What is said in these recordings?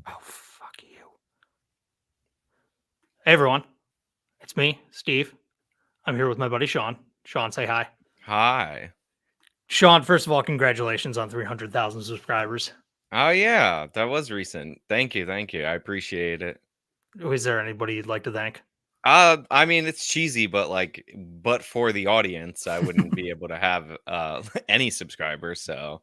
Oh, fuck you. Hey, everyone. It's me, Steve. I'm here with my buddy Sean. Sean, say hi. Hi. Sean, first of all, congratulations on 300,000 subscribers. Oh yeah, that was recent. Thank you, thank you. I appreciate it. Is there anybody you'd like to thank? I mean it's cheesy, but for the audience, I wouldn't be able to have any subscribers, so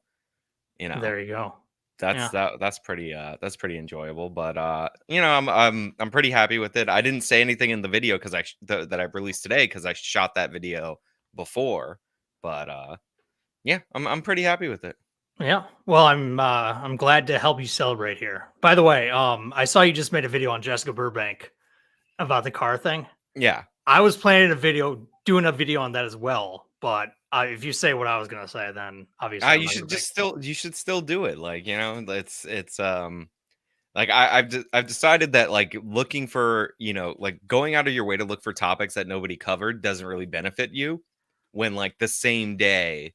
you know, There you go. that's Yeah. that's pretty enjoyable, but I'm pretty happy with it. I didn't say anything in the video that I released today cuz I shot that video before, but yeah, I'm pretty happy with it. Yeah. Well, I'm glad to help you celebrate here. By the way, I saw you just made a video on Jessica Burbank about the car thing. Yeah. I was planning doing a video on that as well, but if you say what I was gonna say, then obviously I'm You not gonna should make. just still you should still do it. Like, it's like I've decided that like looking for, like going out of your way to look for topics that nobody covered doesn't really benefit you when like the same day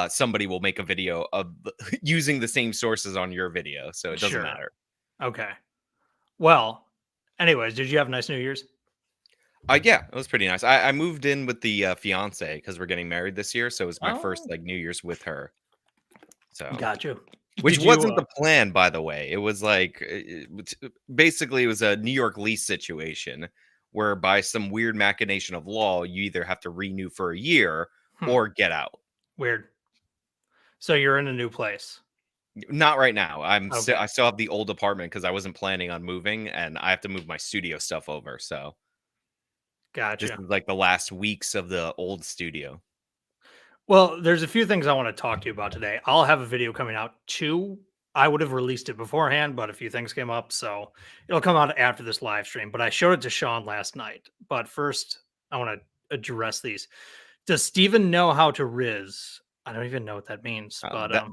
somebody will make a video of using the same sources on your video. So it doesn't Sure. matter. Okay. Well, anyways, did you have a nice New Year's? Yeah, it was pretty nice. I moved in with the fiance because we're getting married this year, so it was my first Oh, like New Year's with her. So got you. which Did you? wasn't the plan, by the way. It was like basically it was a New York lease situation where by some weird machination of law, you either have to renew for a year Hmm, or get out. weird. So you're in a new place. Not right now. Okay, I still have the old apartment because I wasn't planning on moving, and I have to move my studio stuff over. So this gotcha. is like the last weeks of the old studio. Well, there's a few things I want to talk to you about today. I'll have a video coming out too. I would have released it beforehand, but a few things came up, so it'll come out after this live stream. But I showed it to Sean last night. But first, I want to address these. Does Steven know how to Riz? I don't even know what that means, Uh, but that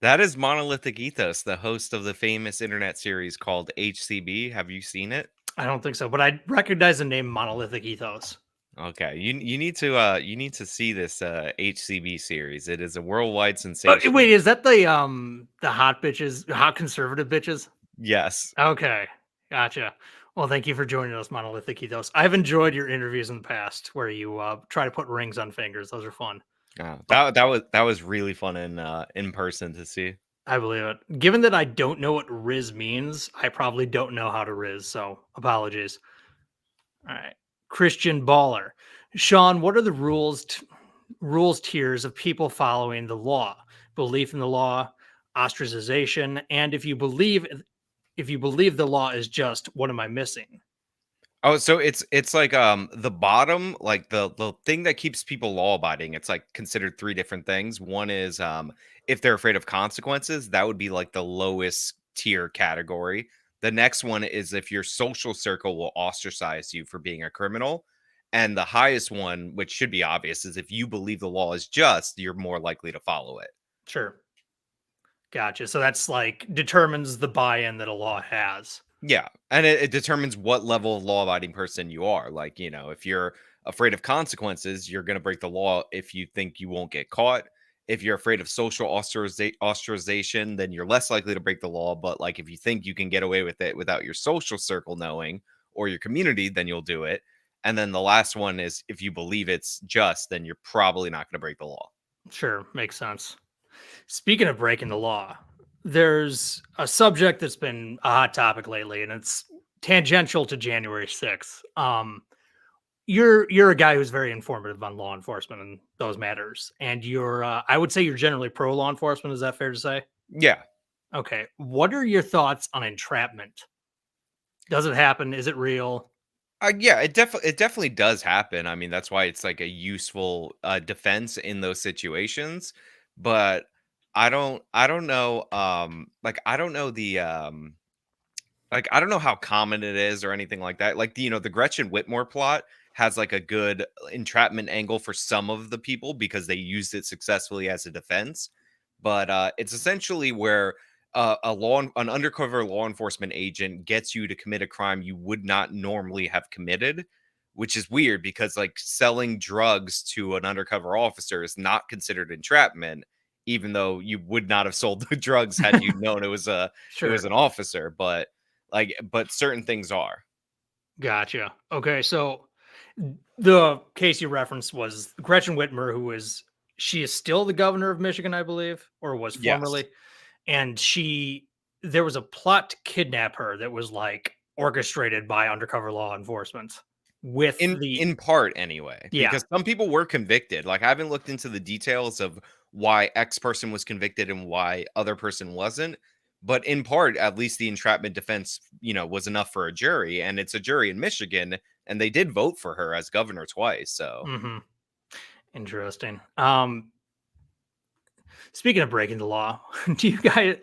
that is monolithic ethos, the host of the famous internet series called HCB. Have you seen it? I don't think so. But I recognize the name Monolithic Ethos. Okay, you need to see this HCB series. It is a worldwide Wait, sensation. is that the hot bitches, hot conservative bitches? Yes. Okay, gotcha. Well, thank you for joining us, Monolithic Ethos. I've enjoyed your interviews in the past where you try to put rings on fingers. Those are fun. But That was really fun in person to see. I believe it. Given that I don't know what Riz means, I probably don't know how to Riz. So apologies. All right, Christian Baller, Sean. What are the rules tiers of people following the law? Belief in the law, ostracization, and if you believe the law is just, what am I missing? Oh, so it's like the bottom, like the thing that keeps people law abiding, it's like considered three different things. One is if they're afraid of consequences, that would be like the lowest tier category. The next one is if your social circle will ostracize you for being a criminal. And the highest one, which should be obvious, is if you believe the law is just, you're more likely to follow it. Sure. Gotcha. So that's like determines the buy-in that a law has. Yeah, and it determines what level of law-abiding person you are. Like, if you're afraid of consequences, you're going to break the law if you think you won't get caught. If you're afraid of social ostracization, then you're less likely to break the law. But like, if you think you can get away with it without your social circle knowing or your community, then you'll do it. And then the last one is if you believe it's just, then you're probably not going to break the law. Sure, makes sense. Speaking of breaking the law, there's a subject that's been a hot topic lately, and it's tangential to January 6th. You're a guy who's very informative on law enforcement and those matters, and you're I would say you're generally pro law enforcement. Is that fair to say? Yeah. Okay. What are your thoughts on entrapment? Does it happen? Is it real? Yeah, it definitely does happen. I mean, that's why it's like a useful defense in those situations. But I don't know like I don't know the like I don't know how common it is or anything like that. Like the Gretchen Whitmore plot has like a good entrapment angle for some of the people because they used it successfully as a defense. But it's essentially where an undercover law enforcement agent gets you to commit a crime you would not normally have committed, which is weird because like selling drugs to an undercover officer is not considered entrapment. even though you would not have sold the drugs had you known it was Sure. an officer, but certain things are. Gotcha. Okay, so the case you referenced was Gretchen Whitmer, who is she is still the governor of Michigan, I believe, or was Yes. formerly, and she there was a plot to kidnap her that was like orchestrated by undercover law enforcement with the In part anyway, yeah. because some people were convicted. Like, I haven't looked into the details of why X person was convicted and why other person wasn't, but in part, at least the entrapment defense, was enough for a jury, and it's a jury in Michigan, and they did vote for her as governor twice, so Hmm. Interesting. Speaking of breaking the law, do you guys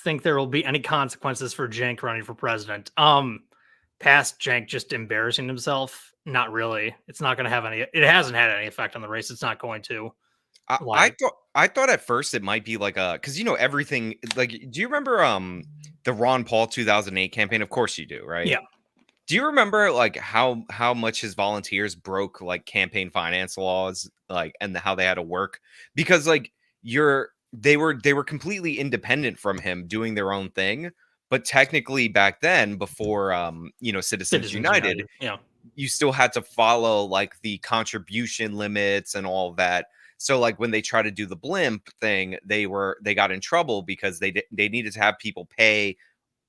think there will be any consequences for Cenk running for president? Past Cenk just embarrassing himself? Not really. It's not going to have any. It hasn't had any effect on the race. It's not going to. I Like, thought at first it might be like because everything, like, do you remember the Ron Paul 2008 campaign? Of course you do, right? yeah, Do you remember like how much his volunteers broke like campaign finance laws, like, and how they had to work? Because like they were completely independent from him doing their own thing, but technically back then, before Citizens Citizens United, United. Yeah, you still had to follow like the contribution limits and all of that. So like when they try to do the blimp thing, they got in trouble because they needed to have people pay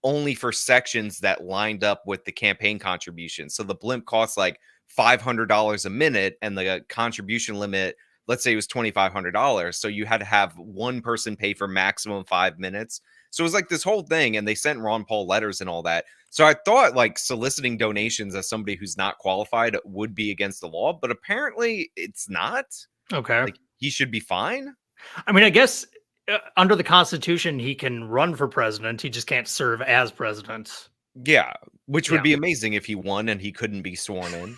only for sections that lined up with the campaign contribution. So the blimp costs like $500 a minute, and the contribution limit, let's say, it was $2,500. So you had to have one person pay for maximum 5 minutes. So it was like this whole thing, and they sent Ron Paul letters and all that. So I thought like soliciting donations as somebody who's not qualified would be against the law, but apparently it's not. okay. Like, he should be fine. I mean, I guess under the Constitution, he can run for president. He just can't serve as president. Yeah, which would Yeah. be amazing if he won and he couldn't be sworn in.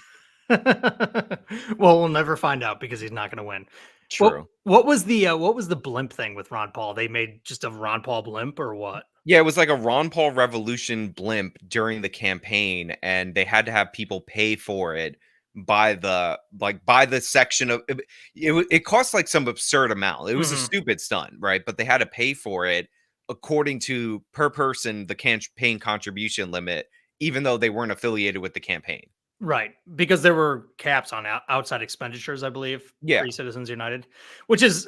Well, we'll never find out because he's not going to win. True. What was the blimp thing with Ron Paul? They made just a Ron Paul blimp or what? Yeah, it was like a Ron Paul Revolution blimp during the campaign, and they had to have people pay for it by the section of it cost like some absurd amount. It was a Hmm. stupid stunt, right? But they had to pay for it according to per person the campaign contribution limit, even though they weren't affiliated with the campaign. Right, because there were caps on outside expenditures, I believe, Yeah. pre Citizens United, which is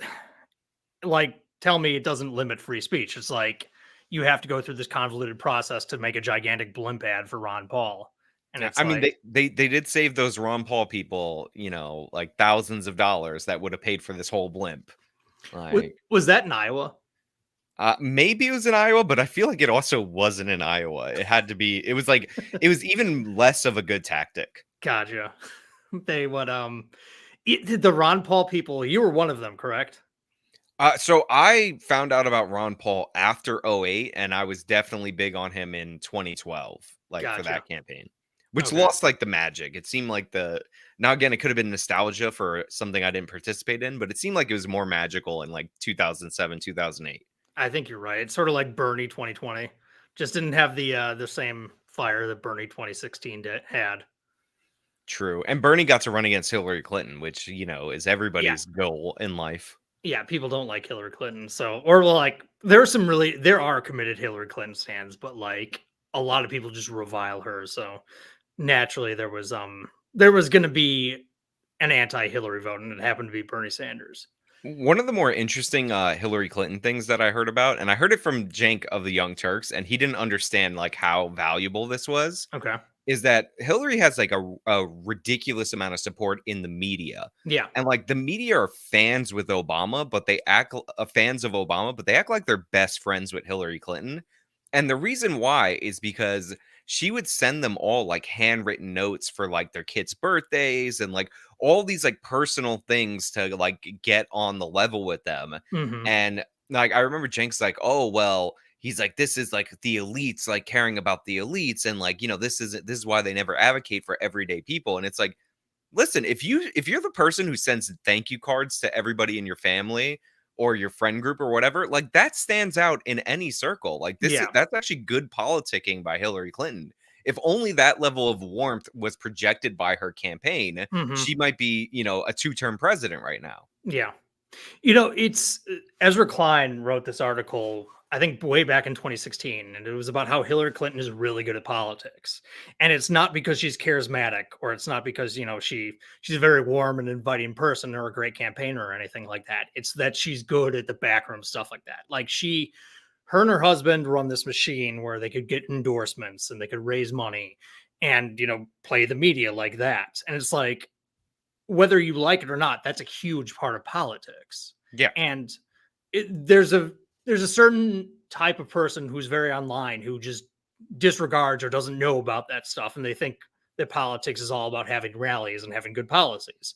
like, tell me it doesn't limit free speech. It's like you have to go through this convoluted process to make a gigantic blimp ad for Ron Paul, and it's I mean, like, they did save those Ron Paul people, like thousands of dollars that would have paid for this whole blimp. Like, was that in Iowa? maybe it was in Iowa, but I feel like it also wasn't in Iowa. It had to be. It was like it was even less of a good tactic. Gotcha. They would the Ron Paul people. You were one of them, correct? So I found out about Ron Paul after '08, and I was definitely big on him in 2012, like for Gotcha. that campaign, which Okay. lost like the magic. It seemed like now again, it could have been nostalgia for something I didn't participate in, but it seemed like it was more magical in like 2007, 2008. I think you're right. It's sort of like Bernie 2020. Just didn't have the same fire that Bernie 2016 had. True. And Bernie got to run against Hillary Clinton, which, is Yeah. everybody's goal in life. Yeah, people don't like Hillary Clinton. So, or like there are committed Hillary Clinton stands, but like a lot of people just revile her. So, naturally there was going to be an anti-Hillary vote, and it happened to be Bernie Sanders. One of the more interesting Hillary Clinton things that I heard about, and I heard it from Jank of the Young Turks, and he didn't understand like how valuable this was, Okay. is that Hillary has like a ridiculous amount of support in the media. Yeah. And like the media are fans with Obama, but they act fans of Obama, but they act like they're best friends with Hillary Clinton. And the reason why is because she would send them all like handwritten notes for like their kids' birthdays and like all these like personal things to like get on the level with them. Hmm. And like I remember Jenks like, oh well, he's like, this is like the elites, like caring about the elites, and like, this is why they never advocate for everyday people. And it's like, listen, if you're the person who sends thank you cards to everybody in your family or your friend group or whatever, like that stands out in any circle. Like Yeah. that's actually good politicking by Hillary Clinton. If only that level of warmth was projected by her campaign, Hmm. she might be, a two-term president right now. Yeah. It's Ezra Klein wrote this article, I think way back in 2016, and it was about how Hillary Clinton is really good at politics. And it's not because she's charismatic, or it's not because, she's a very warm and inviting person or a great campaigner or anything like that. It's that she's good at the backroom stuff like that. Like her and her husband run this machine where they could get endorsements and they could raise money and, play the media like that. And it's like, whether you like it or not, that's a huge part of politics. Yeah. And there's a certain type of person who's very online who just disregards or doesn't know about that stuff, and they think that politics is all about having rallies and having good policies.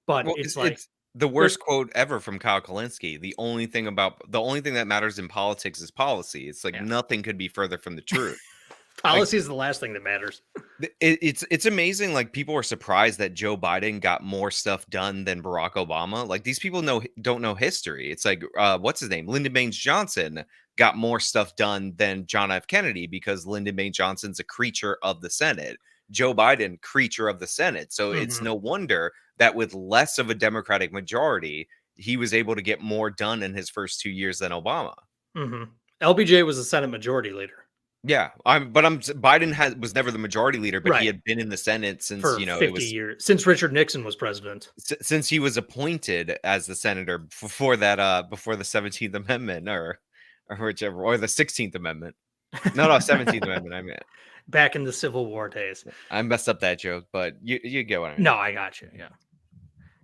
But Well, it's like it's the there's worst quote ever from Kyle Kalinske. The only thing that matters in politics is policy. It's like yeah, nothing could be further from the truth. Like policy is the last thing that matters. it's amazing. Like people are surprised that Joe Biden got more stuff done than Barack Obama. Like these people don't know history. It's like what's his name? Lyndon Baines Johnson got more stuff done than John F. Kennedy because Lyndon Baines Johnson's a creature of the Senate. Joe Biden, creature of the Senate. So it's Hmm. no wonder that with less of a Democratic majority, he was able to get more done in his first 2 years than Obama. Hmm. LBJ was a Senate Majority Leader. Yeah, Biden was never the majority leader, but he Right. had been in the Senate since, For it 50 was years, since Richard Nixon was president. since he was appointed as the senator before the 17th Amendment or whichever, or the 16th Amendment. No, 17th Amendment. Back in the Civil War days. I messed up that joke, but you get what I mean. No, I got you. Yeah.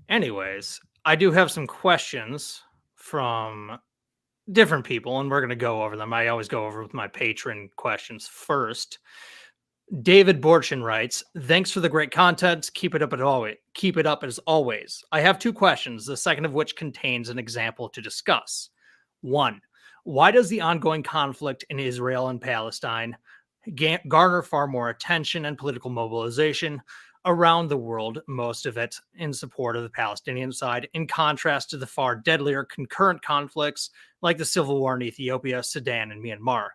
Anyways, I do have some questions from different people, and we're going to go over them. I always go over with my patron questions first. David Borchin writes, "Thanks for the great content. Keep it up as always. I have two questions, the second of which contains an example to discuss. One, why does the ongoing conflict in Israel and Palestine garner far more attention and political mobilization around the world, most of it in support of the Palestinian side, in contrast to the far deadlier concurrent conflicts like the civil war in Ethiopia, Sudan, and Myanmar?"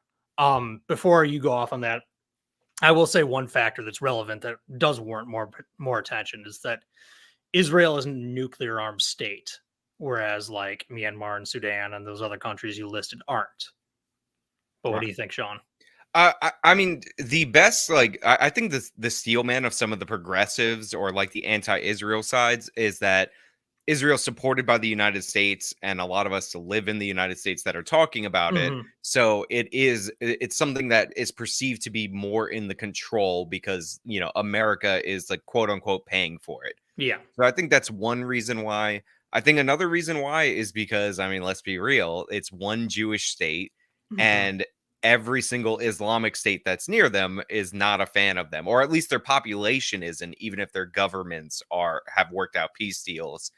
Before you go off on that, I will say one factor that's relevant that does warrant more attention is that Israel is a nuclear armed state, whereas like Myanmar and Sudan and those other countries you listed aren't. But what Right. do you think, Sean? I mean, the best, like, I think the steel man of some of the progressives or like the anti-Israel sides is that Israel's supported by the United States, and a lot of us live in the United States that are talking about it. Hmm. So it's something that is perceived to be more in the control because America is like quote unquote paying for it. Yeah. So I think that's one reason why. I think another reason why is because, I mean, let's be real, it's one Jewish state, Hmm. and every single Islamic state that's near them is not a fan of them, or at least their population isn't, even if their governments have worked out peace deals.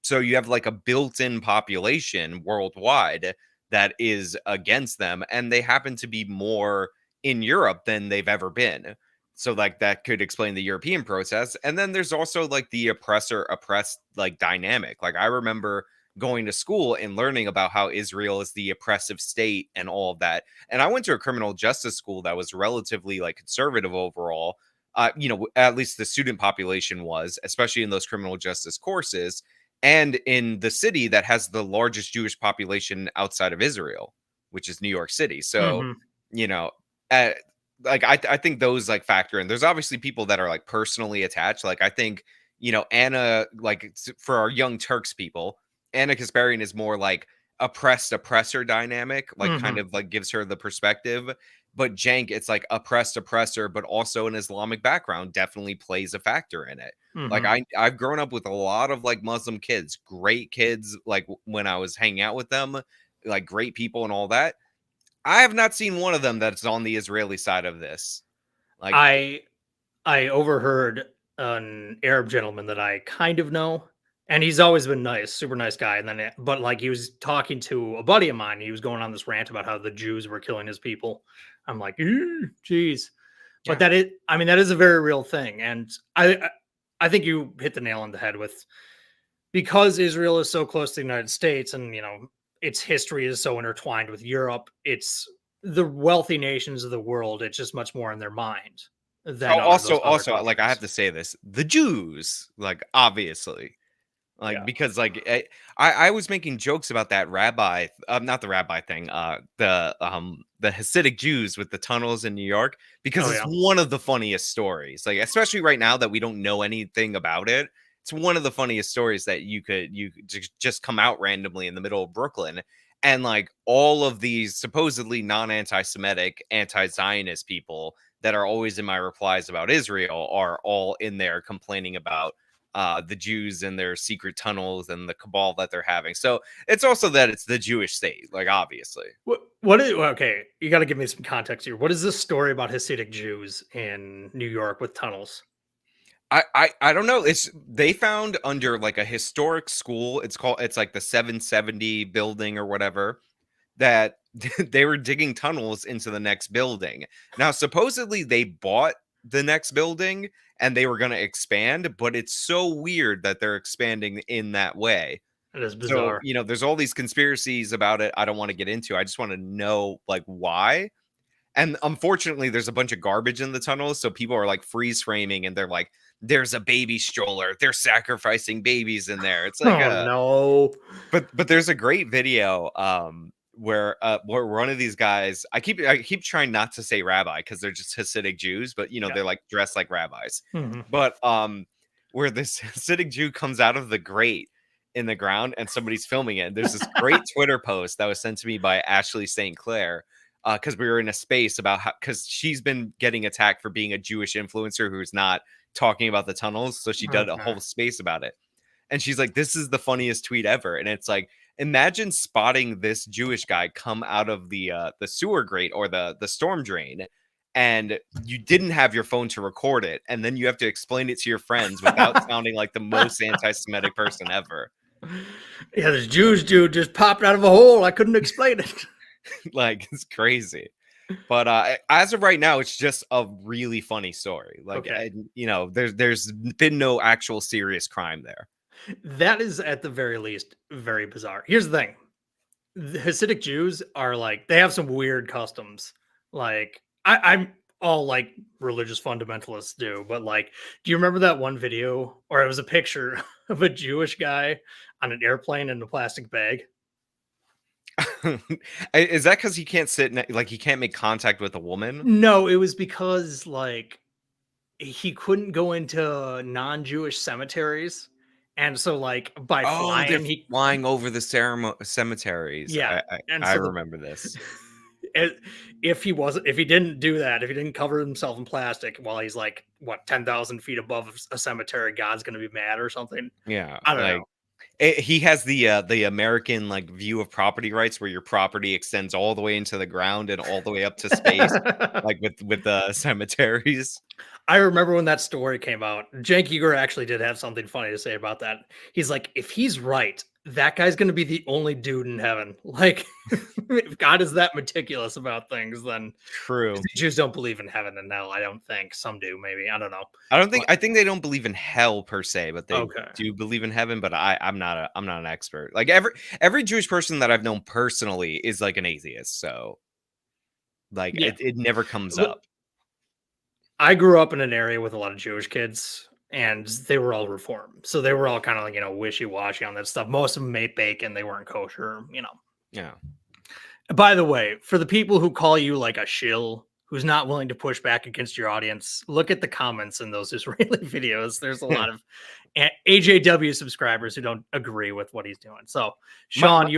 So you have like a built-in population worldwide that is against them, and they happen to be more in Europe than they've ever been. So like that could explain the European process. And then there's also like the oppressor oppressed like dynamic. Like I remember going to school and learning about how Israel is the oppressive state and all of that. And I went to a criminal justice school that was relatively like conservative overall. At least the student population was, especially in those criminal justice courses, and in the city that has the largest Jewish population outside of Israel, which is New York City. So, Hmm. you know, uh, like I think those like factor in. There's obviously people that are like personally attached. Like I think Anna, like for our young Turks people, Anna Kasparian is more like oppressed oppressor dynamic, like kind Hmm. of like gives her the perspective. But Jank, it's like oppressed oppressor, but also an Islamic background definitely plays a factor in it. Like Hmm. I've grown up with a lot of like Muslim kids, great kids, like when I was hanging out with them, like great people and all that. I have not seen one of them that's on the Israeli side of this. Like, I I overheard an Arab gentleman that I kind of know, and he's always been nice, super nice guy. And then, but like he was talking to a buddy of mine, he was going on this rant about how the Jews were killing his people. I'm like, geez. But yeah. I mean, that is a very real thing, and I think you hit the nail on the head with, because Israel is so close to the United States, and its history is so intertwined with Europe. It's the wealthy nations of the world. It's just much more in their mind than Oh, those other also, like I have countries. to say this: the Jews, like obviously, Like, Yeah. because, like, I was making jokes about that rabbi not the rabbi thing, the Hasidic Jews with the tunnels in New York, because Oh it's yeah. one of the funniest stories, like, especially right now that we don't know anything about it, it's one of the funniest stories that you could just come out randomly in the middle of Brooklyn, and, like, all of these supposedly non-anti-Semitic, anti-Zionist people that are always in my replies about Israel are all in there complaining about the Jews and their secret tunnels and the cabal that they're having. So it's also that it's the Jewish state, like obviously. What is okay? You got to give me some context here. What is this story about Hasidic Jews in New York with tunnels? I don't know. It's they found under like a historic school. It's like the 770 building or whatever that they were digging tunnels into the next building. Now supposedly they bought the next building and they were going to expand, but it's so weird that they're expanding in that way. It is So, bizarre. there's all these conspiracies about it I don't wanna get into. I just wanna know, like, why. And unfortunately, there's a bunch of garbage in the tunnels, so people are, like, freeze framing, and they're like, "There's a baby stroller. They're sacrificing babies in there." It's like Oh a no. but there's a great video, where one of these guys I keep trying not to say rabbi because 'cause they're just Hasidic Jews, but, Yeah. they're, like, dressed like rabbis. Mhm. But, where this Hasidic Jew comes out of the grate in the ground and somebody's filming it, and there's this great Twitter post that was sent to me by Ashley St. Clair, because we were in a space about how because she's been getting attacked for being a Jewish influencer who's not talking about the tunnels, so she did a Okay. whole space about it. And she's like, "This is the funniest tweet ever." And it's like, imagine spotting this Jewish guy come out of the sewer grate or the storm drain, and you didn't have your phone to record it, and then you have to explain it to your friends without sounding like the most anti-Semitic person ever. Yeah, this Jewish dude just popped out of a hole. I couldn't explain it. Like, it's crazy. But as of right now, it's just a really funny story. Like, Okay. there's been no actual serious crime there. That is at the very least very bizarre. Here's the thing. The Hasidic Jews are like they have some weird customs. Like I'm all like religious fundamentalists do, but like, do you remember that one video or it was a picture of a Jewish guy on an airplane in a plastic bag? Is that because he can't like he can't make contact with a woman? No, it was because like he couldn't go into non-Jewish cemeteries. And so like by Oh, they're flying he flying over the cemeteries. yeah. And I so the remember this. it- if he didn't do that, if he didn't cover himself in plastic while he's like what 10,000 feet above a cemetery, God's gonna be mad or something. Yeah, I don't like know. he has the American like view of property rights where your property extends all the way into the ground and all the way up to space, like with the cemeteries. I remember when that story came out. Cenk Uygur actually did have something funny to say about that. He's like, if he's right, that guy's going to be the only dude in heaven. Like, if God is that meticulous about things, then True. Jews don't believe in heaven and hell. I don't think some do. Maybe I don't know. But I think they don't believe in hell per se, but they okay, do believe in heaven. But I'm not an expert. Like every Jewish person that I've known personally is like an atheist. So like yeah. it never comes Look, up. I grew up in an area with a lot of Jewish kids, and they were all reformed, so they were all kind of like wishy washy on that stuff. Most of them ate bacon; they weren't kosher. Yeah. By the way, for the people who call you like a shill who's not willing to push back against your audience, look at the comments in those Israeli videos. There's a lot of AJW subscribers who don't agree with what he's doing. So, my, Sean, My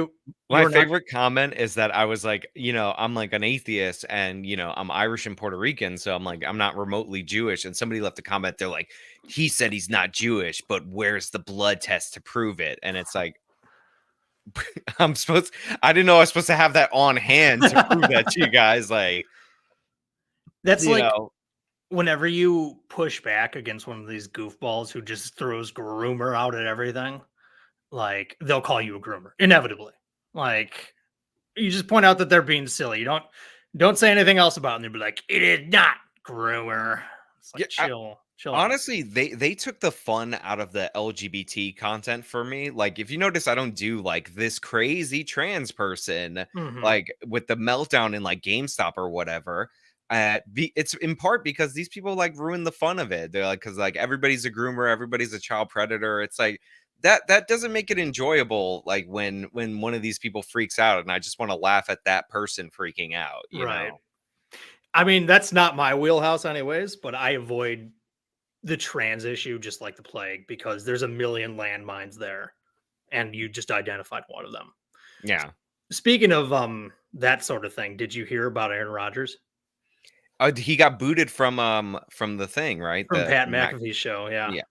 you're not. favorite comment is that I was like, I'm like an atheist and, I'm Irish and Puerto Rican. So I'm like, I'm not remotely Jewish. And somebody left a comment. They're like, he said he's not Jewish, but where's the blood test to prove it? And it's like, I didn't know I was supposed to have that on hand to prove that to you guys. Like, That's you like know, whenever you push back against one of these goofballs who just throws groomer out at everything, like they'll call you a groomer inevitably. Like you just point out that they're being silly. You don't say anything else about it. And they'll be like, "It is not groomer." It's like yeah, chill out. honestly, they took the fun out of the LGBT content for me. Like, if you notice, I don't do like this crazy trans person, Hmm. like with the meltdown in like GameStop or whatever. It's in part because these people like ruin the fun of it. They're like, because like everybody's a groomer, everybody's a child predator. It's like that doesn't make it enjoyable. Like when one of these people freaks out, and I just want to laugh at that person freaking out. You Right. know? I mean, that's not my wheelhouse anyways, but I avoid the trans issue just like the plague because there's a million landmines there and you just identified one of them. Yeah. Speaking of that sort of thing, did you hear about Aaron Rodgers He got booted from the thing, right? from Pat From that. McAfee's show? Yeah. Yeah.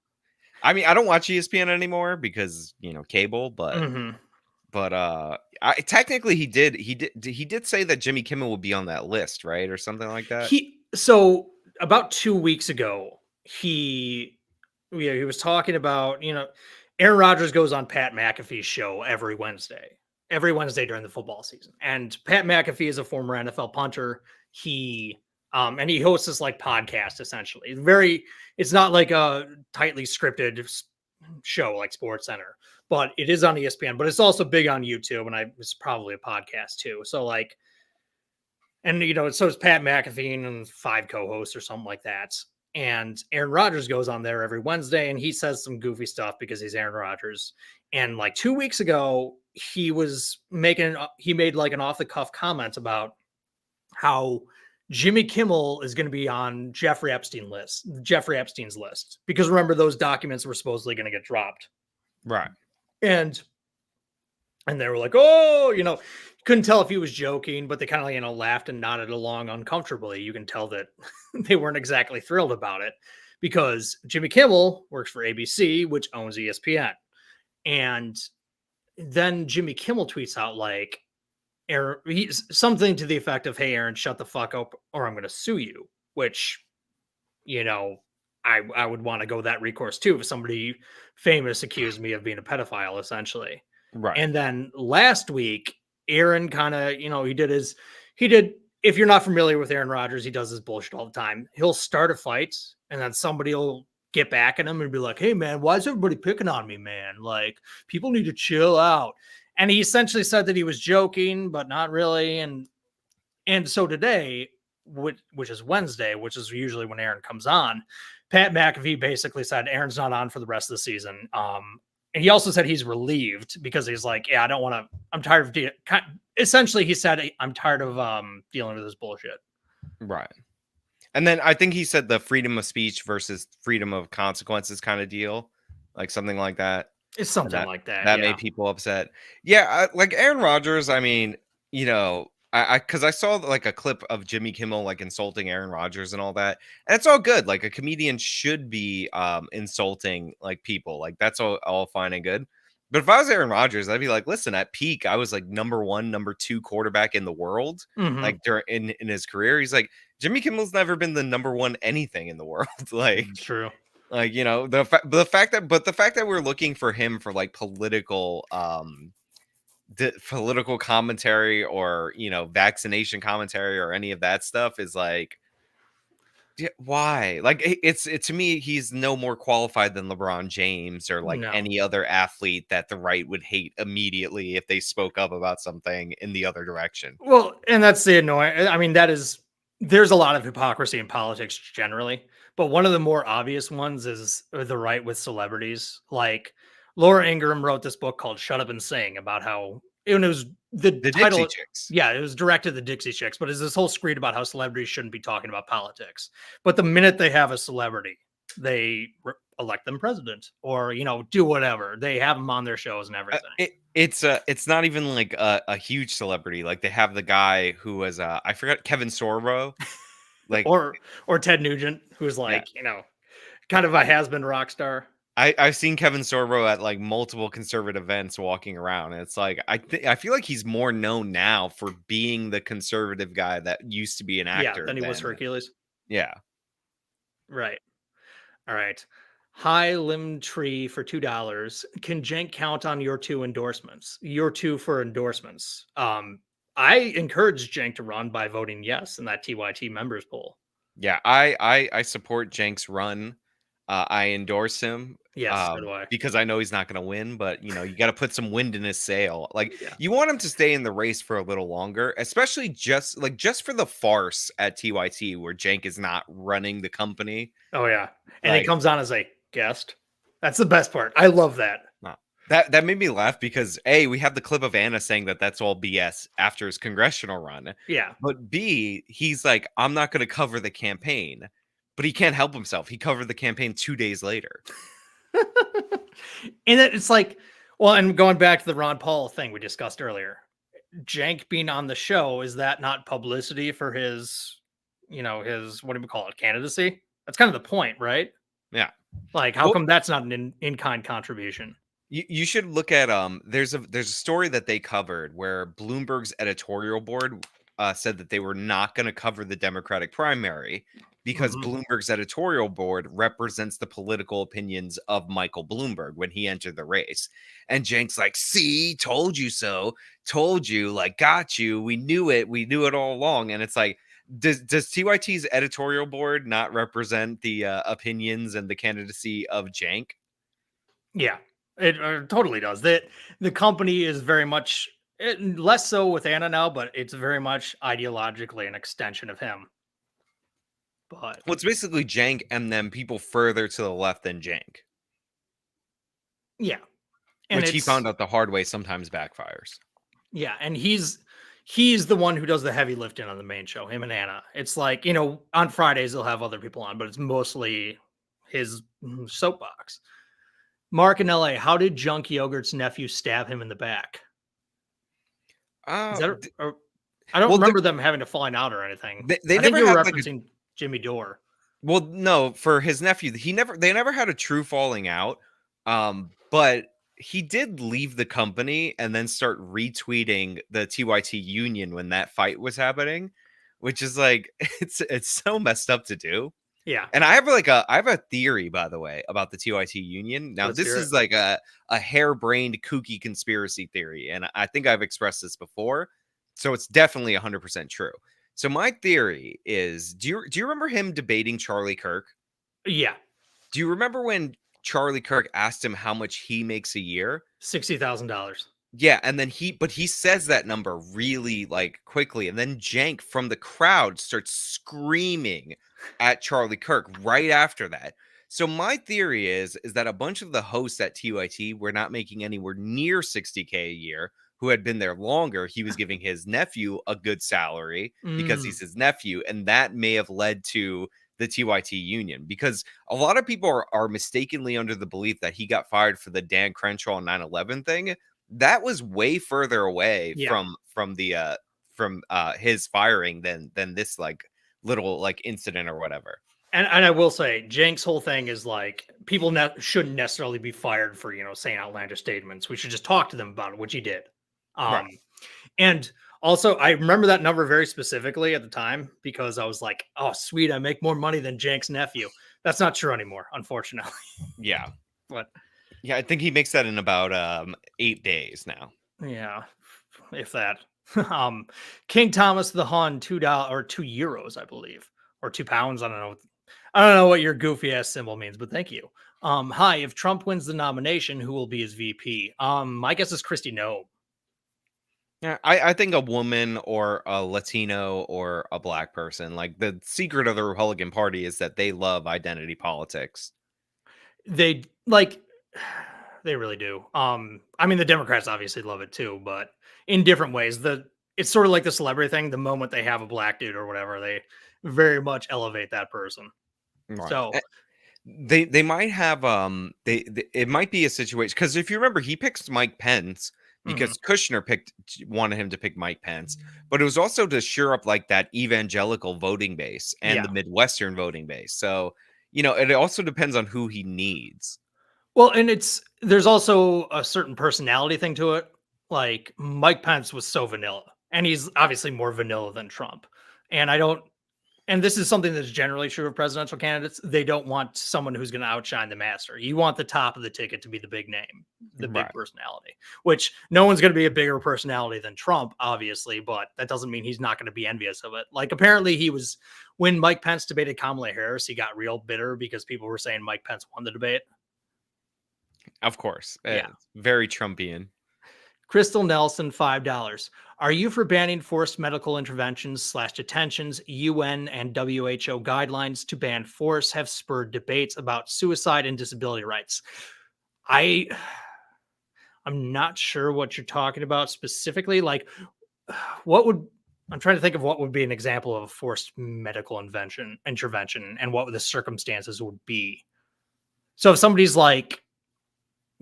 I mean, I don't watch ESPN anymore because cable, but Hmm. technically he did say that Jimmy Kimmel would be on that list, right, or something like that. So about 2 weeks ago, he yeah, he was talking about, Aaron Rodgers goes on Pat McAfee's show every Wednesday during the football season. And Pat McAfee is a former NFL punter. He and he hosts this like podcast essentially. It's not like a tightly scripted show like Sports Center, but it is on ESPN, but it's also big on YouTube and it's probably a podcast too. So like, and so it's Pat McAfee and 5 co-hosts or something like that. And Aaron Rodgers goes on there every Wednesday and he says some goofy stuff because he's Aaron Rodgers. And like 2 weeks ago, he made like an off the cuff comment about how Jimmy Kimmel is going to be on Jeffrey Epstein's list. Because remember, those documents were supposedly going to get dropped. Right. And they were like, oh, couldn't tell if he was joking, but they kind of, laughed and nodded along uncomfortably. You can tell that they weren't exactly thrilled about it because Jimmy Kimmel works for ABC, which owns ESPN. And then Jimmy Kimmel tweets out like, Aaron, he's something to the effect of, hey, Aaron, shut the fuck up or I'm going to sue you, which, I would want to go that recourse too. If somebody famous accused me of being a pedophile, essentially. Right. And then last week, Aaron kind of, if you're not familiar with Aaron Rodgers, he does this bullshit all the time. He'll start a fight and then somebody will get back at him and be like, hey man, why is everybody picking on me, man? Like people need to chill out. And he essentially said that he was joking, but not really. And so today, which is Wednesday, which is usually when Aaron comes on, Pat McAfee basically said Aaron's not on for the rest of the season. And he also said he's relieved because he's like, yeah, I'm tired of essentially he said, I'm tired of dealing with this bullshit. Right. And then I think he said the freedom of speech versus freedom of consequences kind of deal, like something like that. It's something like that. That Yeah. made people upset. Yeah, like Aaron Rodgers, I mean, because I saw like a clip of Jimmy Kimmel like insulting Aaron Rodgers and all that, and it's all good. Like a comedian should be insulting like people, like that's all fine and good. But if I was Aaron Rodgers, I'd be like, listen, at peak, I was like number 1, number 2 quarterback in the world, like during in his career. He's like, Jimmy Kimmel's never been the number 1 anything in the world, like. True. Like, the fact that we're looking for him for like political political commentary or vaccination commentary or any of that stuff is like, why? Like it's to me, he's no more qualified than LeBron James or like No. any other athlete that the right would hate immediately if they spoke up about something in the other direction. Well, and that's the annoying. I mean, there's a lot of hypocrisy in politics generally, but one of the more obvious ones is the right with celebrities. Like Laura Ingraham wrote this book called "Shut Up and Sing" about how it was the title. Dixie Chicks. Yeah, it was directed to the Dixie Chicks, but it's this whole screed about how celebrities shouldn't be talking about politics. But the minute they have a celebrity, they elect them president or do whatever. They have them on their shows and everything. It's not even like a huge celebrity. Like they have the guy who was I forgot, Kevin Sorbo, like or Ted Nugent, who's like kind of a has-been rock star. I've seen Kevin Sorbo at like multiple conservative events walking around, and it's like I feel like he's more known now for being the conservative guy that used to be an actor. Then he was Hercules. Yeah. Right. All right. High limb tree for $2. Can Cenk count on your 2 endorsements? Your 2 for endorsements. I encourage Cenk to run by voting yes in that TYT members poll. Yeah, I support Cenk's run. I endorse him. Yes, so do I. Because I know he's not going to win, but you got to put some wind in his sail. Like you want him to stay in the race for a little longer, especially just for the farce at TYT where Cenk is not running the company. Oh yeah, and he comes on as a guest. That's the best part. I love that. That made me laugh because A, we have the clip of Anna saying that that's all BS after his congressional run. Yeah. But B, he's like, I'm not going to cover the campaign. But he can't help himself. He covered the campaign 2 days later. And it's like, well, and going back to the Ron Paul thing we discussed earlier, Jank being on the show, is that not publicity for his, his, what do we call it, candidacy? That's kind of the point, right? Yeah. Like, how Well, come that's not an in-kind contribution? you should look at there's a story that they covered where Bloomberg's editorial board said that they were not going to cover the Democratic primary because Mhm. Bloomberg's editorial board represents the political opinions of Michael Bloomberg when he entered the race. And Jenk's like, "See, told you so. Told you, like got you. We knew it. We knew it all along." And it's like, does TYT's editorial board not represent the opinions and the candidacy of Jank? Yeah, it totally does. That the company is very much less so with Anna now, but it's very much ideologically an extension of him. But Well, it's basically Jank and then people further to the left than Jank, yeah, and which he it's found out the hard way sometimes backfires. yeah, and he's the one who does the heavy lifting on the main show. Him and Anna. It's like on Fridays they'll have other people on, but it's mostly his soapbox. Mark in LA, how did Junk Yogurt's nephew stab him in the back? Is that or I don't Well, remember them having to falling out or anything. they I think never you were had like a referencing Jimmy Dore. well, no, for his nephew, they never had a true falling out. But he did leave the company and then start retweeting the TYT union when that fight was happening, which is like it's so messed up to do. Yeah, And I have a theory, by the way, about the TYT union. Now, let's this hear it. is like a harebrained, kooky conspiracy theory, and I think I've expressed this before, so it's definitely 100% true. So my theory is, do you remember him debating Charlie Kirk? Yeah, Do you remember when Charlie Kirk asked him how much he makes a year? $60,000. Yeah, and then he says that number really like quickly, and then Jank from the crowd starts screaming at Charlie Kirk right after that. So my theory is that a bunch of the hosts at TYT were not making anywhere near 60K a year, who had been there longer. He was giving his nephew a good salary because Mm, he's his nephew, and that may have led to the TYT union, because a lot of people are mistakenly under the belief that he got fired for the Dan Crenshaw 9/11 thing. That was way further away yeah, from his firing than this like little like incident or whatever. and I will say, Jank's whole thing is like people shouldn't necessarily be fired for saying outlandish statements. We should just talk to them about it, which he did. Right. Um, and also, I remember that number very specifically at the time because I was like, "Oh, sweet, I make more money than Jank's nephew." That's not true anymore, unfortunately. Yeah. But Yeah, I think he makes that in about 8 days now. yeah, if that. um, King Thomas the Hun, $2 or €2, I believe, or £2. I don't know. I don't know what your goofy ass symbol means, but thank you. Hi, if Trump wins the nomination, who will be his VP? My guess is Christy No. Yeah, I think a woman or a Latino or a black person. Like the secret of the Republican Party is that they love identity politics. They like they really do. I mean the Democrats obviously love it too, but in different ways. It's sort of like the celebrity thing. The moment they have a black dude or whatever, they very much elevate that person. Right. So They might have they it might be a situation because if you remember, he picks Mike Pence mhm, because Kushner wanted him to pick Mike Pence, but it was also to shore up like that evangelical voting base and yeah. the Midwestern voting base. So it also depends on who he needs. Well, and there's also a certain personality thing to it. Like Mike Pence was so vanilla, and he's obviously more vanilla than Trump. And I don't and this is something that's generally true of presidential candidates. They don't want someone who's going to outshine the master. You want the top of the ticket to be the big name, the big Right. personality, which no one's going to be a bigger personality than Trump, obviously, but that doesn't mean he's not going to be envious of it. Like apparently when Mike Pence debated Kamala Harris, he got real bitter because people were saying Mike Pence won the debate. Of course. Yeah. Very Trumpian. Crystal Nelson, $5. Are you for banning forced medical interventions / detentions? UN and WHO guidelines to ban force have spurred debates about suicide and disability rights. I I'm not sure what you're talking about specifically. Like, what would I'm trying to think of what would be an example of a forced medical intervention and what the circumstances would be. So if somebody's like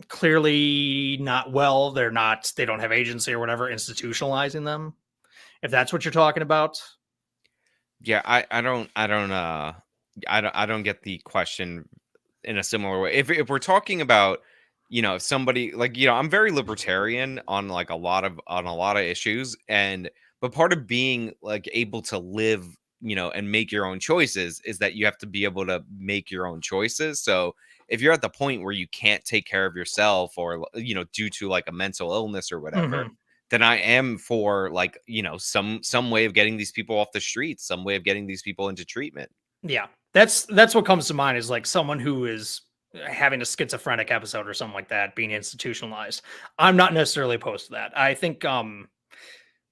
clearly not well, they don't have agency or whatever, institutionalizing them. If that's what you're talking about. Yeah, I don't get the question in a similar way. If we're talking about, if somebody like, I'm very libertarian on like a lot of issues, and but part of being like able to live, and make your own choices is that you have to be able to make your own choices. So if you're at the point where you can't take care of yourself, or due to like a mental illness or whatever, Mhm. then I am for like, some way of getting these people off the streets, some way of getting these people into treatment. Yeah. That's what comes to mind is like someone who is having a schizophrenic episode or something like that being institutionalized. I'm not necessarily opposed to that. I think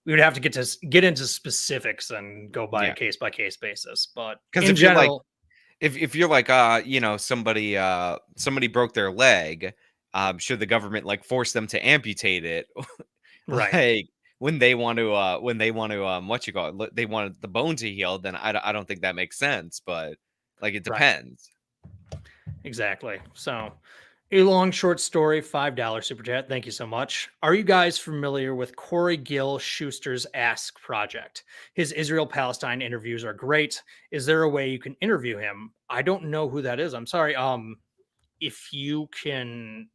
we would have to get into specifics and go by a Yeah. case by case basis, but Because in if you're like, general, if you're like, somebody broke their leg, should the government like force them to amputate it? right. Like when they want to what you call it, they want the bone to heal, then I don't think that makes sense. But like it Right. depends. Exactly. So, a long short story, $5 super chat. Thank you so much. Are you guys familiar with Corey Gill Schuster's Ask Project? His Israel Palestine interviews are great. Is there a way you can interview him? I don't know who that is. I'm sorry. If you can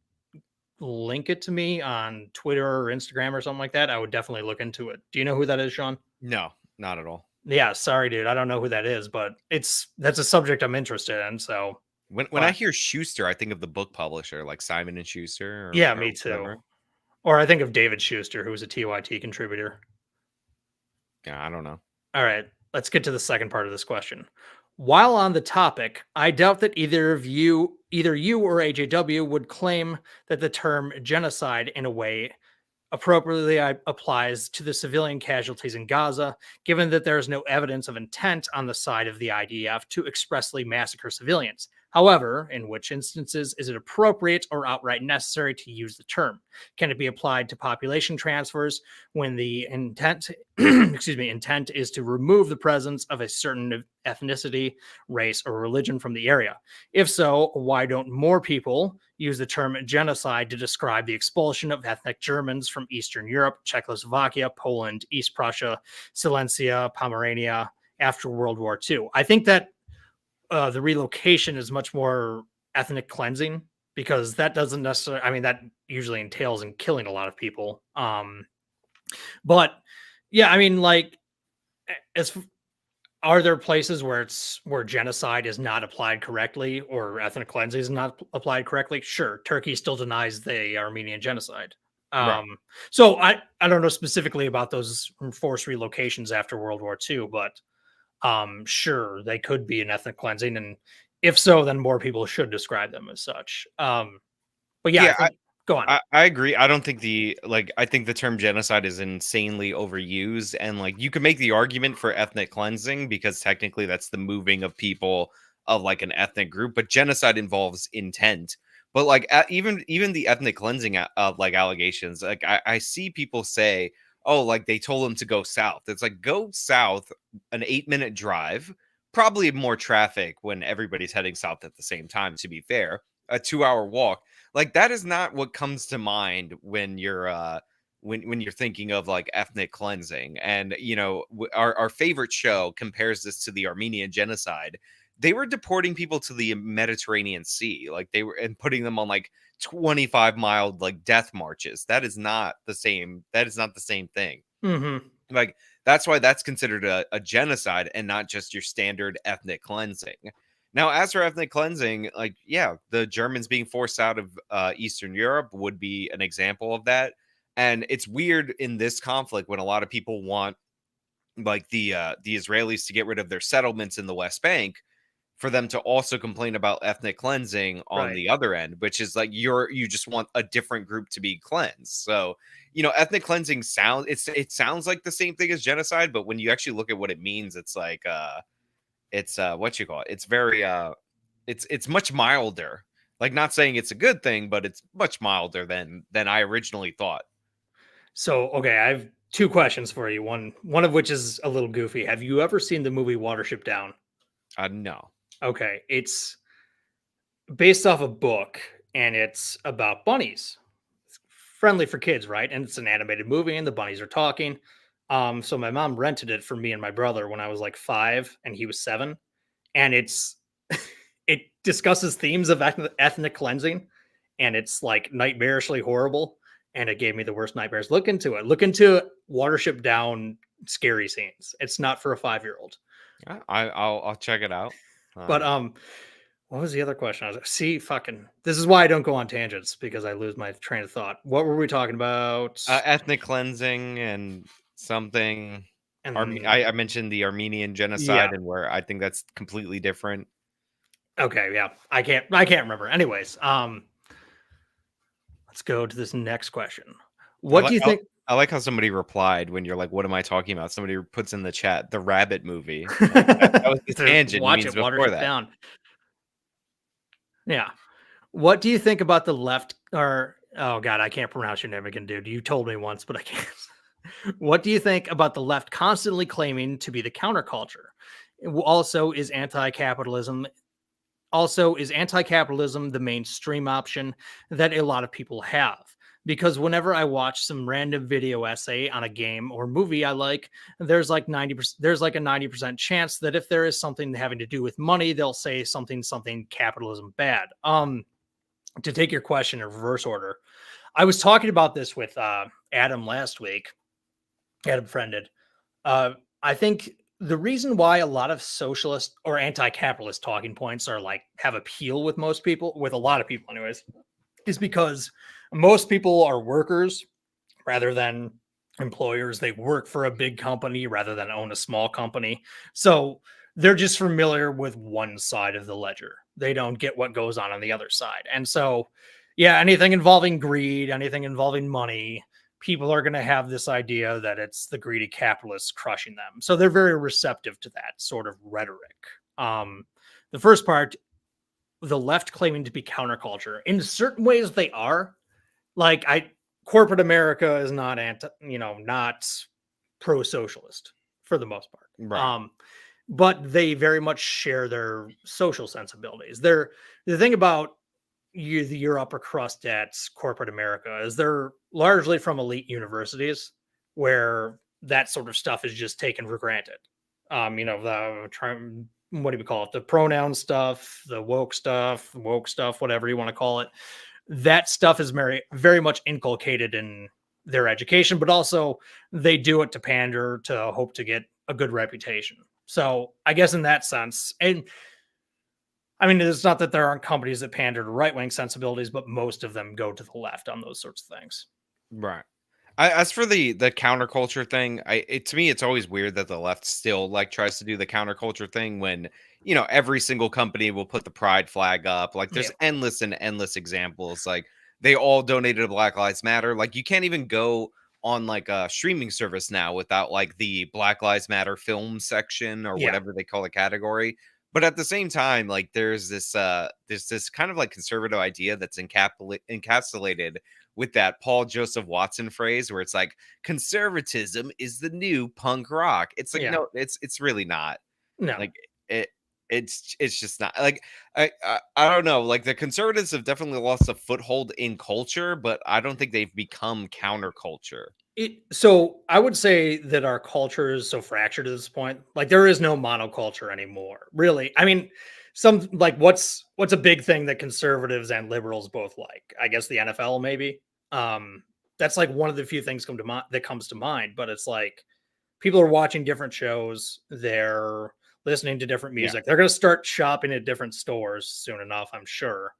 link it to me on Twitter or Instagram or something like that, I would definitely look into it. Do you know who that is, Sean? No, not at all. Yeah, sorry, dude. I don't know who that is, but that's a subject I'm interested in. So, When I but hear Schuster, I think of the book publisher, like Simon and Schuster, yeah, or me too. whatever. Or I think of David Schuster, who was a TYT contributor. Yeah, I don't know. All right, let's get to the second part of this question. While on the topic, I doubt that either you or AJW would claim that the term genocide in a way appropriately applies to the civilian casualties in Gaza, given that there is no evidence of intent on the side of the IDF to expressly massacre civilians. However, in which instances is it appropriate or outright necessary to use the term? Can it be applied to population transfers when the intent, intent is to remove the presence of a certain ethnicity, race, or religion from the area? If so, why don't more people use the term genocide to describe the expulsion of ethnic Germans from Eastern Europe, Czechoslovakia, Poland, East Prussia, Silesia, Pomerania after World War II? I think that the relocation is much more ethnic cleansing because that doesn't necessarily, I mean, that usually entails in killing a lot of people. But yeah, I mean, like, as are there places where genocide is not applied correctly or ethnic cleansing is not applied correctly? Sure, Turkey still denies the Armenian genocide. Right. So I don't know specifically about those forced relocations after World War II, but sure they could be an ethnic cleansing, and if so, then more people should describe them as such. But yeah, I Yeah, think go on. I agree. I don't think I think the term genocide is insanely overused, and like you could make the argument for ethnic cleansing because technically that's the moving of people of like an ethnic group, but genocide involves intent. But like even the ethnic cleansing of like allegations, like I see people say, oh, like they told them to go south. It's like go south, an 8-minute drive, probably more traffic when everybody's heading south at the same time. To be fair, a 2-hour walk, like that is not what comes to mind when you're when you're thinking of like ethnic cleansing. And our favorite show compares this to the Armenian genocide. They were deporting people to the Mediterranean Sea, like they were, and putting them on like 25-mile like death marches. That is not the same thing. Hmm. Like that's why that's considered a genocide and not just your standard ethnic cleansing. Now, as for ethnic cleansing, like yeah, the Germans being forced out of Eastern Europe would be an example of that. And it's weird in this conflict when a lot of people want like the Israelis to get rid of their settlements in the West Bank, for them to also complain about ethnic cleansing on Right. the other end, which is like you just want a different group to be cleansed. So, ethnic cleansing it sounds like the same thing as genocide, but when you actually look at what it means, it's like it's what you call it. It's very it's much milder. Like, not saying it's a good thing, but it's much milder than I originally thought. So, okay, I have two questions for you. One of which is a little goofy. Have you ever seen the movie Watership Down? No. Okay, it's based off a book and it's about bunnies. It's friendly for kids, right? And it's an animated movie and the bunnies are talking. So my mom rented it for me and my brother when I was like 5 and he was 7, and it's it discusses themes of ethnic cleansing, and it's like nightmarishly horrible, and it gave me the worst nightmares. Look into it. Look into Watership Down scary scenes. It's not for a 5-year-old. I'll check it out. But Um, what was the other question? I was see fucking this is why I don't go on tangents because I lose my train of thought. What were we talking about? ethnic cleansing and something. And I mentioned the Armenian yeah. genocide, and where I think that's completely different. Okay, yeah. I can't remember. Anyways, let's go to this next question. I What like do you I, think? I like how somebody replied when you're like, "What am I talking about?" Somebody puts in the chat the Rabbit movie. Like that was the To tangent. He watch means it, before Watership that. Down. Yeah. What do you think about the left or oh god, I can't pronounce your name again, dude. You told me once, but I can't. What do you think about the left constantly claiming to be the counterculture? Also, is anti-capitalism the mainstream option that a lot of people have? Because whenever I watch some random video essay on a game or movie I like, there's like 90%, there's like a 90% chance that if there is something having to do with money, they'll say something capitalism bad. To take your question in reverse order, I was talking about this with Adam last week. Adam Friended. Uh, I think the reason why a lot of socialist or anti-capitalist talking points are like have appeal with most people, with a lot of people, anyways, is because most people are workers rather than employers. They work for a big company rather than own a small company. So they're just familiar with one side of the ledger. They don't get what goes on the other side. And so, yeah, anything involving greed, anything involving money, people are going to have this idea that it's the greedy capitalists crushing them. So they're very receptive to that sort of rhetoric. Um, the first part, the left claiming to be counterculture, in certain ways they are. Like corporate America is not not pro-socialist for the most part. Right. But they very much share their social sensibilities. They're the thing about your upper crust at corporate America is they're largely from elite universities where that sort of stuff is just taken for granted. What do we call it? The pronoun stuff, the woke stuff, whatever you want to call it. That stuff is very much inculcated in their education, but also they do it to pander to hope to get a good reputation. So I guess in that sense, and I mean, it's not that there aren't companies that pander to right wing sensibilities, but most of them go to the left on those sorts of things. Right. As for the counterculture thing, to me it's always weird that the left still like tries to do the counterculture thing when every single company will put the pride flag up. Like there's Yeah. endless and endless examples. Like they all donated to Black Lives Matter. Like you can't even go on like a streaming service now without like the Black Lives Matter film section or Yeah. whatever they call the category. But at the same time, like there's this kind of like conservative idea that's encapsulated with that Paul Joseph Watson phrase where it's like conservatism is the new punk rock. It's like Yeah. no, it's really not. No. Like it it's just not like I don't know. Like the conservatives have definitely lost a foothold in culture, but I don't think they've become counterculture. So I would say that our culture is so fractured at this point. Like there is no monoculture anymore, really. I mean, some like what's a big thing that conservatives and liberals both like? I guess the NFL maybe. Um, that's like one of the few things that comes to mind. But it's like people are watching different shows. They're listening to different Yeah. music. They're going to start shopping at different stores soon enough, I'm sure.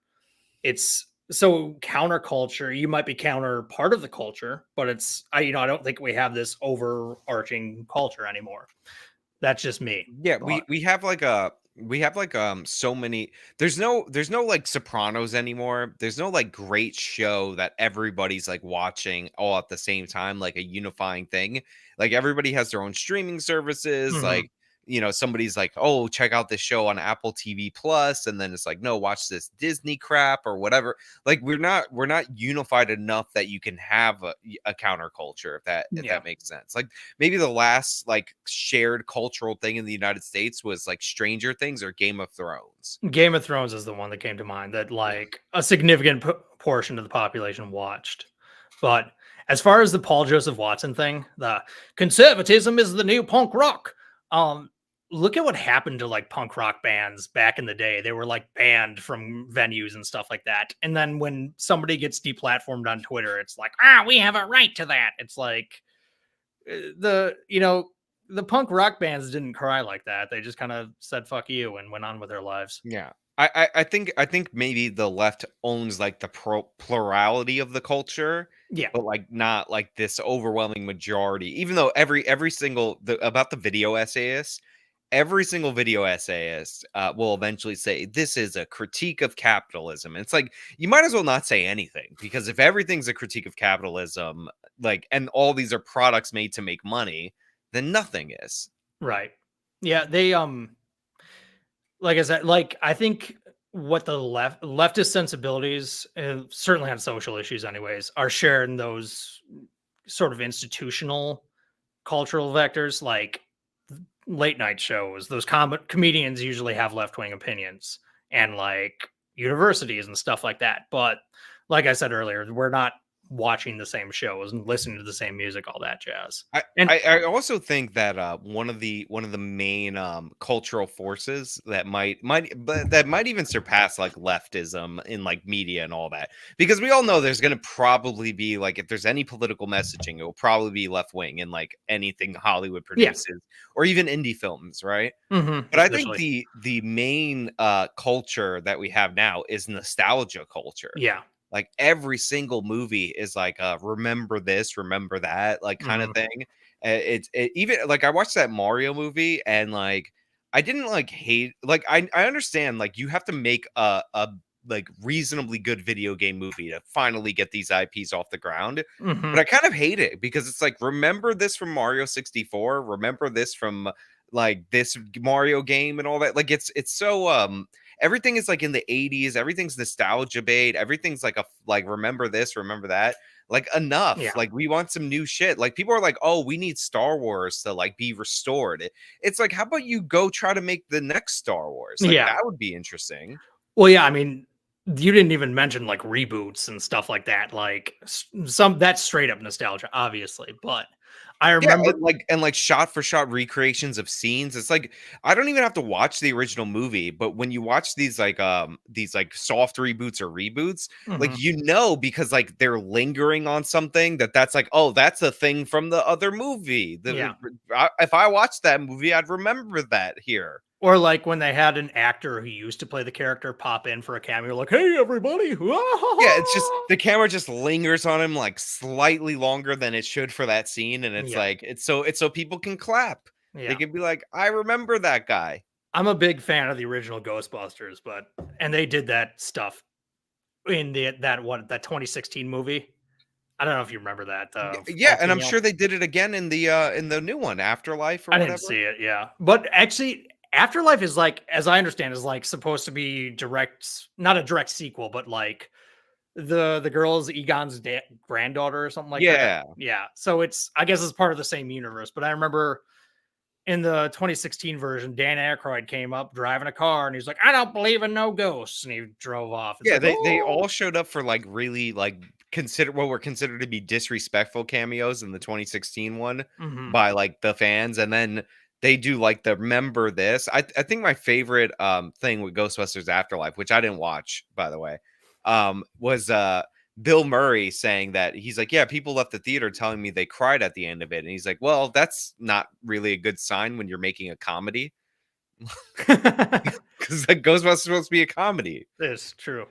It's so counterculture. You might be counter part of the culture, but I don't think we have this overarching culture anymore. That's just me. Yeah, But we have like so many there's no like Sopranos anymore. There's no like great show that everybody's like watching all at the same time, like a unifying thing. Like everybody has their own streaming services. mhm, Like somebody's like, oh, check out this show on Apple TV Plus, and then it's like, no, watch this Disney crap or whatever. Like we're not unified enough that you can have a counterculture, if Yeah. that makes sense. Like maybe the last like shared cultural thing in the United States was like Stranger Things or Game of Thrones. Game of Thrones is the one that came to mind that like a significant portion of the population watched. But as far as the Paul Joseph Watson thing, the conservatism is the new punk rock. Look at what happened to like punk rock bands back in the day. They were like banned from venues and stuff like that. And then when somebody gets deplatformed on Twitter, it's like, we have a right to that. It's like the punk rock bands didn't cry like that. They just kind of said fuck you and went on with their lives. Yeah. I think maybe the left owns like the plurality of the culture, Yeah. but like not like this overwhelming majority. Even though every single about the video essayists, every single video essayist will eventually say this is a critique of capitalism. And it's like you might as well not say anything, because if everything's a critique of capitalism, like, and all these are products made to make money, then nothing is. Right. Yeah, they like I said, like I think what the leftist sensibilities, certainly on social issues, anyways, are shared in those sort of institutional cultural vectors, like late night shows. Those comedians usually have left wing opinions, and like universities and stuff like that. But like I said earlier, we're not watching the same shows and listening to the same music, all that jazz. I, And I also think that one of the main cultural forces that might even surpass like leftism in like media and all that, because we all know there's going to probably be like, if there's any political messaging, it will probably be left wing in like anything Hollywood yeah, produces or even indie films, right? But I think especially the main culture that we have now is nostalgia culture. yeah. Like every single movie is like remember this, remember that, like kind of Mhm. thing. Even like I watched that Mario movie, and like I didn't like hate, like I understand like you have to make a like reasonably good video game movie to finally get these IPs off the ground. But Mhm. I kind of hate it because it's like, remember this from Mario 64, remember this from like this Mario game and all that. Like it's so everything is like in the 80s, everything's nostalgia bait, everything's like a like remember this, remember that. Like enough. Yeah. Like we want some new shit. Like people are like, "Oh, we need Star Wars to like be restored." It's like, how about you go try to make the next Star Wars? Like Yeah. that would be interesting. Well, yeah, I mean, you didn't even mention like reboots and stuff like that. Like some that's straight up nostalgia, obviously. But I Yeah, remember, and like shot for shot recreations of scenes. It's like I don't even have to watch the original movie, but when you watch these like soft reboots or reboots, like Mhm. because like they're lingering on something that's like, oh, that's a thing from the other movie. Yeah. If I watched that movie, I'd remember that here. Or like when they had an actor who used to play the character pop in for a cameo, like, "Hey, everybody!" Yeah, it's just the camera just lingers on him like slightly longer than it should for that scene, and it's Yeah. like it's so people can clap. They Yeah. can be like, I remember that guy. I'm a big fan of the original Ghostbusters, but and they did that stuff in that 2016 movie. I don't know if you remember that Yeah, all and I'm female. sure they did it again in the new one, Afterlife or I didn't whatever. see it, yeah. But actually, Afterlife is like, as I understand, is like supposed to be not a direct sequel, but like the girl's Egon's granddaughter or something like that. Yeah. Yeah. So I guess it's part of the same universe. But I remember in the 2016 version, Dan Aykroyd came up driving a car and he's like, "I don't believe in no ghosts," and he drove off. It's Yeah, like, they oh, all showed up for like really like consider what were considered to be disrespectful cameos in the 2016 one hmm by like the fans, and then they do like the remember this. I think my favorite thing with Ghostbusters Afterlife, which I didn't watch by the way, was Bill Murray saying that he's like, yeah, people left the theater telling me they cried at the end of it, and he's like, well, that's not really a good sign when you're making a comedy, because like Ghostbusters is supposed to be a comedy. It's true.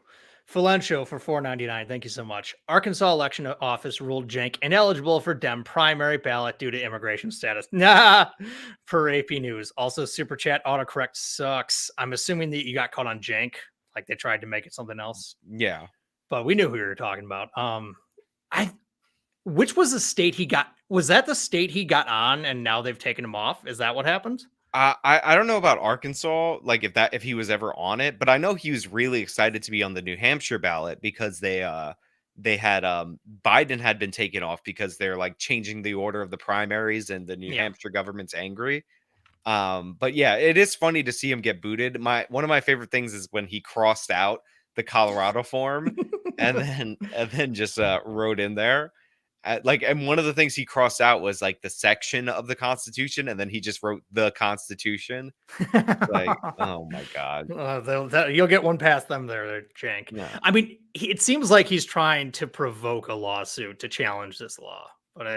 Falencio for 4.99. Thank you so much. Arkansas election office ruled Jenk ineligible for Dem primary ballot due to immigration status. Nah, per AP News. Also, super chat autocorrect sucks. I'm assuming that you got caught on Jenk, like they tried to make it something else, Yeah. but we knew who we were talking about. I which was the state he got? Was that the state he got on, and now they've taken him off? Is that what happened? I don't know about Arkansas, like if he was ever on it, but I know he was really excited to be on the New Hampshire ballot because they had Biden had been taken off because they're like changing the order of the primaries and the New Yeah. Hampshire government's angry. But yeah, it is funny to see him get booted. One of my favorite things is when he crossed out the Colorado form and then just wrote in there. And one of the things he crossed out was like the section of the Constitution, and then he just wrote the Constitution. Like, oh my god, You'll get one past them there, Jank. no, I mean, it seems like he's trying to provoke a lawsuit to challenge this law, but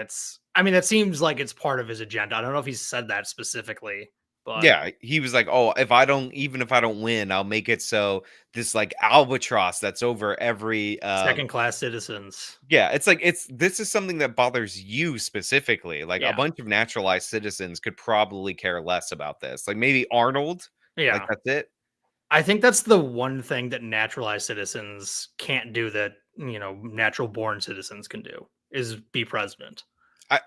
I mean, that seems like it's part of his agenda. I don't know if he's said that specifically, but yeah, he was like, oh, even if I don't win, I'll make it so this like albatross that's over every second class citizens. Yeah, it's like this is something that bothers you specifically. Like a Yeah. bunch of naturalized citizens could probably care less about this. Like maybe Arnold, like Yeah. that's it. I think that's the one thing that naturalized citizens can't do that, natural born citizens can do is be president.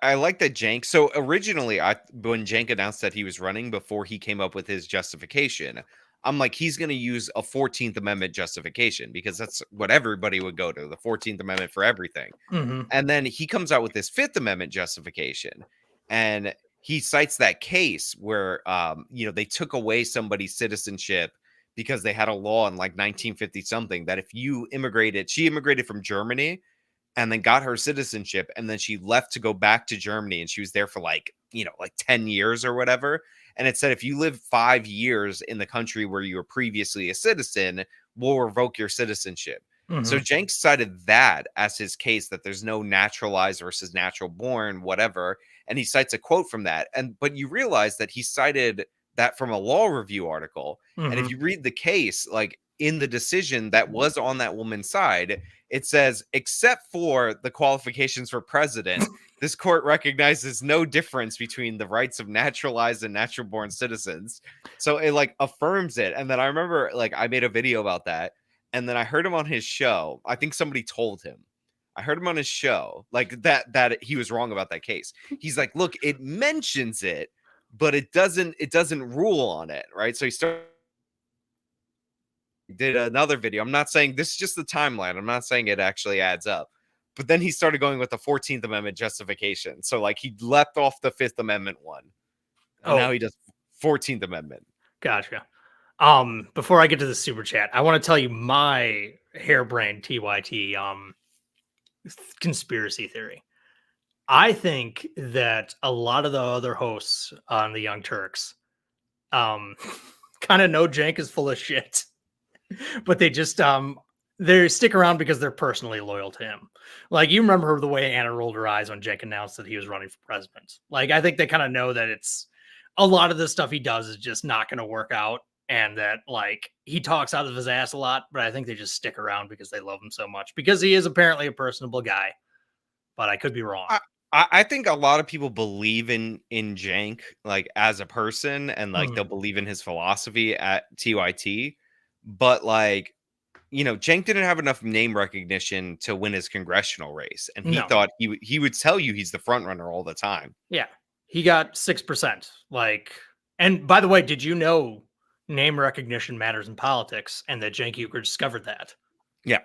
I like that Jank. So originally, when Jank announced that he was running before he came up with his justification, I'm like, he's going to use a 14th Amendment justification because that's what everybody would go to, the 14th Amendment for everything. Hmm. And then he comes out with this Fifth Amendment justification. And he cites that case where, they took away somebody's citizenship because they had a law in like 1950 something that if she immigrated from Germany and then got her citizenship. And then she left to go back to Germany. And she was there for like 10 years or whatever. And it said, if you live 5 years in the country where you were previously a citizen, we'll revoke your citizenship. So Hmm. Jenks cited that as his case that there's no naturalized versus natural born, whatever. And he cites a quote from that. But you realize that he cited that from a law review article. And if Hmm. you read the case, like in the decision that was on that woman's side, it says, except for the qualifications for president, this court recognizes no difference between the rights of naturalized and natural born citizens. So it like affirms it. And then I remember like I made a video about that and then I heard him on his show. I think somebody told him. I heard him on his show, like that he was wrong about that case. He's like, look, it mentions it, but it doesn't rule on it, right? So he did another video. I'm not saying this is just the timeline. I'm not saying it actually adds up. But then he started going with the 14th Amendment justification. So like he left off the Fifth Amendment one. And now Oh, he does 14th Amendment. gotcha. Before I get to the super chat, I want to tell you my harebrained TYT conspiracy theory. I think that a lot of the other hosts on the Young Turks um kind of know Jank is full of shit, but they stick around because they're personally loyal to him. Like, you remember the way Anna rolled her eyes when Jank announced that he was running for president. Like, I think they kind of know that it's a lot of the stuff he does is just not going to work out, and that like he talks out of his ass a lot, but I think they just stick around because they love him so much because he is apparently a personable guy, but I could be wrong. I think a lot of people believe in Jank like as a person and like Mhm. they'll believe in his philosophy at TYT, but like Cenk didn't have enough name recognition to win his congressional race, and he No. thought he would tell you he's the front runner all the time. Yeah. He got 6%. Like, and by the way, did you know name recognition matters in politics and that Cenk Uygur discovered that? Yeah,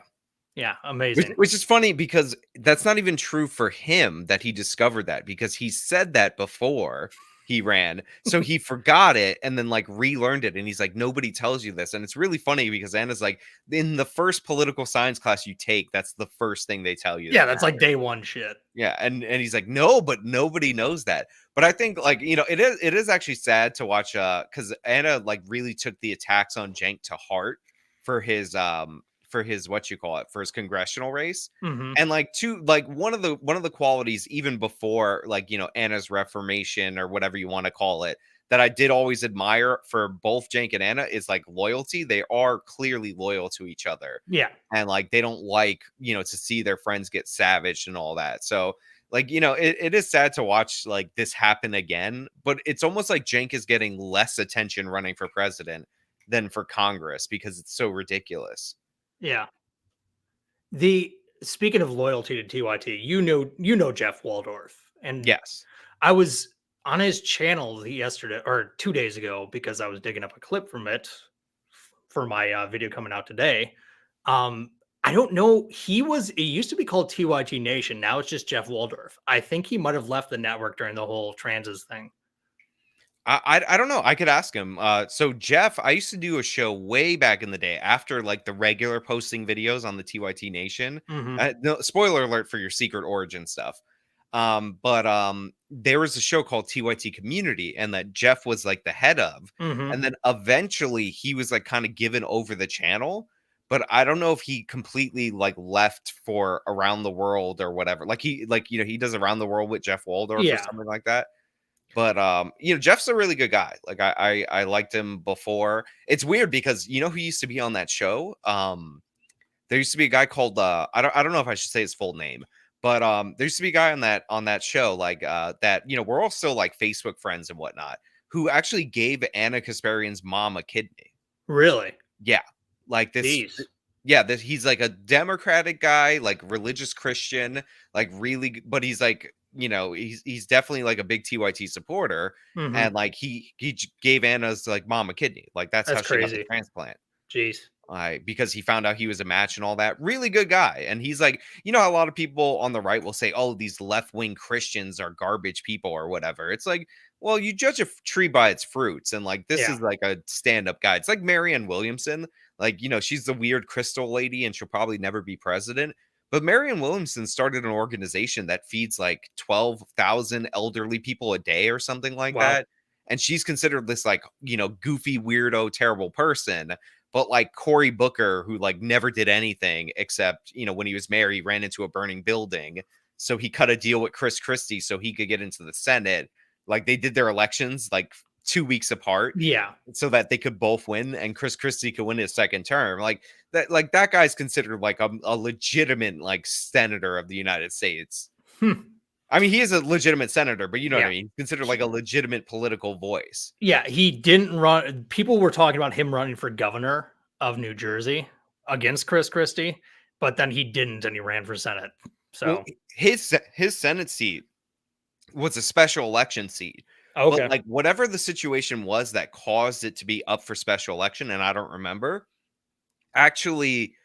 Yeah, which, amazing. which is funny because that's not even true for him that he discovered that because he said that before he ran, so he forgot it and then like relearned it, and he's like, nobody tells you this, and it's really funny because Anna's like, in the first political science class you take, that's the first thing they tell you Yeah, that that's like matters. day one shit. Yeah, and he's like, "No, but nobody knows that." But I think like, it is actually sad to watch cuz Anna like really took the attacks on Cenk to heart for his what you call it, for his congressional race. Hmm. And like one of the qualities even before like, Anna's reformation or whatever you want to call it that I did always admire for both Cenk and Anna is like loyalty. They are clearly loyal to each other Yeah. and like they don't like to see their friends get savaged and all that. So like it is sad to watch like this happen again, but it's almost like Cenk is getting less attention running for president than for Congress because it's so ridiculous. Yeah. The Speaking of loyalty to TYT, you know Jeff Waldorf. And Yes. I was on his channel yesterday or 2 days ago, because I was digging up a clip from it for my video coming out today. Um, I don't know. It used to be called TYT Nation. Now it's just Jeff Waldorf. I think he might have left the network during the whole transes thing. I don't know. I could ask him. So Jeff, I used to do a show way back in the day after like the regular posting videos on the TYT Nation. Hmm. No, spoiler alert for your secret origin stuff. But there was a show called TYT Community, and that Jeff was like the head of, Hmm. and then eventually he was like kind of given over the channel. But I don't know if he completely like left for Around the World or whatever. Like he does Around the World with Jeff Waldorf or Yeah. something like that. But Jeff's a really good guy. Like I liked him before. It's weird because you know who used to be on that show? There used to be a guy called I don't know if I should say his full name, but there used to be a guy on that show, like that, we're all still like Facebook friends and whatnot, who actually gave Anna Kasparian's mom a kidney. Really? Yeah. Like this Jeez. yeah, this he's like a democratic guy, like religious Christian, like but he's like, he's definitely like a big TYT supporter. Hmm. And like gave Anna's like mom a kidney. Like that's how That's she got the crazy. transplant. Jeez. Because he found out he was a match and all that. Really good guy. And he's like, how a lot of people on the right will say, oh, these left-wing Christians are garbage people or whatever. It's like, well, you judge a tree by its fruits. And like, this Yeah. is like a stand-up guy. It's like Marianne Williamson. Like, she's the weird crystal lady and she'll probably never be president. But Marianne Williamson started an organization that feeds like 12,000 elderly people a day or something like Wow. that. And she's considered this like, goofy, weirdo, terrible person. But like Cory Booker, who like never did anything except, when he was mayor, he ran into a burning building. So he cut a deal with Chris Christie so he could get into the Senate. Like they did their elections like 2 weeks apart Yeah. so that they could both win and Chris Christie could win his second term. Like that guy's considered like a legitimate like senator of the United States. Hmm. I mean, he is a legitimate senator, but you know what I Yeah. mean? He's considered like a legitimate political voice. Yeah, he didn't run. People were talking about him running for governor of New Jersey against Chris Christie, but then he didn't, and he ran for Senate. Well, So, his Senate seat was a special election seat. But okay. like whatever the situation was that caused it to be up for special election, and I don't remember, actually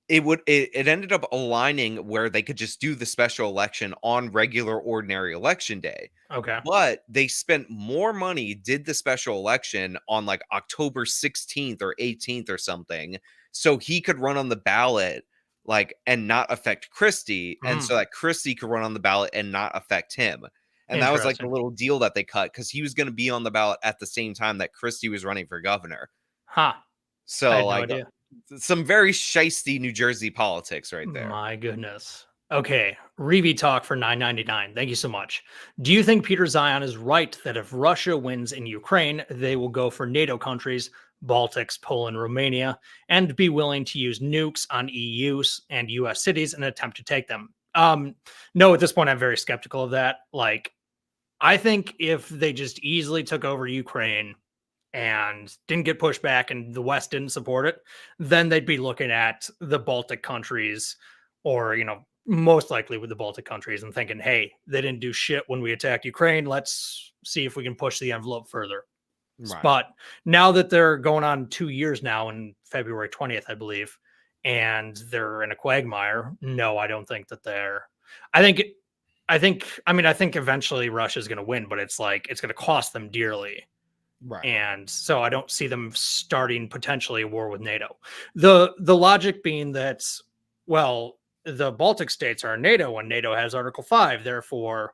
it ended up aligning where they could just do the special election on regular ordinary election day. Okay. But they spent more money, did the special election on like October 16th or 18th or something, so he could run on the ballot, like, and not affect Christie, and Mm, so that Christie could run on the ballot and not affect him. And that was like the interesting. little deal that they cut because he was going to be on the ballot at the same time that Christie was running for governor. Huh. I So, had no like, idea. some very shisty New Jersey politics right there. My goodness. Okay. Revi talk for 9.99. Thank you so much. Do you think Peter Zion is right that if Russia wins in Ukraine, they will go for NATO countries, Baltics, Poland, Romania, and be willing to use nukes on EU's and US cities in an attempt to take them? No, at this point, I'm very skeptical of that. Like, I think if they just easily took over Ukraine and didn't get pushed back and the West didn't support it, then they'd be looking at the Baltic countries or, most likely with the Baltic countries and thinking, hey, they didn't do shit when we attacked Ukraine. Let's see if we can push the envelope further. Right. But now that they're going on 2 years now in February 20th, I believe, and they're in a quagmire, no, I don't think that I think, I think eventually Russia's going to win, but it's like, it's going to cost them dearly, Right. and so I don't see them starting potentially a war with NATO. The logic being that, well, the Baltic states are in NATO and NATO has Article 5, therefore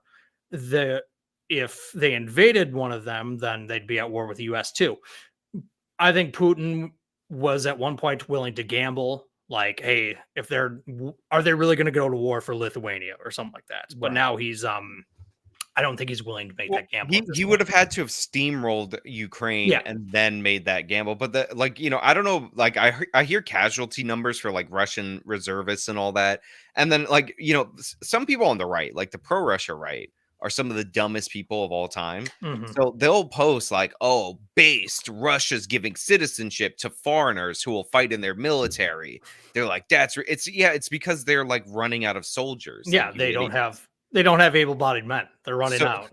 the if they invaded one of them, then they'd be at war with the US too. I think Putin was at one point willing to gamble, like, hey, if are they really going to go to war for Lithuania or something like that? But Right. now he's I don't think he's willing to make Well, that gamble he at this he would point. have had to have steamrolled Ukraine Yeah. and then made that gamble, but I don't know, like, I hear casualty numbers for, like, Russian reservists and all that, and then, like, some people on the right, like the pro-Russia right, are some of the dumbest people of all time, Hmm. so they'll post like, "Oh, based, Russia's giving citizenship to foreigners who will fight in their military." They're like, "That's r" it's because they're, like, running out of soldiers, like, Yeah, you idiots. they don't have able-bodied men. They're running So out.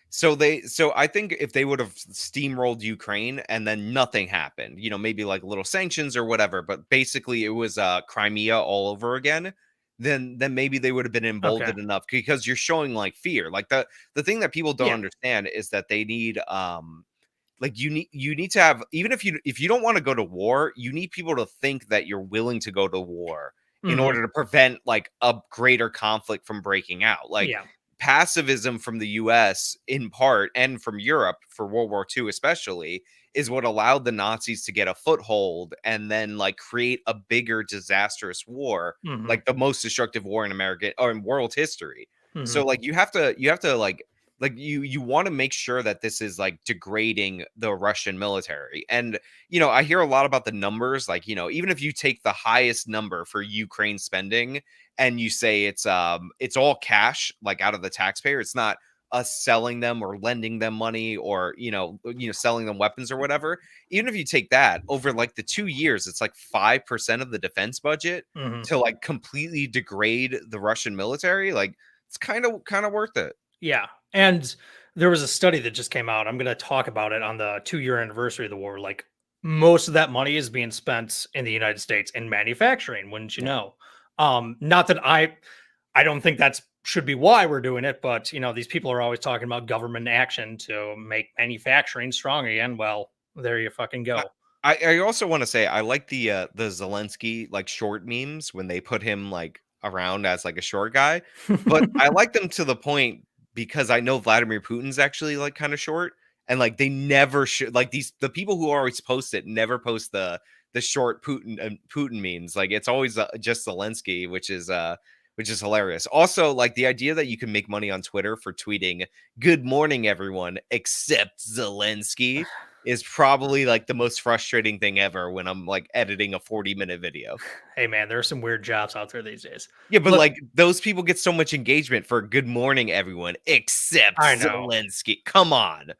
So I think if they would have steamrolled Ukraine and then nothing happened, maybe like little sanctions or whatever, but basically it was Crimea all over again, then maybe they would have been Okay. emboldened enough because you're showing like fear. Like the thing that people don't Yeah. understand is that they need like you need to have, even if you don't want to go to war, you need people to think that you're willing to go to war in Hmm. order to prevent like a greater conflict from breaking out. Like Yeah. pacifism from the US in part and from Europe for World War II especially is what allowed the Nazis to get a foothold and then like create a bigger disastrous war, Hmm. like the most destructive war in American or in world history. Hmm. So like you have to like you want to make sure that this is like degrading the Russian military. And I hear a lot about the numbers, like even if you take the highest number for Ukraine spending and you say it's all cash, like out of the taxpayer, it's not us selling them or lending them money or selling them weapons or whatever. Even if you take that over like the 2 years, it's like 5% of the defense budget Hmm. to like completely degrade the Russian military. Like it's kind of worth it. Yeah. And there was a study that just came out. I'm going to talk about it on the 2-year anniversary of the war. Like most of that money is being spent in the United States in manufacturing, wouldn't you Yeah. know? Not that I don't think that's should be why we're doing it, but these people are always talking about government action to make manufacturing strong again. Well, there you fucking I go. I also wanna say I like the Zelensky, like, short memes when they put him, like, around as, like, a short guy, but I like them to the point because I know Vladimir Putin's actually, like, kinda short, and, like, they never should like, the people who always post it never post the short Putin memes, like, it's always, just Zelensky, which is hilarious. Also, like, the idea that you can make money on Twitter for tweeting, "Good morning, everyone, except Zelensky," is probably like the most frustrating thing ever when I'm like editing a 40-minute video. Hey man, there are some weird jobs out there these days. Yeah, but Look, like those people get so much engagement for good morning, everyone, except I know. Zelensky. Come on.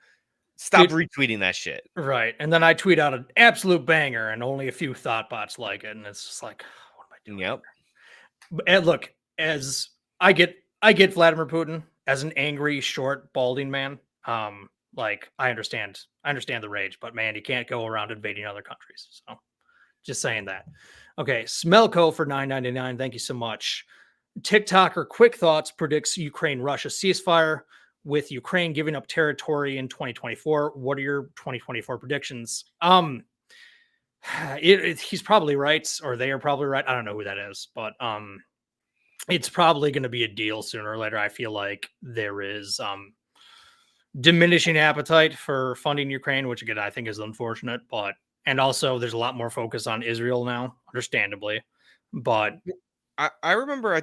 Stop It retweeting that shit. Right, and then I tweet out an absolute banger, and only a few thought bots like it, and it's just like, what am I doing Yep. here? And look, as I get Vladimir Putin as an angry, short, balding man. Like I understand the rage, but man, you can't go around invading other countries. So just saying that. Okay, Smelco for 9.99. Thank you so much. TikToker Quick Thoughts predicts Ukraine Russia ceasefire with Ukraine giving up territory in 2024. What are your 2024 predictions? He's probably right, or they are probably right. I don't know who that is, but it's probably going to be a deal sooner or later. I feel like there is diminishing appetite for funding Ukraine, which again I think is unfortunate, but and also there's a lot more focus on Israel now, understandably. But I remember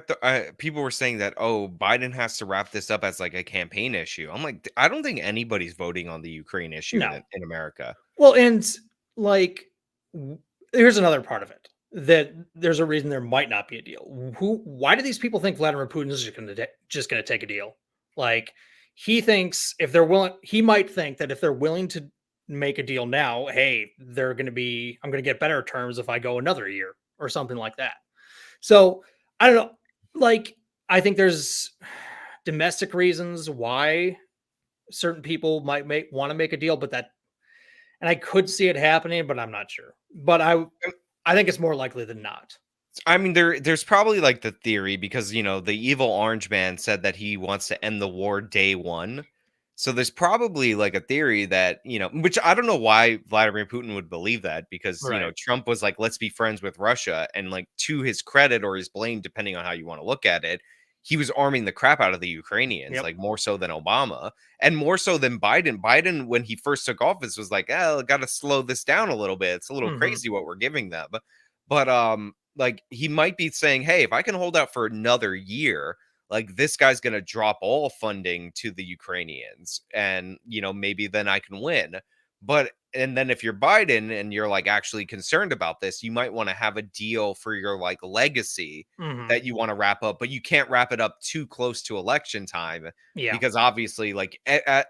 people were saying that, oh, Biden has to wrap this up as like a campaign issue. I'm like, I don't think anybody's voting on the Ukraine issue no, in America. well, and like, here's another part of it that there's a reason there might not be a deal. Why do these people think Vladimir Putin is just going to take a deal? Like, he thinks if they're willing, he might think that if they're willing to make a deal now, hey, I'm going to get better terms if I go another year or something like that. So I don't know. Like, I think there's domestic reasons why certain people might make want to make a deal, but that and I could see it happening, but I'm not sure. But I think it's more likely than not. I mean, there's probably like the theory because the evil orange man said that he wants to end the war day one. So there's probably like a theory that, which I don't know why Vladimir Putin would believe that because, Right. Trump was like, let's be friends with Russia. And like to his credit or his blame, depending on how you want to look at it, he was arming the crap out of the Ukrainians, Yep. like more so than Obama and more so than Biden. Biden, when he first took office, was like, oh, got to slow this down a little bit. It's a little Hmm. crazy what we're giving them. But like he might be saying, "Hey, if I can hold out for another year, like this guy's going to drop all funding to the Ukrainians and, maybe then I can win." But and then if you're Biden and you're like actually concerned about this, you might want to have a deal for your like legacy Hmm. that you want to wrap up, but you can't wrap it up too close to election time Yeah. because obviously like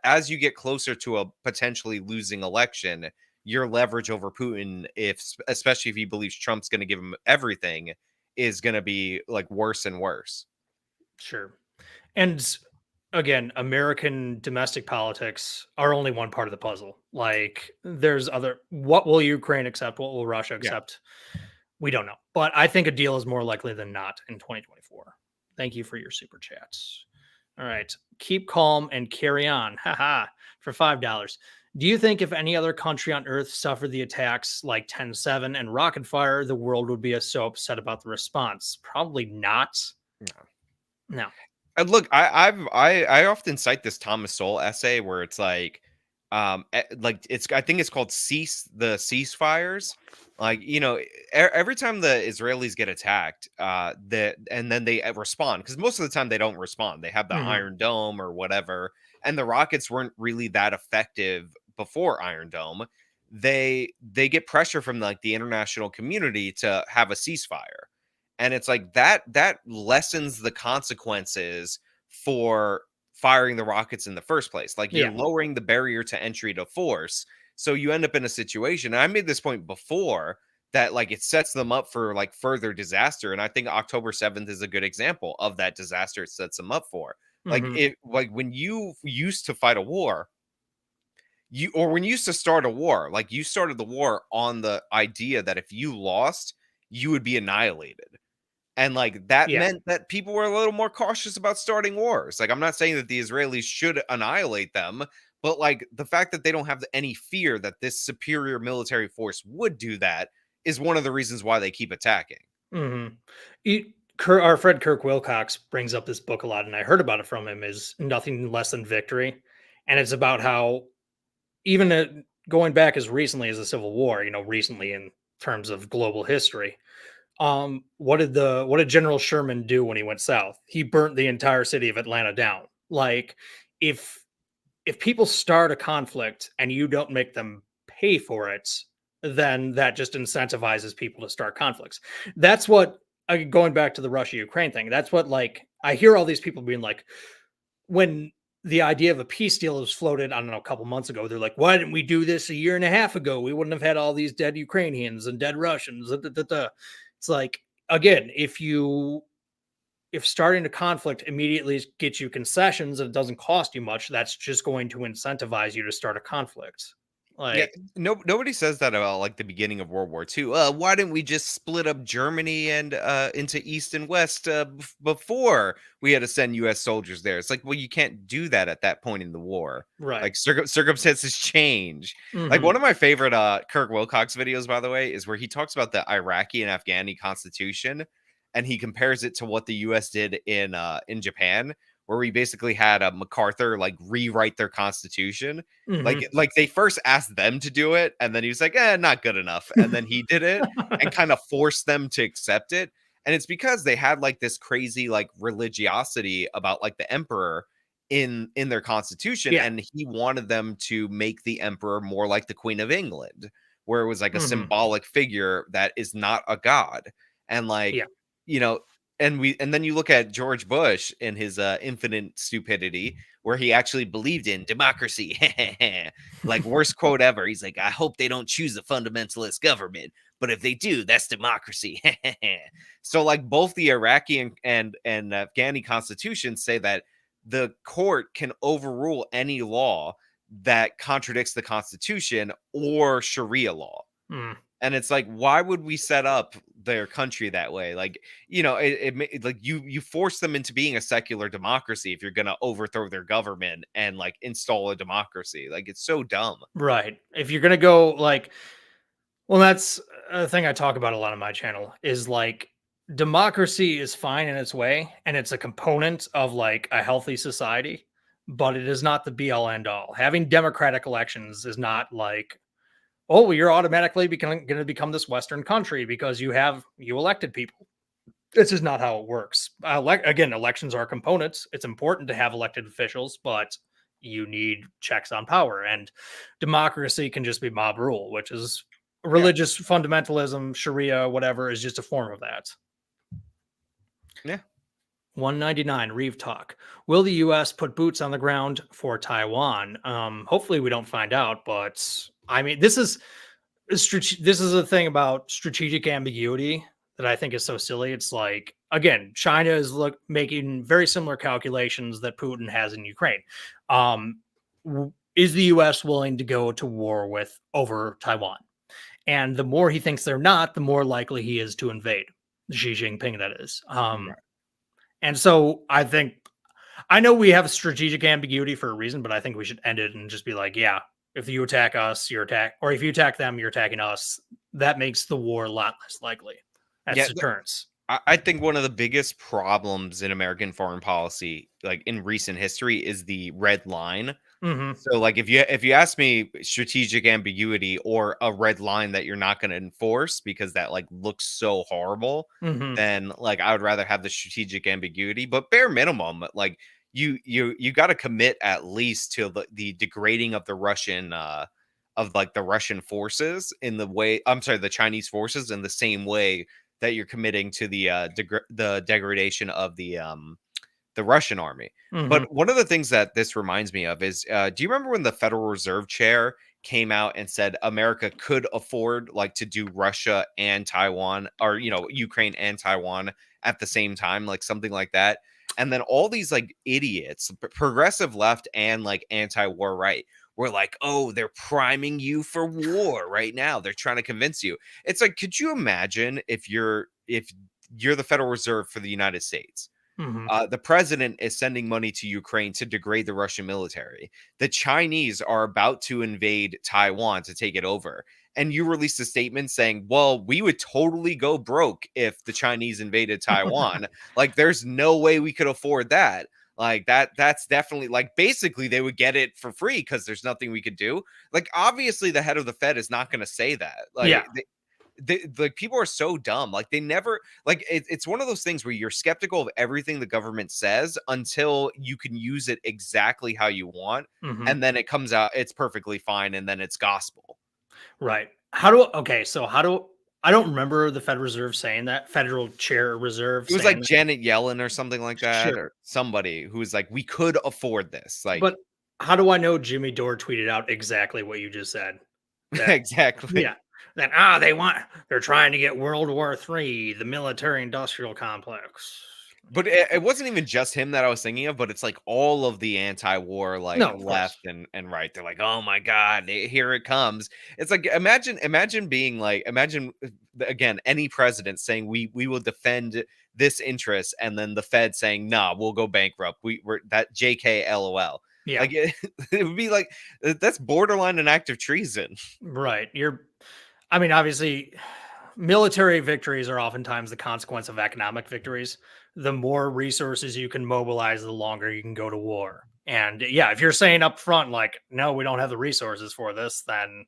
as you get closer to a potentially losing election, your leverage over Putin, especially if he believes Trump's going to give him everything, is going to be like worse and worse. Sure. And again, American domestic politics are only one part of the puzzle. Like, there's other. What will Ukraine accept? What will Russia Yeah. accept? We don't know. But I think a deal is more likely than not in 2024. Thank you for your super chats. All right. Keep calm and carry on. Haha. For $5. Do you think if any other country on Earth suffered the attacks like 10/7 and Rocket Fire, the world would be so upset about the response? Probably not. No. No. Look, I often cite this Thomas Sowell essay where it's like it's I think it's called "Cease the Ceasefires." Like every time the Israelis get attacked, and then they respond because most of the time they don't respond. They have the Hmm. Iron Dome or whatever, and the rockets weren't really that effective before Iron Dome. They get pressure from like the international community to have a ceasefire, and it's like that lessens the consequences for firing the rockets in the first place. Like you're Yeah. lowering the barrier to entry to force, so you end up in a situation, and I made this point before, that like it sets them up for like further disaster, and I think October 7th is a good example of that disaster it sets them up for. Like Hmm. it like when you used to fight a war, when you used to start a war, like you started the war on the idea that if you lost, you would be annihilated. And, like, that Yeah. meant that people were a little more cautious about starting wars. Like, I'm not saying that the Israelis should annihilate them, but, like, the fact that they don't have any fear that this superior military force would do that is one of the reasons why they keep attacking. Hmm. Our friend Kirk Wilcox brings up this book a lot, and I heard about it from him. Is Nothing Less Than Victory, and it's about how even going back as recently as the Civil War, recently in terms of global history. What did General Sherman do when he went south? He burnt the entire city of Atlanta down. Like, if people start a conflict and you don't make them pay for it, then that just incentivizes people to start conflicts. That's what, going back to the Russia Ukraine thing. That's what, like, I hear all these people being like, when the idea of a peace deal was floated, I don't know, a couple months ago, they're like, why didn't we do this a year and a half ago? We wouldn't have had all these dead Ukrainians and dead Russians. Da, da, da, da. It's like, again, if starting a conflict immediately gets you concessions and it doesn't cost you much, that's just going to incentivize you to start a conflict. Yeah, Like, nobody says that about like the beginning of World War II. Why didn't we just split up Germany and into East and West before we had to send U.S. soldiers there? It's like, well, you can't do that at that point in the war. right. Like circumstances change. Like Hmm. one of my favorite Kirk Wilcox videos, by the way, is where he talks about the Iraqi and Afghani constitution, and he compares it to what the U.S. did in Japan, where we basically had MacArthur like rewrite their constitution. Hmm. Like they first asked them to do it, and then he was like, not good enough." And then he did it and kind of forced them to accept it. And it's because they had like this crazy like religiosity about like the emperor in their constitution, Yeah. and he wanted them to make the emperor more like the Queen of England, where it was like a Hmm. symbolic figure that is not a god. And Yeah. like, you know, and then you look at George Bush and his infinite stupidity, where he actually believed in democracy. Like worst quote ever. He's like, I hope they don't choose a fundamentalist government, but if they do, that's democracy. So like both the Iraqi and Afghani constitutions say that the court can overrule any law that contradicts the constitution or Sharia law. Mm. And it's like, why would we set up their country that way? Like, like you force them into being a secular democracy if you're going to overthrow their government and like install a democracy. Like, it's so dumb. Right. If you're gonna go like, well, that's a thing I talk about a lot on my channel is like democracy is fine in its way and it's a component of like a healthy society, but it is not the be all end all. Having democratic elections is not like, oh, well, you're automatically going to become this Western country because you elected people. This is not how it works. Again, elections are components. It's important to have elected officials, but you need checks on power. And democracy can just be mob rule, which is Yeah. religious fundamentalism, Sharia, whatever, is just a form of that. Yeah. 199 Reeve Talk. Will the US put boots on the ground for Taiwan? Hopefully we don't find out, but I mean, this is a thing about strategic ambiguity that I think is so silly. It's like, again, China is making very similar calculations that Putin has in Ukraine. Um, is the U.S. willing to go to war with over Taiwan? And the more he thinks they're not, the more likely he is to invade. Xi Jinping, that is. Right. And so I know we have strategic ambiguity for a reason, but I think we should end it and just be like, yeah, if you attack us, or if you attack them, you're attacking us. That makes the war a lot less likely as Yeah, deterrence. I think one of the biggest problems in American foreign policy, like in recent history, is the red line. Mm-hmm. So, like, if you ask me strategic ambiguity or a red line that you're not going to enforce because that like looks so horrible, Mm-hmm. then like I would rather have the strategic ambiguity. But bare minimum, like you got to commit at least to the degrading of the Russian of like the Russian forces in the way I'm sorry, the Chinese forces in the same way that you're committing to the degradation of the Russian army. Mm-hmm. But one of the things that this reminds me of is, do you remember when the Federal Reserve chair came out and said America could afford like to do Russia and Taiwan, or Ukraine and Taiwan at the same time, like something like that? And then all these like idiots, progressive left and like anti-war right, were like, oh, they're priming you for war right now. They're trying to convince you. It's like, could you imagine if you're the Federal Reserve for the United States? Mm-hmm. The president is sending money to Ukraine to degrade the Russian military. The Chinese are about to invade Taiwan to take it over. And you released a statement saying, well, we would totally go broke if the Chinese invaded Taiwan. Like, there's no way we could afford that. Like that's definitely like basically they would get it for free because there's nothing we could do. Like, obviously the head of the Fed is not going to say that. Yeah. Like like people are so dumb. Like they never like it's one of those things where you're skeptical of everything the government says until you can use it exactly how you want, Mm-hmm. and then it comes out it's perfectly fine, and then it's gospel. Right. So I don't remember the Federal Reserve saying that, Federal Chair Reserve It was saying like that. Janet Yellen or something like that, Sure. or somebody who was like, we could afford this. Like, But how do I know Jimmy Dore tweeted out exactly what you just said? That exactly. Yeah. That they're trying to get World War III, the military industrial complex. But it wasn't even just him that I was thinking of, but it's like all of the anti-war, like No, of left course. and right. They're like, oh my God, here it comes. It's like imagine being like, imagine again, any president saying we will defend this interest, and then the Fed saying, nah, we'll go bankrupt. We're that JK LOL. Yeah. Like it would be like that's borderline an act of treason. Right. Obviously, military victories are oftentimes the consequence of economic victories. The more resources you can mobilize, the longer you can go to war. And yeah, if you're saying up front, like, no, we don't have the resources for this, then,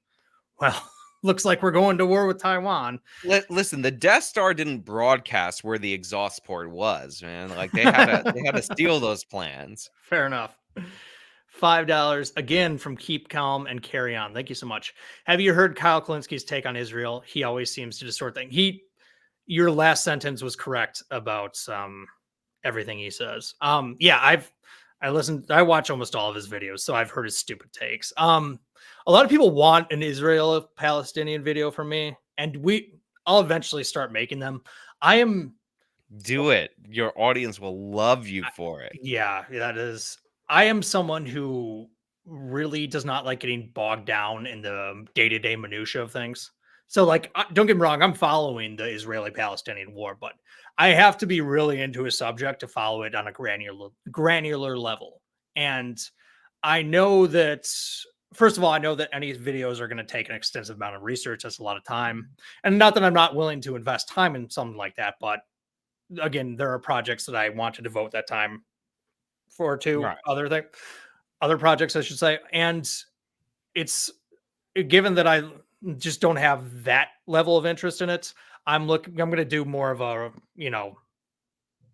well, looks like we're going to war with Taiwan. Listen, the Death Star didn't broadcast where the exhaust port was, man. Like they had to steal those plans. Fair enough. $5 again from Keep Calm and Carry On. Thank you so much. Have you heard Kyle Kalinski's take on Israel? He always seems to distort things. Your last sentence was correct about everything he says. Yeah, I watch almost all of his videos, so I've heard his stupid takes. A lot of people want an Israel-Palestinian video from me, and I'll eventually start making them. Do it. Your audience will love you for it. Yeah, that is. I am someone who really does not like getting bogged down in the day-to-day minutia of things. So, like, don't get me wrong, I'm following the Israeli-Palestinian war, but I have to be really into a subject to follow it on a granular level. And I know that, first of all, I know that any videos are going to take an extensive amount of research. That's a lot of time. And not that I'm not willing to invest time in something like that, but again, there are projects that I want to devote that time for to Right. other projects, I should say. And it's given that I just don't have that level of interest in it, I'm going to do more of a,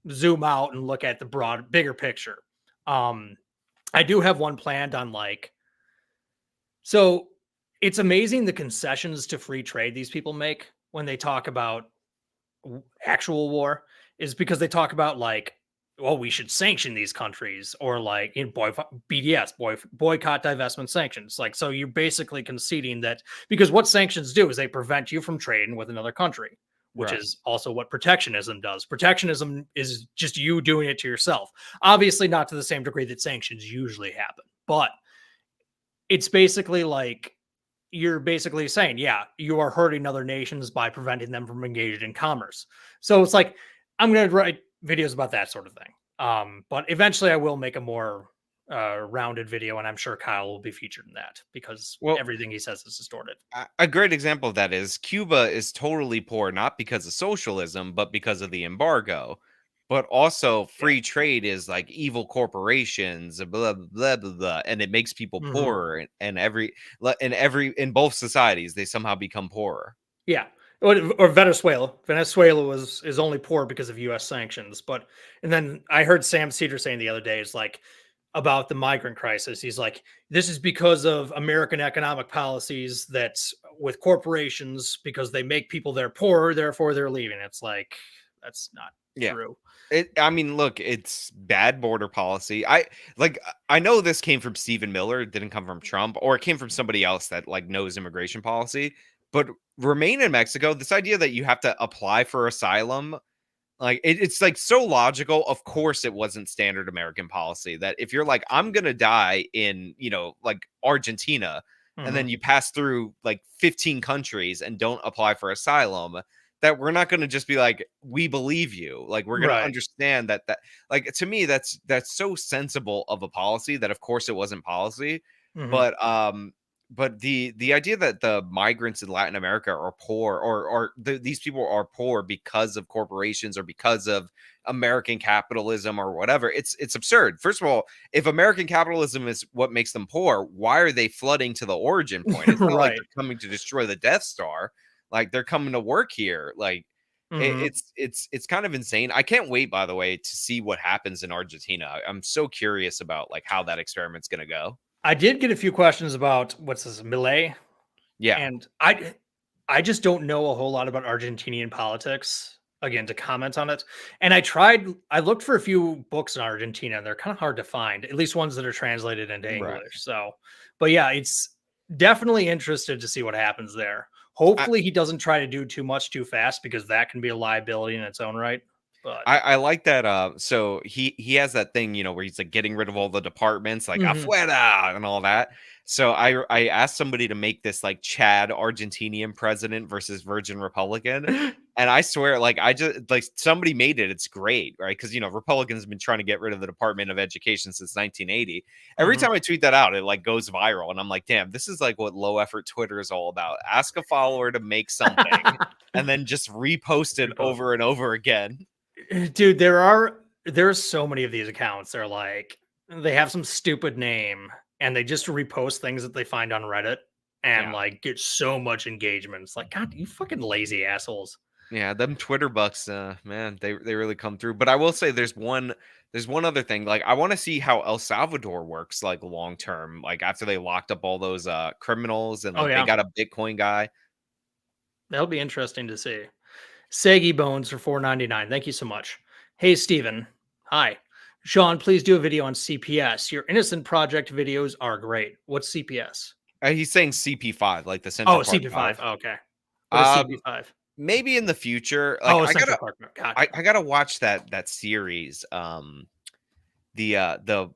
zoom out and look at the bigger picture. I do have one planned on so it's amazing the concessions to free trade these people make when they talk about actual war, is because they talk about well, we should sanction these countries, or boycott, divestment, sanctions. So you're basically conceding that, because what sanctions do is they prevent you from trading with another country. which Right. is also what protectionism does. Protectionism is just you doing it to yourself. Obviously, not to the same degree that sanctions usually happen, but it's basically like you're basically saying, yeah, you are hurting other nations by preventing them from engaging in commerce. So it's like, I'm going to write videos about that sort of thing. But eventually I will make a more rounded video, and I'm sure Kyle will be featured in that because Well, everything he says is distorted. a great example of that is Cuba is totally poor, not because of socialism, but because of the embargo. But also, Yeah. free trade is like evil corporations, blah blah blah blah, blah, and it makes people Hmm. poorer. And in both societies, they somehow become poorer. Yeah. Or Venezuela. Venezuela is only poor because of U.S. sanctions. But and then I heard Sam Cedar saying the other day is like about the migrant crisis. He's like, this is because of American economic policies that with corporations because they make people there poorer, therefore they're leaving. It's like that's not Yeah. true. I mean, look, it's bad border policy. I know this came from Stephen Miller, it didn't come from Trump, or it came from somebody else that like knows immigration policy. But remain in Mexico, this idea that you have to apply for asylum, like it's like so logical. Of course, it wasn't standard American policy that if you're like, I'm gonna die in, like Argentina, and Hmm. then you pass through like 15 countries and don't apply for asylum, that we're not gonna just be like, we believe you. Like we're gonna Right. understand that like to me, that's so sensible of a policy that of course it wasn't policy. Hmm. But the idea that the migrants in Latin America are poor, or these people are poor because of corporations or because of American capitalism or whatever, it's absurd. First of all, if American capitalism is what makes them poor, why are they flooding to the origin point? It's not like Right. they're coming to destroy the Death Star. Like they're coming to work here. Like Hmm. it's kind of insane. I can't wait, by the way, to see what happens in Argentina. I'm so curious about like how that experiment's gonna go. I did get a few questions about what's this Millet, Yeah. and I just don't know a whole lot about Argentinian politics, again, to comment on it. And I looked for a few books in Argentina, and they're kind of hard to find, at least ones that are translated into Right. English. So, but yeah, it's definitely interested to see what happens there. I, Hopefully, he doesn't try to do too much too fast because that can be a liability in its own right. But I like that. So he has that thing, where he's like getting rid of all the departments, like mhm. afuera and all that. So I asked somebody to make this like Chad Argentinian president versus Virgin Republican, and I swear, like I just like somebody made it. It's great, right? Because Republicans have been trying to get rid of the Department of Education since 1980. Every Mhm. time I tweet that out, it like goes viral, and I'm like, damn, this is like what low effort Twitter is all about. Ask a follower to make something, and then just repost it Repost. over and over again. Dude, there's so many of these accounts. They're like they have some stupid name and they just repost things that they find on Reddit and Yeah. like get so much engagement. It's like, God, you fucking lazy assholes. Yeah, them Twitter bucks, man, they really come through. But I will say there's one other thing. Like I want to see how El Salvador works like long term, like after they locked up all those criminals and Oh like they yeah. got a Bitcoin guy. That'll be interesting to see. Saggy Bones for 4.99. Thank you so much. Hey Steven. Hi. Sean, please do a video on CPS. Your innocent project videos are great. What's CPS? He's saying CP5, like the Central Oh, Park CP5. 5. Oh, okay. What is Um CP5? Maybe in the future. Like Oh, I Central gotta Park. Gotcha. I gotta watch that series. The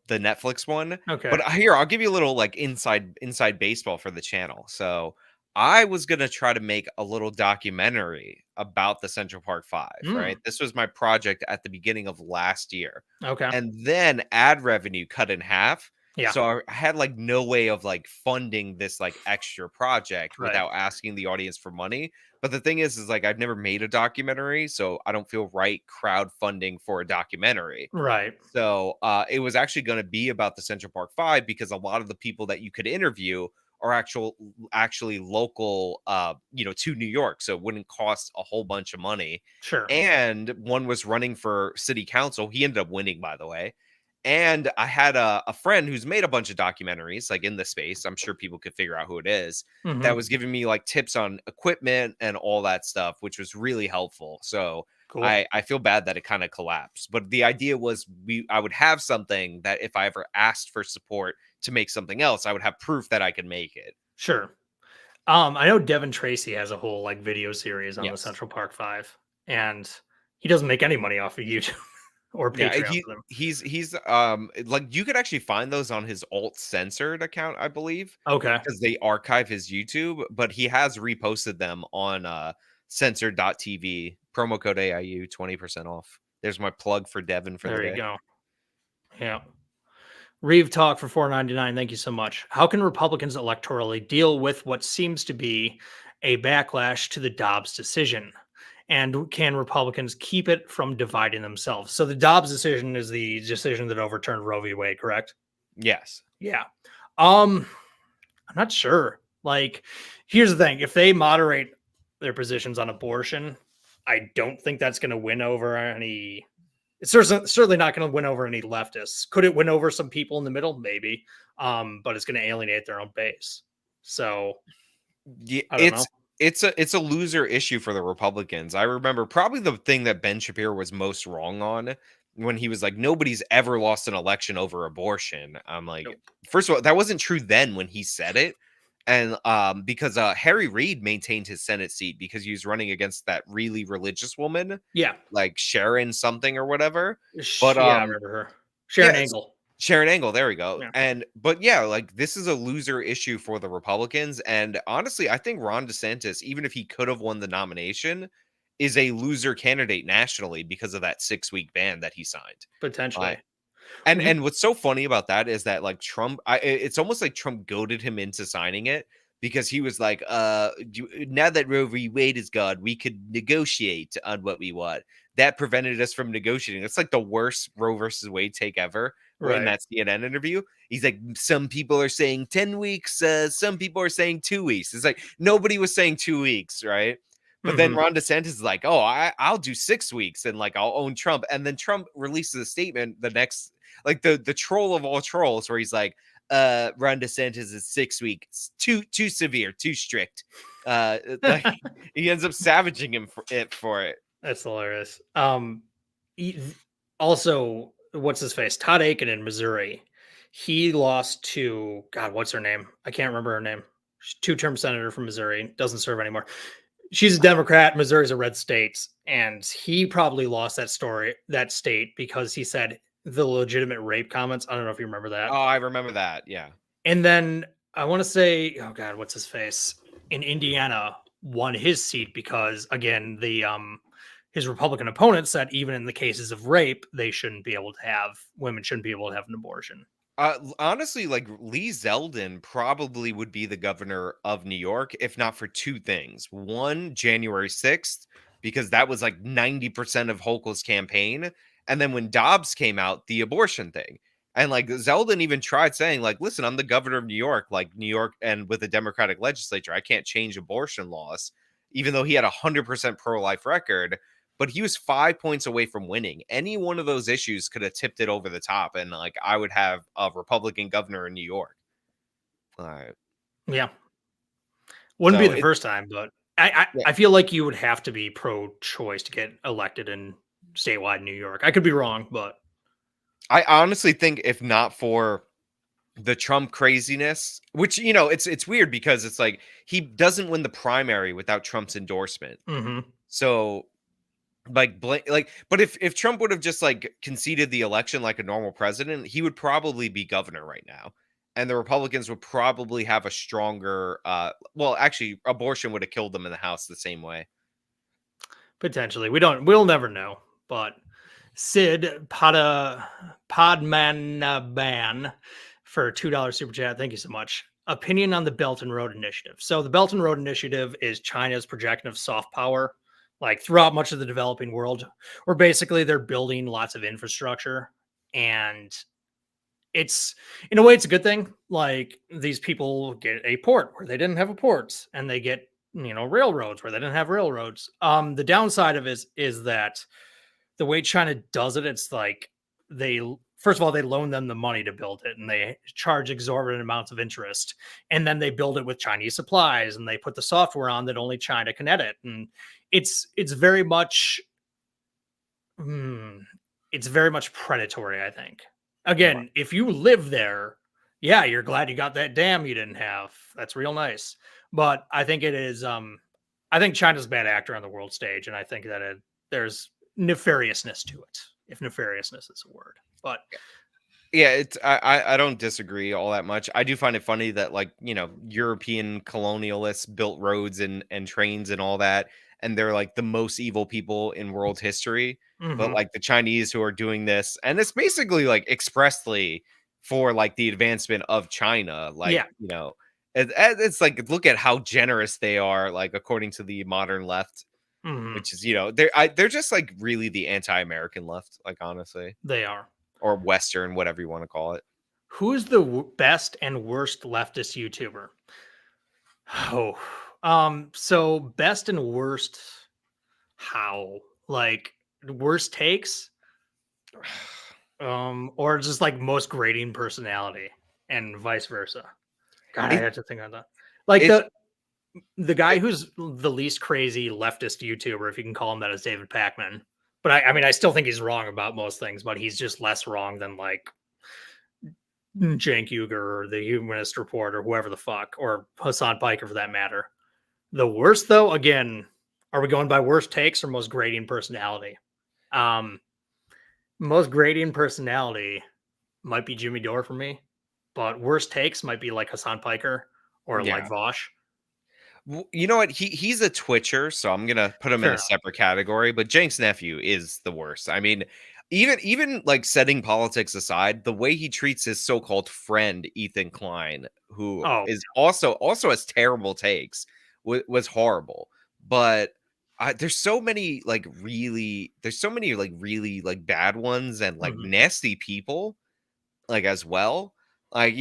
Netflix one. Okay. But here, I'll give you a little like inside baseball for the channel. So I was gonna try to make a little documentary about the Central Park Five, right? Mm, This was my project at the beginning of last year. okay. And then ad revenue cut in half. Yeah. So I had like no way of like funding this like extra project Right. without asking the audience for money. But the thing is like I've never made a documentary, so I don't feel right crowdfunding for a documentary. Right. So it was actually going to be about the Central Park Five because a lot of the people that you could interview are actually local, to New York. So it wouldn't cost a whole bunch of money. Sure. And one was running for city council. He ended up winning, by the way. And I had a friend who's made a bunch of documentaries like in the space. I'm sure people could figure out who it is that Mhm. was giving me like tips on equipment and all that stuff, which was really helpful. So Cool. I feel bad that it kind of collapsed. But the idea was I would have something that if I ever asked for support to make something else, I would have proof that I could make it. Sure. I know Devin Tracy has a whole like video series on the Yes. Central Park Five, and he doesn't make any money off of YouTube or Yeah, Patreon for them. he's like you could actually find those on his alt censored account, I believe, Okay, because they archive his YouTube, but he has reposted them on censored.tv. Promo code AIU 20% off. There's my plug for Devin for the there you day. go. Yeah. Reeve Talk for 4.99. Thank you so much. How can Republicans electorally deal with what seems to be a backlash to the Dobbs decision? And can Republicans keep it from dividing themselves? So the Dobbs decision is the decision that overturned Roe v. Wade, correct? Yes. Yeah. I'm not sure. Like, here's the thing: if they moderate their positions on abortion, I don't think that's going to win over any. It's certainly not going to win over any leftists. Could it win over some people in the middle? Maybe, but it's going to alienate their own base. So Yeah, I don't know. it's a loser issue for the Republicans. I remember probably the thing that Ben Shapiro was most wrong on when he was like, nobody's ever lost an election over abortion. I'm like, Nope. first of all, that wasn't true then when he said it. And because Harry Reid maintained his Senate seat because he was running against that really religious woman, Yeah, like Sharon something or whatever. But yeah, I remember her. Sharon yeah, Angle. Sharon Angle, there we go. Yeah, But yeah, like this is a loser issue for the Republicans. And honestly, I think Ron DeSantis, even if he could have won the nomination, is a loser candidate nationally because of that 6-week ban that he signed. Uh, potentially. and what's so funny about that is that like Trump, it's almost like Trump goaded him into signing it because he was like, now that Roe v. Wade is gone, we could negotiate on what we want. That prevented us from negotiating. It's like the worst Roe versus Wade take ever. In Right. that CNN interview, he's like, some people are saying 10 weeks, some people are saying 2 weeks. It's like nobody was saying 2 weeks, right? But then Hmm. Ron DeSantis is like, oh, I'll do 6 weeks and like I'll own Trump. And then Trump releases a statement the next, like the troll of all trolls, where he's like, Ron DeSantis is 6 weeks, too severe, too strict. Like he ends up savaging him for it. That's hilarious. E- Also, what's his face? Todd Aiken in Missouri. He lost to God. What's her name? I can't remember her name. She's two-term senator from Missouri. Doesn't serve anymore. She's a Democrat. Missouri's a red state, and he probably lost that state because he said the legitimate rape comments. I don't know if you remember that. Oh, I remember that. Yeah. And then I want to say, oh God, what's his face in Indiana won his seat because again the his Republican opponent said even in the cases of rape women shouldn't be able to have an abortion. Honestly, like Lee Zeldin probably would be the governor of New York if not for two things. One, January 6th, because that was like 90% of Hochul's campaign. And then when Dobbs came out, the abortion thing. And like Zeldin even tried saying, like, listen, I'm the governor of New York, like New York, and with a Democratic legislature, I can't change abortion laws, even though he had 100% pro-life record. But he was 5 points away from winning. Any one of those issues could have tipped it over the top, and like I would have a Republican governor in New York. Uh, Yeah, wouldn't be so the it, first time, but I yeah, I feel like you would have to be pro-choice to get elected in statewide New York. I could be wrong, but I honestly think if not for the Trump craziness, which it's weird because it's like he doesn't win the primary without Trump's endorsement. mhm. So but if Trump would have just like conceded the election like a normal president, he would probably be governor right now. And the Republicans would probably have a stronger well, actually abortion would have killed them in the House the same way. Potentially. We'll never know. But Sid Podmanaban for $2 super chat. Thank you so much. Opinion on the Belt and Road Initiative. So the Belt and Road Initiative is China's projection of soft power, like throughout much of the developing world, where basically they're building lots of infrastructure. And it's in a way it's a good thing. Like these people get a port where they didn't have a port, and they get railroads where they didn't have railroads. The downside of it is that the way China does it, it's like they first of all they loan them the money to build it, and they charge exorbitant amounts of interest, and then they build it with Chinese supplies, and they put the software on that only China can edit, and it's very much hmm, it's very much predatory. I think Right. again, if you live there, yeah, you're glad you got that dam you didn't have. That's real nice. But I think it is. I think China's a bad actor on the world stage, and I think that there's nefariousness to it, if nefariousness is a word. But Yeah, it's I don't disagree all that much. I do find it funny that like, European colonialists built roads and trains and all that, and they're like the most evil people in world history. But mhm. like the Chinese who are doing this, and it's basically like expressly for like the advancement of China, like, Yeah, it's like look at how generous they are, like according to the modern left, mhm. which is, they're just like really the anti-American left, like honestly, They are. or Western, whatever you want to call it. Who's the best and worst leftist YouTuber? Oh, so best and worst. How? Like worst takes? Or just like most grating personality and vice versa. God, I It had to think on that. Like it's the guy who's the least crazy leftist YouTuber, if you can call him that, is David Pakman. But I mean, I still think he's wrong about most things, but he's just less wrong than like Cenk Uygur or the Humanist Report or whoever the fuck, or Hassan Piker for that matter. The worst, though, again, are we going by worst takes or most grating personality? Um, Most grating personality might be Jimmy Dore for me, but worst takes might be like Hassan Piker or like yeah. Vosh. You know what? He's a twitcher, so I'm gonna put him in Fair a enough. separate category. But Jenks' nephew is the worst. I mean, even like setting politics aside, the way he treats his so-called friend Ethan Klein, who Oh, is also has terrible takes, was horrible. But there's so many like really like bad ones and like mhm, nasty people like as well. Like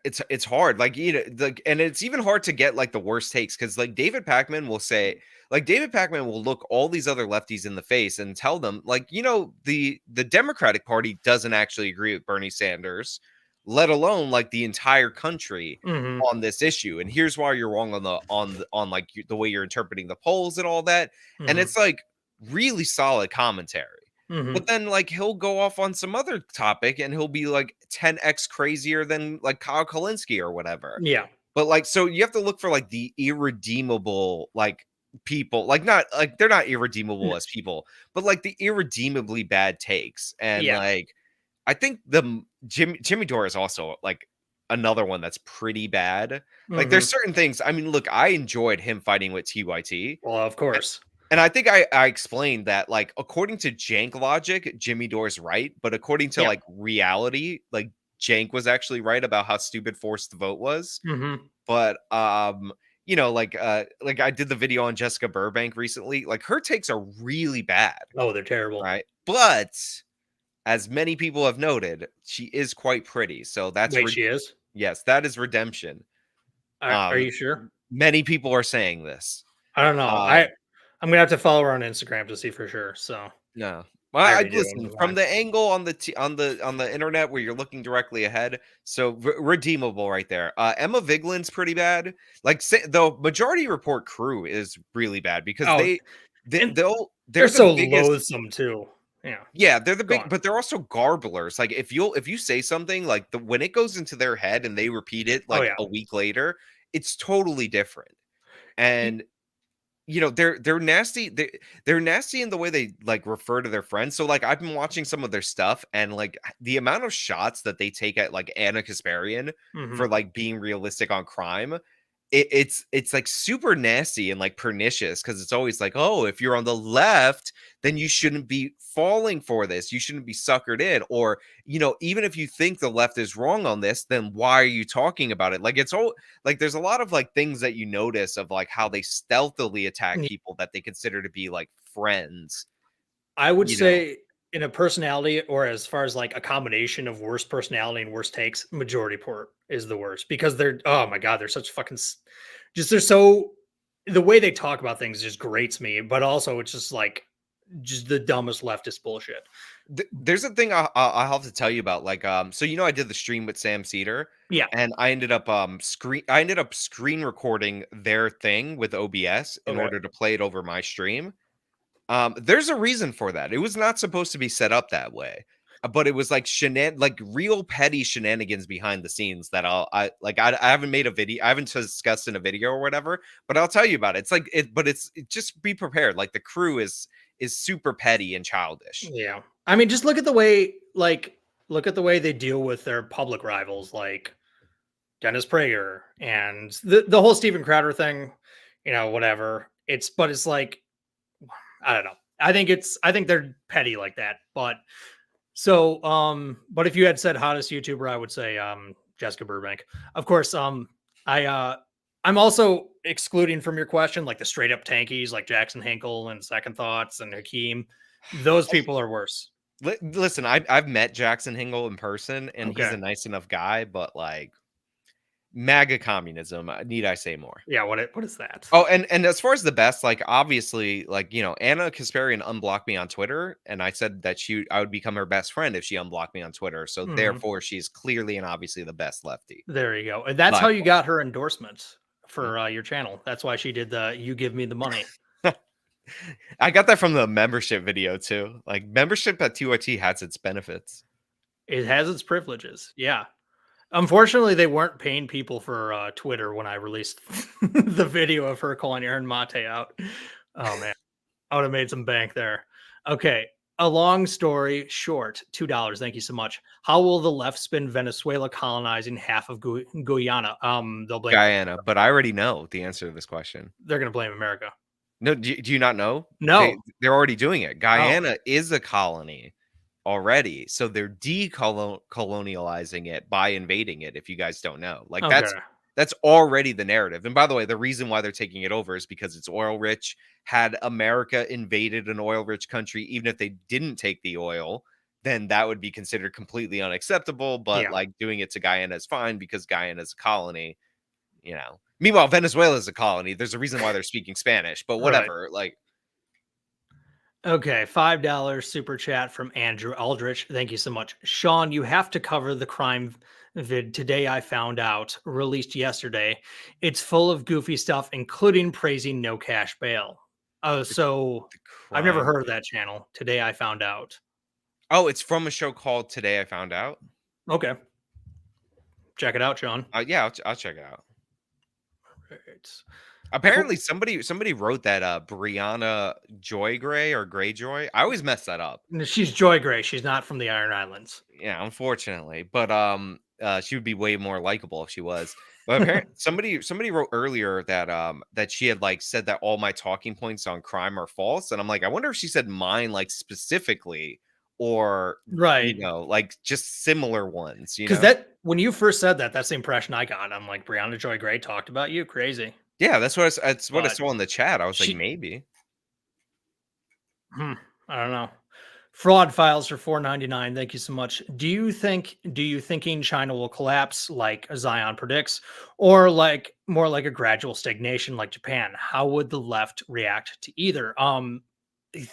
it's hard, like, like, and it's even hard to get, like, the worst takes because like, David Pacman will look all these other lefties in the face and tell them, like, the Democratic Party doesn't actually agree with Bernie Sanders, let alone, like, the entire country mhm, on this issue, and here's why you're wrong like, the way you're interpreting the polls and all that, and mhm, it's, like, really solid commentary. mhm. But then, like, he'll go off on some other topic and he'll be like 10x crazier than like Kyle Kalinske or whatever. Yeah, But like, so you have to look for like the irredeemable like people, like not like they're not n- irredeemable as people, but like the irredeemably bad takes. And yeah, like, I think Jimmy Dore is also like another one that's pretty bad. Like, there's mhm. certain things. I mean, look, I enjoyed him fighting with TYT. Well, of course. And I think I explained that, like, according to jank logic, Jimmy Dore's right, but according to, Yeah, like, reality, like, Jank was actually right about how stupid forced the vote was. mhm. But, like I did the video on Jessica Burbank recently, like, her takes are really bad, Oh, they're terrible. right? But as many people have noted, she is quite pretty, so Wait, she is? yes, that is redemption. Are Um, you sure? Many people are saying this. I don't know. Um I'm gonna have to follow her on Instagram to see for sure. So No. Well, I I already do. listen, Never from mind. the angle on the internet where you're looking directly ahead, so redeemable right there. Emma Viglin's pretty bad. Like, the Majority Report crew is really bad because Oh, and they're they're the so biggest. loathsome too. Yeah. Yeah, they're the Go big, on. but they're also garblers. Like, if you say something, like, when it goes into their head and they repeat it Oh like yeah. a week later, it's totally different. Y- And they're nasty. They're nasty in the way they like refer to their friends. So like, I've been watching some of their stuff, and like the amount of shots that they take at like Anna Kasparian for mhm. like being realistic on crime, it's like super nasty and like pernicious because it's always like, oh, if you're on the left, then you shouldn't be falling for this. You shouldn't be suckered in. Or, even if you think the left is wrong on this, then why are you talking about it? Like, it's all like there's a lot of like things that you notice of like how they stealthily attack Y- people that they consider to be like friends, I would you know. say in a personality or as far as like a combination of worst personality and worst takes, majority port is the worst because they're oh my god, they're such fucking just they're so the way they talk about things just grates me, but also it's just like just the dumbest leftist bullshit. There's a thing I'll have to tell you about. Like, so I did the stream with Sam Cedar, Yeah. and I ended up screen recording their thing with OBS in Okay. order to play it over my stream. There's a reason for that. It was not supposed to be set up that way. but it was like like real petty shenanigans behind the scenes that I haven't made a video, I haven't discussed in a video or whatever, but I'll tell you about it. It's like but just be prepared. Like the crew is super petty and childish. Yeah. I mean, just look at the way, look at the way they deal with their public rivals, like Dennis Prager and the whole Steven Crowder thing, whatever. But it's like, I don't know. I think they're petty like that. But if you had said hottest YouTuber, I would say Jessica Burbank. Of course, I'm also excluding from your question like the straight up tankies like Jackson Hinkle and Second Thoughts and Hakeem. Those people are worse. Listen, I've met Jackson Hingle in person, and he's Okay. a nice enough guy, but like MAGA communism, need I say more? Yeah, what is that? Oh, and as far as the best, like obviously, like Anna Kasparian unblocked me on Twitter, and I said that I would become her best friend if she unblocked me on Twitter. So Mhm. therefore, she's clearly and obviously the best lefty. There you go. And that's how But you got her endorsement for your channel. That's why she did the "You Give Me the Money." I got that from the membership video too. Like membership at TYT has its benefits. It has its privileges. Yeah. Unfortunately, they weren't paying people for Twitter when I released the video of her calling Aaron Mate out. Oh man, I would have made some bank there. Okay, a long story short, $2. Thank you so much. How will the left spin Venezuela colonizing half of Guyana? They'll blame. Guyana, but I already know the answer to this question. They're going to blame America. No, do you not know? No. They're already doing it. Oh, Guyana is a colony already, so they're decolonializing it by invading it. If you guys don't know, like okay. that's already the narrative. And by the way, the reason why they're taking it over is because it's oil rich. Had America invaded an oil rich country, even if they didn't take the oil, then that would be considered completely unacceptable. But Yeah. like doing it to Guyana is fine because Guyana is a colony. Meanwhile, Venezuela is a colony. There's a reason why they're speaking Spanish, but Right. whatever. Like, Okay, $5 super chat from Andrew Aldrich. Thank you so much. Sean, you have to cover the crime vid Today I Found Out, released yesterday. It's full of goofy stuff, including praising no cash bail. Oh, the, so the I've never crime. heard of that channel. Today I Found Out. Oh, it's from a show called Today I Found Out. Okay. Check it out, Sean. Yeah, I'll check it out. Right. Apparently, somebody wrote that Brianna Joy Gray or Greyjoy. I always mess that up. She's Joy Gray. She's not from the Iron Islands. Yeah, unfortunately, but she would be way more likable if she was. But apparently, somebody wrote earlier that that she had like said that all my talking points on crime are false, and I'm like, I wonder if she said mine like specifically, or Right. like just similar ones. Because when you first said that, that's the impression I got. I'm like, Brianna Joy Gray talked about you. Crazy. Yeah, that's what I But saw in the chat. I was like, she, maybe. I don't know. Fraud files for 4.99. Thank you so much. Do you thinking China will collapse like Zion predicts, or like more like a gradual stagnation like Japan? How would the left react to either?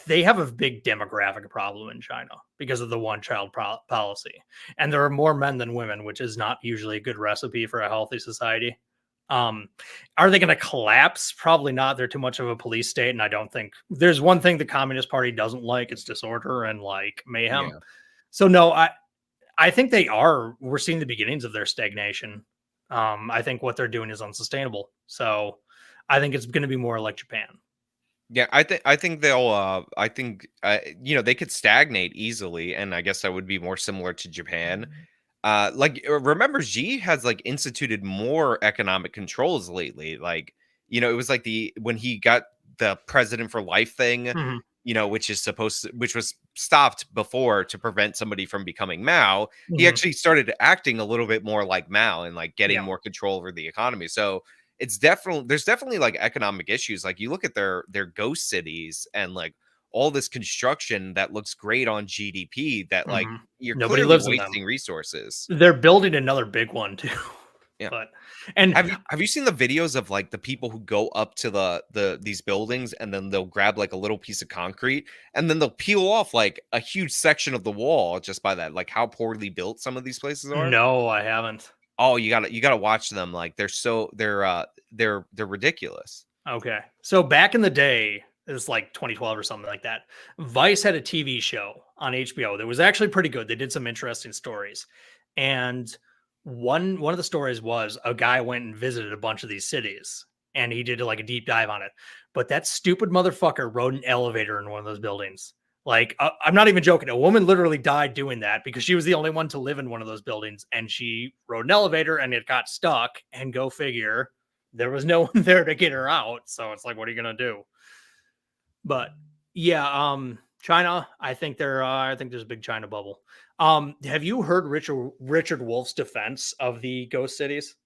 They have a big demographic problem in China because of the one child policy, and there are more men than women, which is not usually a good recipe for a healthy society. Um, are they going to collapse? Probably not. They're too much of a police state, and I don't think there's one thing the Communist Party doesn't like. It's disorder and like mayhem. Yeah. So no, I think they are. We're seeing the beginnings of their stagnation. I think what they're doing is unsustainable. So I think it's going to be more like Japan. Yeah, I think they'll I think they could stagnate easily, and I guess that would be more similar to Japan. Remember Xi has like instituted more economic controls lately. Like, it was like when he got the president for life thing, Mhm. which was stopped before to prevent somebody from becoming Mao. He Mhm. actually started acting a little bit more like Mao and like getting Yeah. more control over the economy. So there's definitely like economic issues. Like you look at their ghost cities and like all this construction that looks great on GDP that like Mhm. you're Nobody clearly lives in them. wasting resources. They're building another big one too. Yeah. But and Have you seen the videos of like the people who go up to these buildings and then they'll grab like a little piece of concrete and then they'll peel off like a huge section of the wall just by that, like how poorly built some of these places are? no, I haven't. Oh, you gotta watch them. Like they're ridiculous. Okay. So back in the day, It was like 2012 or something like that. Vice had a TV show on HBO that was actually pretty good. They did some interesting stories. And one of the stories was a guy went and visited a bunch of these cities and he did like a deep dive on it. But that stupid motherfucker rode an elevator in one of those buildings. Like I'm not even joking. A woman literally died doing that because she was the only one to live in one of those buildings and she rode an elevator and it got stuck, and go figure, there was no one there to get her out. So it's like, what are you going to do? But yeah, China, I think there's a big China bubble. Have you heard Richard Wolff's defense of the ghost cities?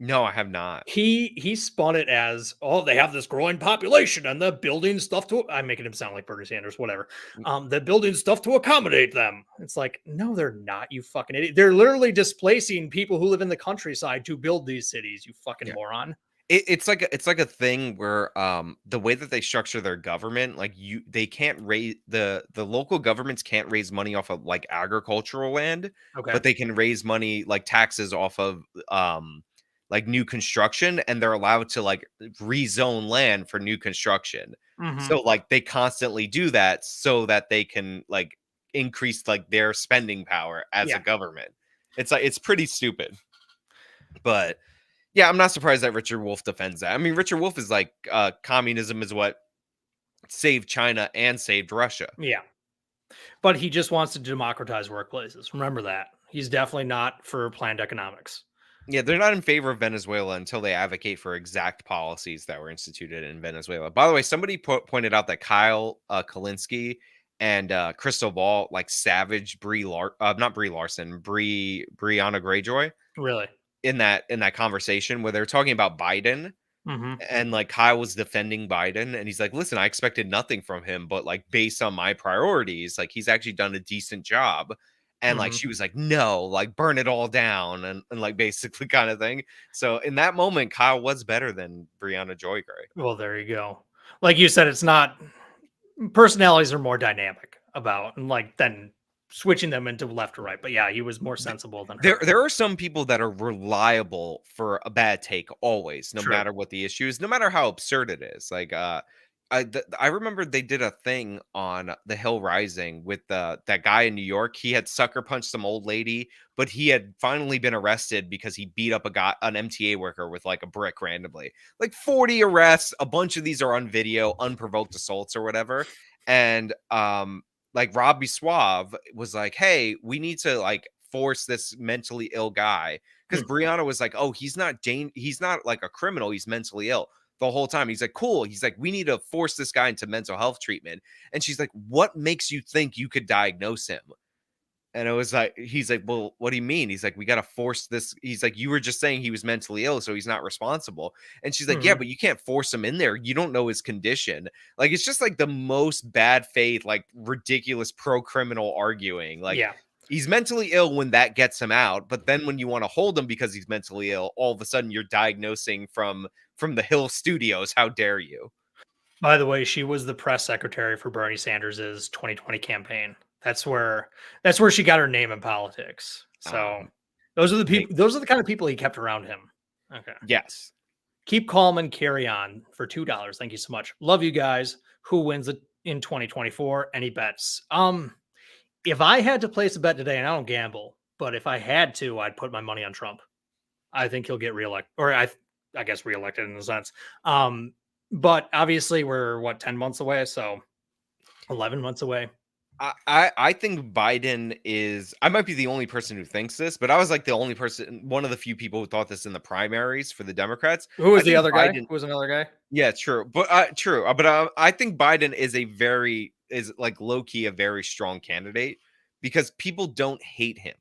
No, I have not. He spun it as, oh, they have this growing population and the building stuff to, I'm making him sound like Bernie Sanders, whatever. Mm, The building stuff to accommodate them. It's like, no, they're not, you fucking idiot. They're literally displacing people who live in the countryside to build these cities, you fucking yeah. moron. It's like a thing where the way that they structure their government, like they can't raise the local governments can't raise money off of like agricultural land, Okay. but they can raise money like taxes off of like new construction, and they're allowed to like rezone land for new construction. Hmm. So like they constantly do that so that they can like increase like their spending power as a Yeah. government. It's like it's pretty stupid. But yeah, I'm not surprised that Richard Wolff defends that. I mean, Richard Wolff is like, communism is what saved China and saved Russia. Yeah. But he just wants to democratize workplaces. Remember that. He's definitely not for planned economics. Yeah, they're not in favor of Venezuela until they advocate for exact policies that were instituted in Venezuela. By the way, somebody pointed out that Kyle Kalinske and Crystal Ball like savage not Brie Larson, Brianna Greyjoy Really. in that conversation where they're talking about Biden. Hmm. And, like, Kyle was defending Biden, and he's like, "Listen, I expected nothing from him, but, like, based on my priorities, like, he's actually done a decent job." And, like, Hmm. she was like, "No, like, burn it all down," and, like, basically kinda thing. So, in that moment, Kyle was better than Brianna Joy Gray. Well, there you go. Like you said, it's not, personalities are more dynamic about, and like then switching them into left or right. But yeah, he was more sensible than her. There are some people that are reliable for a bad take always, no True. matter what the issue is, no matter how absurd it is. Like, I remember they did a thing on The Hill Rising with that guy in New York. He had sucker punched some old lady, but he had finally been arrested because he beat up an MTA worker with like a brick randomly. Like 40 arrests, a bunch of these are on video, unprovoked assaults or whatever. And like Robbie Suave was like, "Hey, we need to like force this mentally ill guy," because Hmm. Brianna was like, "Oh, he's not like a criminal, he's mentally ill." The whole time he's like, "Cool." He's like, "We need to force this guy into mental health treatment." And she's like, "What makes you think you could diagnose him?" And it was like, he's like, "Well, what do you mean?" He's like, "We got to force this." He's like, "You were just saying he was mentally ill, so he's not responsible." And she's like, "Yeah, Hmm. but you can't force him in there. You don't know his condition." Like, it's just like the most bad faith, like ridiculous pro criminal arguing. Like, Yeah. he's mentally ill when that gets him out, but then when you want to hold him because he's mentally ill, all of a sudden you're diagnosing from the Hill Studios. How dare you? By the way, she was the press secretary for Bernie Sanders's 2020 campaign. That's where she got her name in politics. So Um, those are the hey, people. Those are the kind of people he kept around him. Okay. yes. Keep calm and carry on for $2. Thank you so much. Love you guys. Who wins it in 2024? Any bets? If I had to place a bet today, and I don't gamble, but if I had to, I'd put my money on Trump. I think he'll get reelected, or I guess reelected in a sense. But obviously we're what, 10 months away, so 11 months away. I think Biden is. I might be the only person who thinks this, but I was like the only person, one of the few people who thought this in the primaries for the Democrats. Who I was the think other guy? Biden. Who was another guy? Yeah, true, but true, but I think Biden is is like low key a very strong candidate because people don't hate him.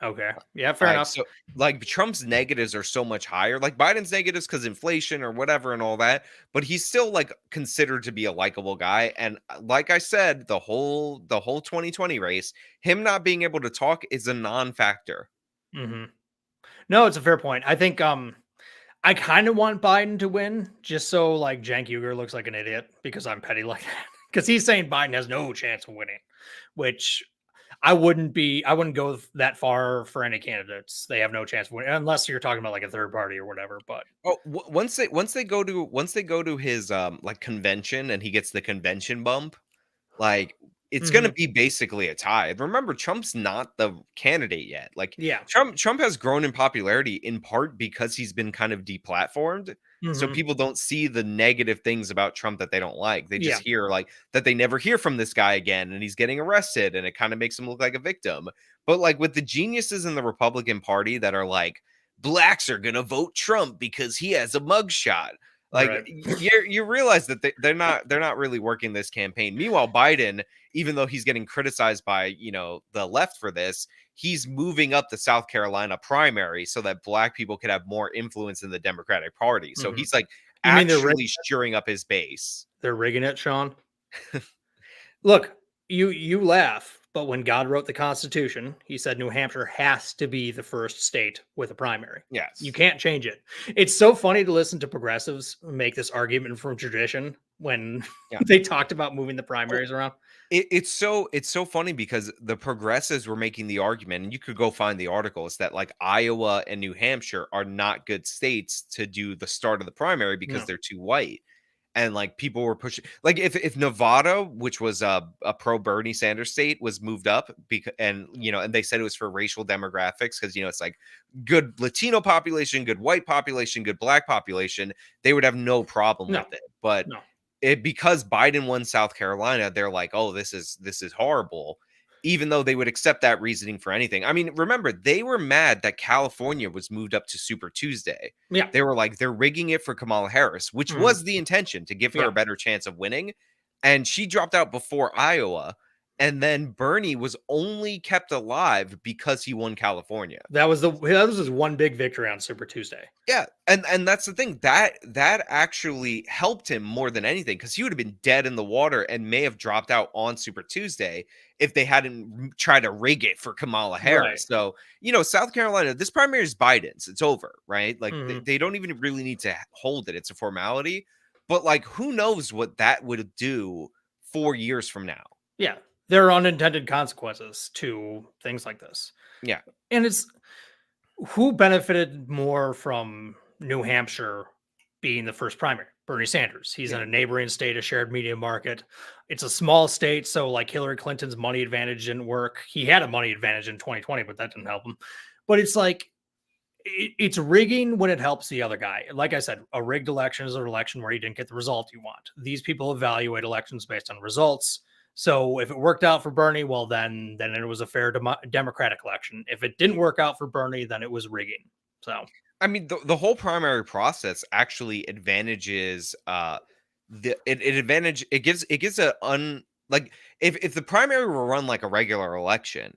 Okay. Yeah, fair enough. So like Trump's negatives are so much higher. Like Biden's negatives because inflation or whatever and all that, but he's still like considered to be a likable guy. And like I said, the whole 2020 race, him not being able to talk is a non-factor. Hmm. No, it's a fair point. I think I kind of want Biden to win just so like Cenk Uygur looks like an idiot because I'm petty like that. Because he's saying Biden has no chance of winning, which I wouldn't go that far for any candidates. They have no chance of winning unless you're talking about like a third party or whatever. But Oh, once they go to his like convention and he gets the convention bump, like, it's gonna Mhm. be basically a tie. And remember, Trump's not the candidate yet. Like, Yeah. Trump has grown in popularity in part because he's been kind of deplatformed. So Mhm. people don't see the negative things about Trump that they don't like. They just Yeah. hear like that they never hear from this guy again and he's getting arrested and it kind of makes him look like a victim. But like with the geniuses in the Republican Party that are like, blacks are gonna vote Trump because he has a mugshot. Like Right. you realize that they're not really working this campaign. Meanwhile, Biden, even though he's getting criticized by the left for this, he's moving up the South Carolina primary so that black people could have more influence in the Democratic Party. So Mhm. he's like You mean actually shoring up his base. they're rigging it, Sean? Look, you laugh, but when God wrote the Constitution, he said New Hampshire has to be the first state with a primary. You Yes. can't change it. It's so funny to listen to progressives make this argument from tradition when Yeah. they talked about moving the Well, primaries around. it's so funny because the progressives were making the argument, and you could go find the articles that like Iowa and New Hampshire are not good states to do the start of the primary because No. they're too white. And like people were pushing, like if Nevada, which was a pro Bernie Sanders state, was moved up because and they said it was for racial demographics because it's like good Latino population, good white population, good black population, they would have no problem No. with it. But No. because Biden won South Carolina, they're like, "Oh, this is horrible." Even though they would accept that reasoning for anything. I mean, remember, they were mad that California was moved up to Super Tuesday. Yeah. They were like, they're rigging it for Kamala Harris, which Mhm. was the intention to give her Yeah. a better chance of winning. And she dropped out before Iowa. And then Bernie was only kept alive because he won California. That was his one big victory on Super Tuesday. Yeah, and that's the thing that actually helped him more than anything because he would have been dead in the water and may have dropped out on Super Tuesday if they hadn't tried to rig it for Kamala Right. Harris. So South Carolina, this primary is Biden's. It's over, right? Like Mhm. they don't even really need to hold it. It's a formality. But like, who knows what that would do 4 years from now? Yeah. There are unintended consequences to things like this. Yeah, And it's who benefited more from New Hampshire being the first primary? Bernie Sanders. He's in yeah. a neighboring state, a shared media market. It's a small state, so like Hillary Clinton's money advantage didn't work. He had a money advantage in 2020, but that didn't help him. But it's like it's rigging when it helps the other guy. Like I said, a rigged election is an election where you didn't get the result you want. These people evaluate elections based on results. So if it worked out for Bernie, well, then it was a fair Democratic election. If it didn't work out for Bernie, then it was rigging. So I mean, the whole primary process actually advantages it gives a like if the primary were run like a regular election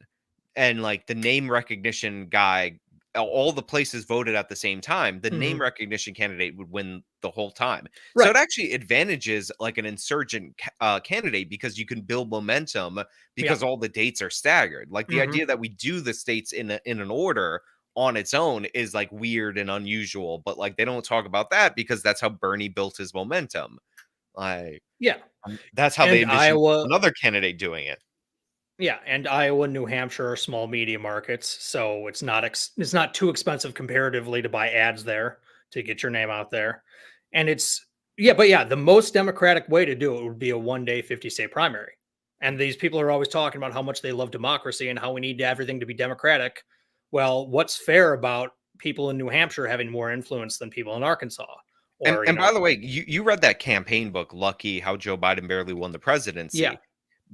and like the name recognition guy all the places voted at the same time, the name mhm. recognition candidate would win the whole time. So Right. it actually advantages like an insurgent candidate because you can build momentum Yeah. because all the dates are staggered. Like the hmm idea that we do the states in an order on its own is like weird and unusual, but like they don't talk about that because that's how Bernie built his momentum. Like Yeah. that's how they And envision Iowa, another candidate doing it. yeah, and Iowa and New Hampshire are small media markets, so it's not too expensive comparatively to buy ads there to get your name out there. And it's yeah, but yeah, the most democratic way to do it would be a one-day 50-state primary. And these people are always talking about how much they love democracy and how we need everything to be democratic. Well, what's fair about people in New Hampshire having more influence than people in Arkansas? And Or, and by the way, you read that campaign book, Lucky, How Joe Biden Barely Won the yeah. Presidency.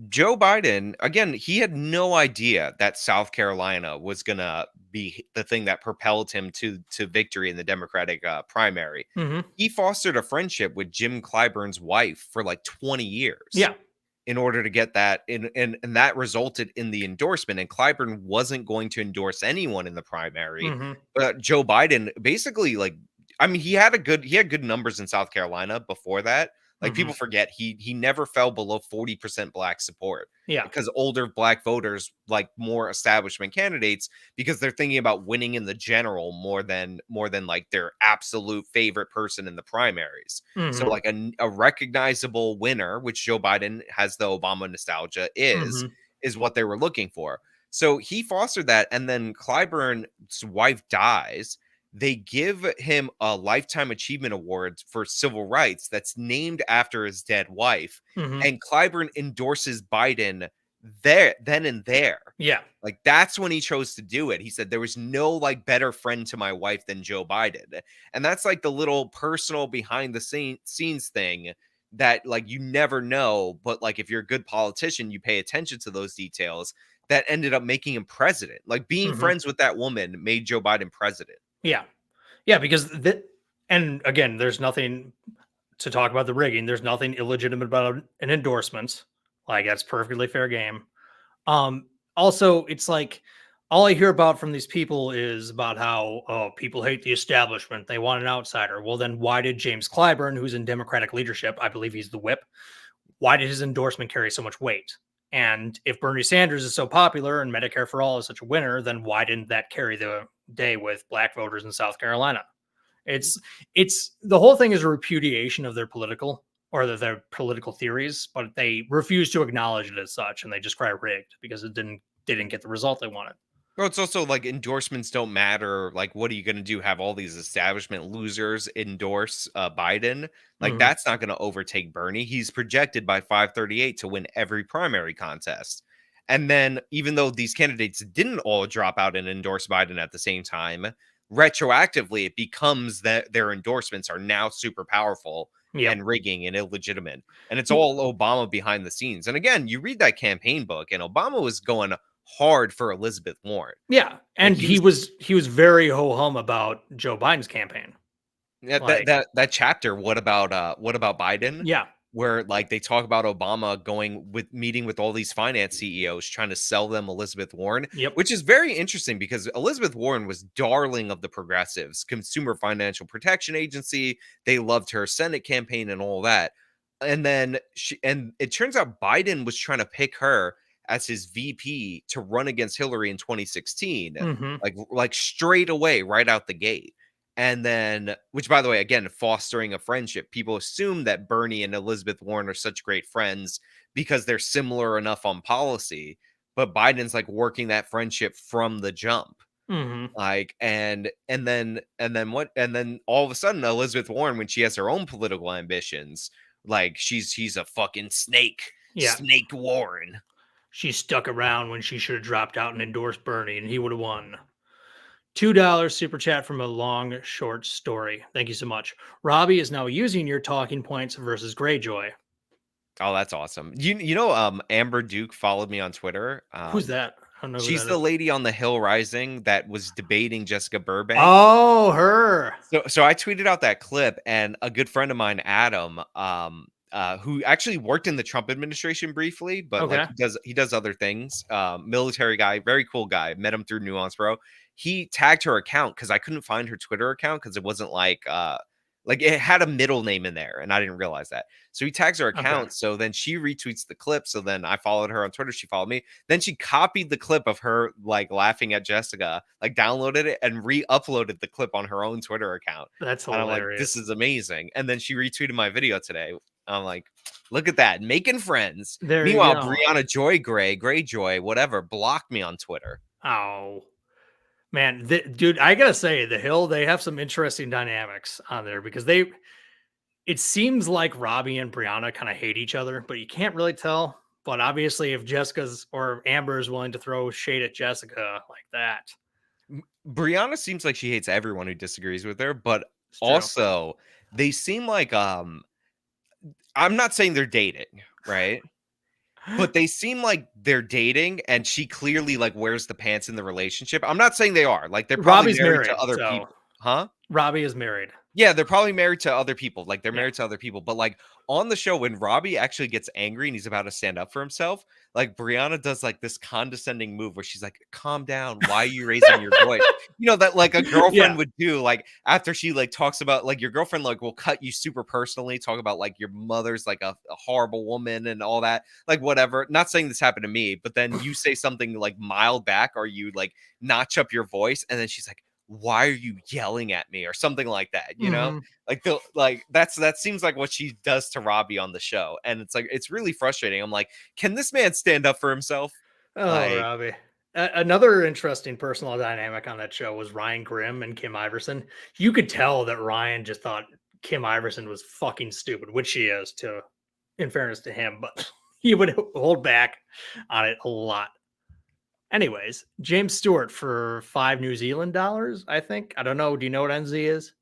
Joe Biden, again, he had no idea that South Carolina was gonna be the thing that propelled him to victory in the Democratic primary. hmm He fostered a friendship with Jim Clyburn's wife for like 20 years Yeah. in order to get that and that resulted in the endorsement. And Clyburn wasn't going to endorse anyone in the primary, hmm but Joe Biden basically like I mean he had good numbers in South Carolina before that. Like hmm people forget he never fell below 40% black support Yeah. because older black voters like more establishment candidates because they're thinking about winning in the general more than like their absolute favorite person in the primaries. So hmm like a recognizable winner, which Joe Biden has the Obama nostalgia, hmm is what they were looking for. So he fostered that, and then Clyburn's wife dies. They give him a lifetime achievement award for civil rights that's named after his dead wife, Hmm. and Clyburn endorses Biden there then and there. Yeah. Like, that's when he chose to do it. He said, there was no like better friend to my wife than Joe Biden. And that's like the little personal behind the scenes thing that like you never know. But like, if you're a good politician, you pay attention to those details that ended up making him president. Like, being Hmm. friends with that woman made Joe Biden president. Yeah. Yeah. Because and again, there's nothing to talk about the rigging. There's nothing illegitimate about an endorsement. Like, that's perfectly fair game. Um, Also, it's like all I hear about from these people is about how, oh, people hate the establishment. They want an outsider. Well, then why did James Clyburn, who's in Democratic leadership, I believe he's the whip, why did his endorsement carry so much weight? And if Bernie Sanders is so popular and Medicare for all is such a winner, then why didn't that carry the day with black voters in South Carolina? It's it's the whole thing is a repudiation of their political or their political theories, but they refuse to acknowledge it as such, and they just cry rigged because it didn't get the result they wanted. Well, it's also like endorsements don't matter. Like, what are you going to do? Have all these establishment losers endorse Biden? Like, Hmm. that's not going to overtake Bernie. He's projected by 538 to win every primary contest. And then, even though these candidates didn't all drop out and endorse Biden at the same time, retroactively, it becomes that their endorsements are now super powerful Yep. and rigging and illegitimate. And it's all Obama behind the scenes. And again, you read that campaign book, and Obama was going hard for Elizabeth Warren. Yeah, Like, and he was very ho hum about Joe Biden's campaign. that Like, that chapter, what about Biden? yeah, Where like they talk about Obama going with meeting with all these finance CEOs trying to sell them Elizabeth Warren, yep, which is very interesting because Elizabeth Warren was darling of the progressives, Consumer Financial Protection Agency. They loved her Senate campaign and all that. And then it turns out Biden was trying to pick her as his VP to run against Hillary in 2016, hmm, like straight away right out the gate. And then, which by the way, again, fostering a friendship. People assume that Bernie and Elizabeth Warren are such great friends because they're similar enough on policy. But Biden's like working that friendship from the jump. hmm, Like, and then all of a sudden, Elizabeth Warren, when she has her own political ambitions, like she's a fucking snake, yeah. Snake Warren. She stuck around when she should have dropped out and endorsed Bernie, and he would have won. $2 super chat from a long short story. Thank you so much. Robbie is now using your talking points versus Greyjoy. Oh, that's awesome. Amber Duke followed me on Twitter. Who's that? I don't know who She's that the is. lady on the Hill Rising that was debating Jessica Burbank. Oh, her. So I tweeted out that clip, and a good friend of mine, Adam, who actually worked in the Trump administration briefly, but like Okay. he does other things. Military guy, very cool guy. Met him through Nuance Bro. He tagged her account because I couldn't find her Twitter account because it wasn't like it had a middle name in there, and I didn't realize that. So he tags her Okay. account. So then she retweets the clip. So then I followed her on Twitter. She followed me. Then she copied the clip of her like laughing at Jessica, like downloaded it and re-uploaded the clip on her own Twitter account. That's And I'm like, this hilarious. is amazing. And then she retweeted my video today. I'm like, look at that, making friends. There you Meanwhile, go. Brianna Joy Gray, Greyjoy, whatever, blocked me on Twitter. Oh, man. Dude, I got to say, The Hill, they have some interesting dynamics on there because it seems like Robbie and Brianna kind of hate each other, but you can't really tell. But obviously, if Jessica's or Amber is willing to throw shade at Jessica like that, Brianna seems like she hates everyone who disagrees with her, but it's true. also they seem like I'm not saying they're dating, right? But they seem like they're dating, and she clearly like wears the pants in the relationship. I'm not saying they are. Like, they're probably Robbie's married to married, other so people. Huh? Robbie is married. Yeah, they're probably married to other people. Like, they're Yeah. married to other people. But like on the show, when Robbie actually gets angry and he's about to stand up for himself, like Brianna does like this condescending move where she's like, calm down. Why are you raising your voice? That like a Yeah. girlfriend would do, like after she like talks about like your girlfriend like will cut you super personally, talk about like your mother's like a horrible woman and all that, like whatever. Not saying this happened to me, but then you say something like mild back, or you like notch up your voice, and then she's like, why are you yelling at me, or something like that. Hmm. Like that seems like what she does to Robbie on the show, and it's like it's really frustrating. I'm like, can this man stand up for himself? Oh, Like, Robbie. Another interesting personal dynamic on that show was Ryan Grimm and Kim Iverson. You could tell that Ryan just thought Kim Iverson was fucking stupid, which she is, to in fairness to him, but he would hold back on it a lot. Anyways, James Stewart for $5 New Zealand, I think. I don't know. Do you know what NZ is?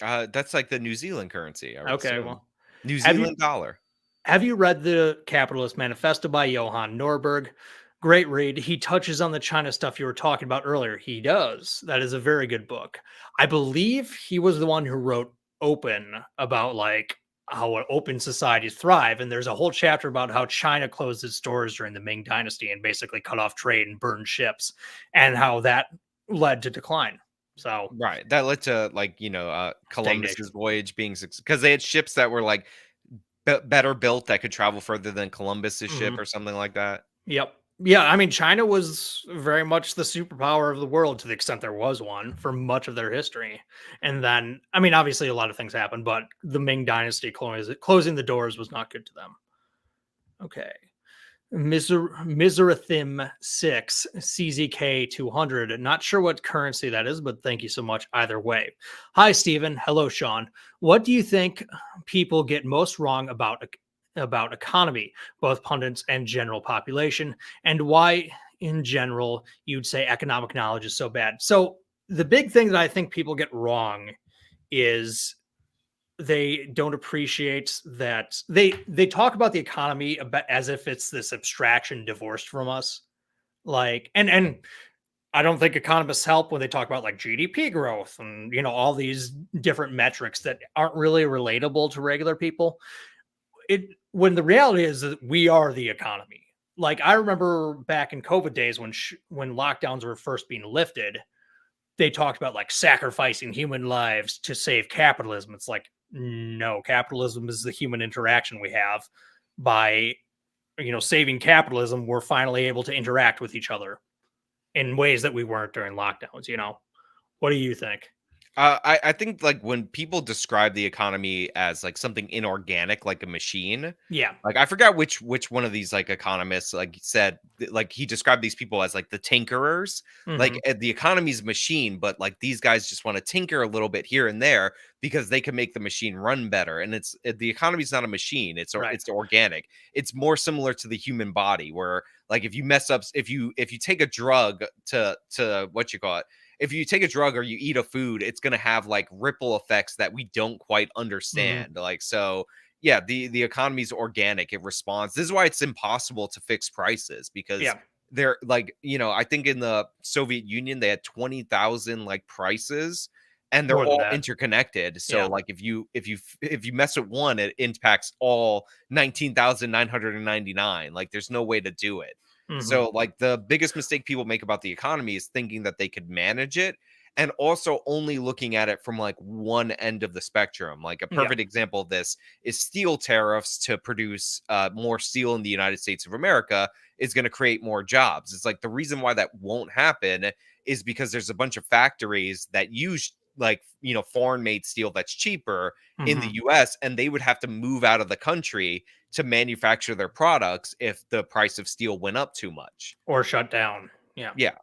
that's like the New Zealand currency, I would Okay, assume. well, New have you Zealand dollar. Have you read The Capitalist Manifesto by Johann Norberg? Great read. He touches on the China stuff you were talking about earlier. He does. That is a very good book. I believe he was the one who wrote Open, about like how open societies thrive. And there's a whole chapter about how China closed its doors during the Ming Dynasty and basically cut off trade and burned ships, and how that led to decline. So Right. That led to like, Columbus's stagnates. voyage being because they had ships that were like better built that could travel further than Columbus's ship Mhm. or something like that. Yep. Yeah, I mean, China was very much the superpower of the world to the extent there was one for much of their history. And then, I mean, obviously a lot of things happened, but the Ming Dynasty closing the doors was not good to them. Okay. Mizrathim 6 CZK 200. Not sure what currency that is, but thank you so much either way. Hi, Stephen. Hello, Sean. What do you think people get most wrong about economy, both pundits and general population, and why, in general, you'd say economic knowledge is so bad? So the big thing that I think people get wrong is they don't appreciate that they talk about the economy about as if it's this abstraction divorced from us, like, and I don't think economists help when they talk about like GDP growth and all these different metrics that aren't really relatable to regular people. It When the reality is that we are the economy. Like, I remember back in COVID days when lockdowns were first being lifted, they talked about like sacrificing human lives to save capitalism. It's like, no, capitalism is the human interaction we have. By saving capitalism, we're finally able to interact with each other in ways that we weren't during lockdowns. What do you think? I think like when people describe the economy as like something inorganic, like a machine, Yeah. like I forgot which one of these like economists like said like he described these people as like the tinkerers, like Hmm. the economy's a machine, but like these guys just want to tinker a little bit here and there because they can make the machine run better. And the economy's not a machine; Right. it's organic. It's more similar to the human body, where like if you mess up, if you take a drug to what you call it, if you take a drug or you eat a food, it's going to have like ripple effects that we don't quite Hmm. understand. Like, so yeah, the economy is organic. It responds. This is why it's impossible to fix prices because Yeah. they're like, I think in the Soviet Union they had 20,000 like prices and they're More than all that. interconnected. So Yeah. like if you mess with one, it impacts all 19,999. Like there's no way to do it. Hmm. So, like, the biggest mistake people make about the economy is thinking that they could manage it and also only looking at it from like one end of the spectrum. Like, a Yeah. perfect example of this is steel tariffs to produce more steel in the United States of America is going to create more jobs. It's like the reason why that won't happen is because there's a bunch of factories that use like foreign made steel that's cheaper in the Hmm. US and they would have to move out of the country to manufacture their products if the price of steel went up too much. Or shut down. Yeah. Yeah.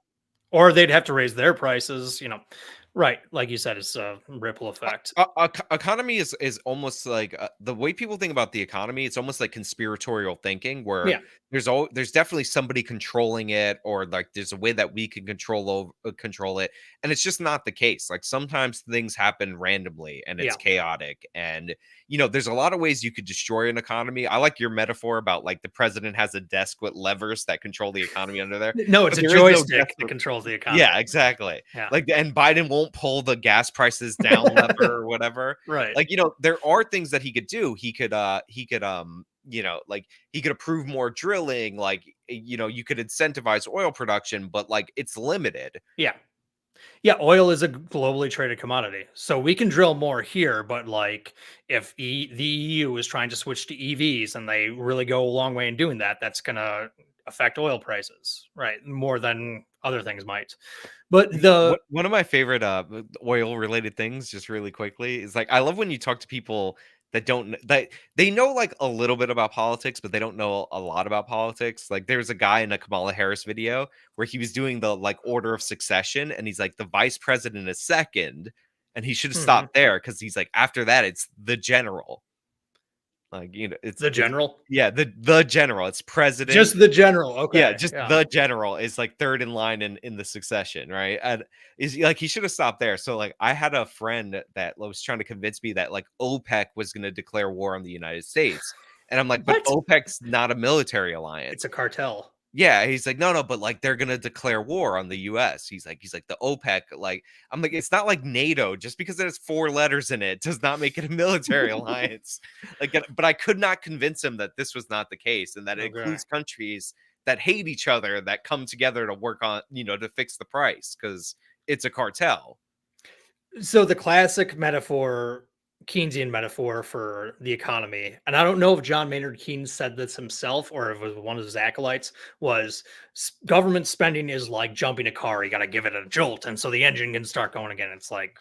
Or they'd have to raise their prices. Right, like you said, it's a ripple effect. Economy is almost like the way people think about the economy. It's almost like conspiratorial thinking, where Yeah. there's definitely somebody controlling it, or like there's a way that we can control it, and it's just not the case. Like sometimes things happen randomly and it's Yeah. chaotic, and there's a lot of ways you could destroy an economy. I like your metaphor about like the president has a desk with levers that control the economy under there, No, it's but a there is no desk. joystick that controls the economy. Yeah, exactly. Yeah. Like, and Biden won't pull the gas prices down lever or whatever. Right. Like, there are things that he could do. Like he could approve more drilling, like, you could incentivize oil production, but like it's limited. Yeah. Yeah, oil is a globally traded commodity. So we can drill more here, but like if the EU is trying to switch to EVs and they really go a long way in doing that, that's going to affect oil prices, right? More than other things might. But the One of my favorite oil related things, just really quickly, is like I love when you talk to people that don't that they know like a little bit about politics, but they don't know a lot about politics. Like there's a guy in a Kamala Harris video where he was doing the like order of succession, and he's like the vice president is second, and he should have Hmm. stopped there because he's like after that it's the general. Like The it's general, yeah the general. It's president. just the general. Yeah, Okay, just yeah. the general is like third in line in the succession, right? And is like he should have stopped there. So like I had a friend that was trying to convince me that like OPEC was going to declare war on the United States. And I'm like, but What? OPEC's not a military It's a alliance. cartel. Yeah, he's like, no, but like they're gonna declare war on the US. He's like the OPEC, like I'm like, it's not like NATO, just because it has four letters in it does not make it a military alliance. Like, but I could not convince him that this was not the case and that it Okay. includes countries that hate each other that come together to work on, to fix the price because it's a cartel. So the classic metaphor, Keynesian metaphor for the economy, and I don't know if John Maynard Keynes said this himself or if it was one of his acolytes, was government spending is like jumping a car. You got to give it a jolt, and so the engine can start going again. It's like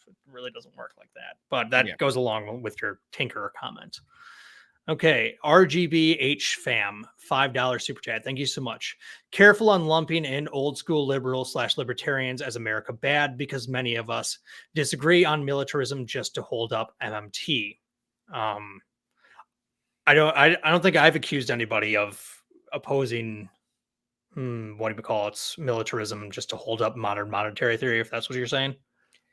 it really doesn't work like that, but Yeah. that goes along with your tinkerer comment. Okay, RGBH fam, $5 super chat. Thank you so much. Careful on lumping in old school liberals slash libertarians as America bad because many of us disagree on militarism just to hold up MMT. Um, I don't think I've accused anybody of opposing what do we call it, militarism just to hold up modern monetary theory, if that's what you're saying.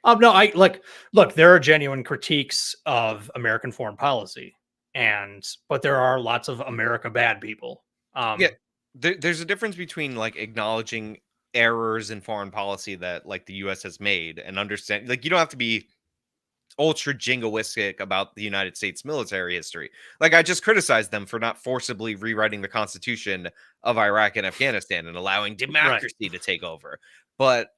No, I like look, there are genuine critiques of American foreign policy, but there are lots of America bad people. Yeah. There's a difference between like acknowledging errors in foreign policy that like the US has made and understand like you don't have to be ultra jingoistic about the United States military history. Like I just criticized them for not forcibly rewriting the constitution of Iraq and Afghanistan and allowing Right. democracy to take over. But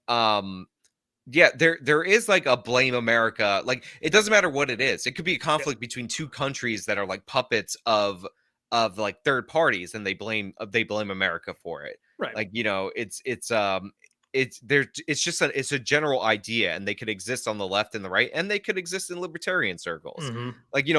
yeah, there is like a blame America. Like it doesn't matter what it is. It could be a Yep. conflict between two countries that are like puppets of like third parties and they blame America for it. Right. Like, it's just it's a general idea and they could exist on the left and the right and they could exist in libertarian circles. Hmm. Like, you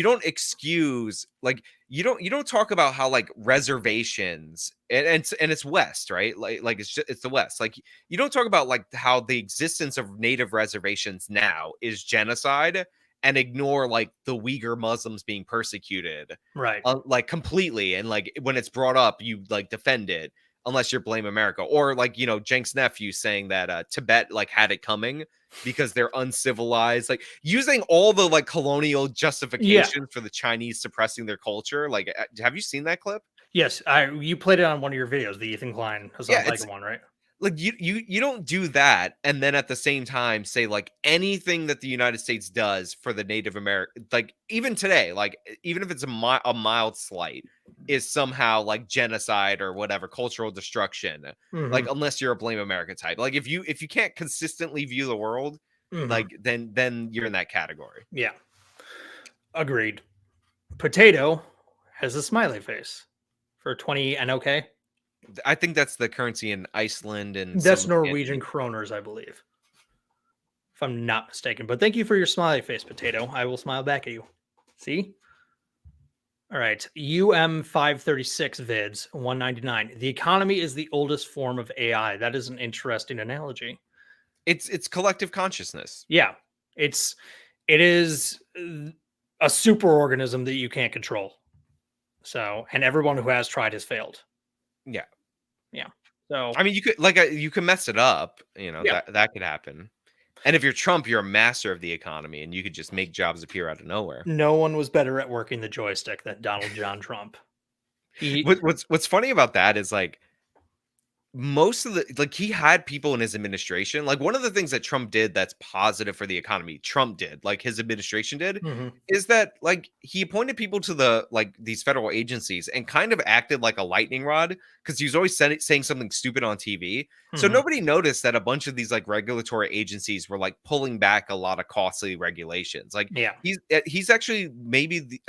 don't excuse like you don't talk about how like reservations and it's west, right? Like it's the west. Like you don't talk about like how the existence of native reservations now is genocide and ignore like the Uyghur Muslims being persecuted Right. like completely, and like when it's brought up you like defend it unless you're blame America, or like Cenk's nephew saying that Tibet like had it coming because they're uncivilized, like using all the like colonial Yeah. justification for the Chinese suppressing their culture. Like have you seen that clip? Yes. You played it on one of your videos, the Ethan Klein Yeah, Hassan it's Piker one, right? like you don't do that and then at the same time say like anything that the United States does for the Native American, like even today, like even if it's a mild slight, is somehow like genocide or whatever, cultural destruction. Hmm. Like unless you're a blame America type, like if you can't consistently view the world, Hmm. like then you're in that category. Yeah. Agreed. Potato has a smiley face for 20 NOK. I think that's the currency in Iceland and That's some Norwegian kroners, I believe, if I'm not mistaken. But thank you for your smiley face, Potato. I will smile back at you. See? All right. UM536 vids 199. The economy is the oldest form of AI. That is an interesting analogy. it's collective consciousness. Yeah. It is a superorganism that you can't control. So, and everyone who has tried has failed. Yeah. Yeah. So, I mean, you could mess it up, yeah. that could happen. And if you're Trump, you're a master of the economy and you could just make jobs appear out of nowhere. No one was better at working the joystick than Donald John Trump. He What's funny about that is like most of the like he had people in his administration. Like one of the things that Trump did that's positive for the economy, Trump did, like his administration did, Mhm. is that like he appointed people to the like these federal agencies and kind of acted like a lightning rod because he was always saying something stupid on TV. So Mhm. nobody noticed that a bunch of these like regulatory agencies were like pulling back a lot of costly regulations. Like Yeah. he's actually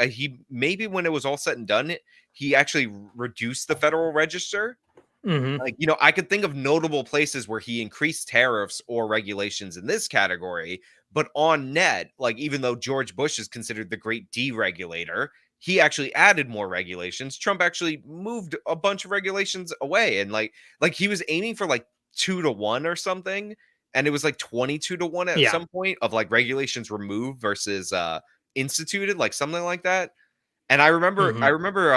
he maybe when it was all said and done, he actually reduced the Federal Register. Mhm. Like, I could think of notable places where he increased tariffs or regulations in this category, But on net, like even though George Bush is considered the great deregulator, he actually added more regulations. Trump actually moved a bunch of regulations away, and like he was aiming for like 2 to 1 or something, and it was like 22 to 1 at Yeah. some point of like regulations removed versus instituted, like something like that. And I Hmm. remember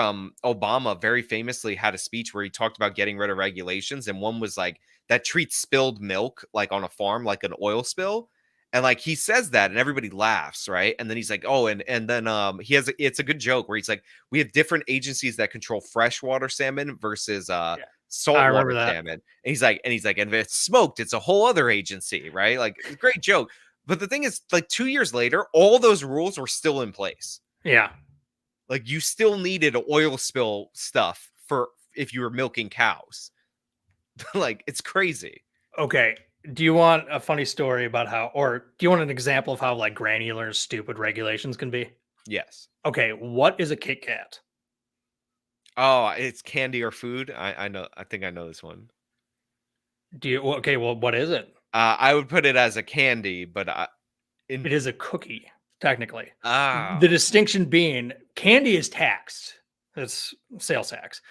Obama very famously had a speech where he talked about getting rid of regulations, and one was like that treats spilled milk like on a farm like an oil spill. And like he says that and everybody laughs, right? And then he's like, "Oh, and then he has it's a good joke where he's like, we have different agencies that control freshwater salmon versus Yeah. I remember saltwater that. salmon." And if it's smoked, it's a whole other agency, right? Like it's a great joke. But the thing is, like 2 years later, all those rules were still in place. Yeah. Like you still needed oil spill stuff for if you were milking cows. Like it's crazy. Okay. Do you want a funny story about how, or do you want an example of how like granular and stupid regulations can be? Yes. Okay. What is a Kit Kat? Oh, it's candy or food. I know. I think I know this one. Do you, okay. Well, what is it? I would put it as a candy, but in It is a cookie, technically. The oh distinction being candy is taxed. It's sales tax.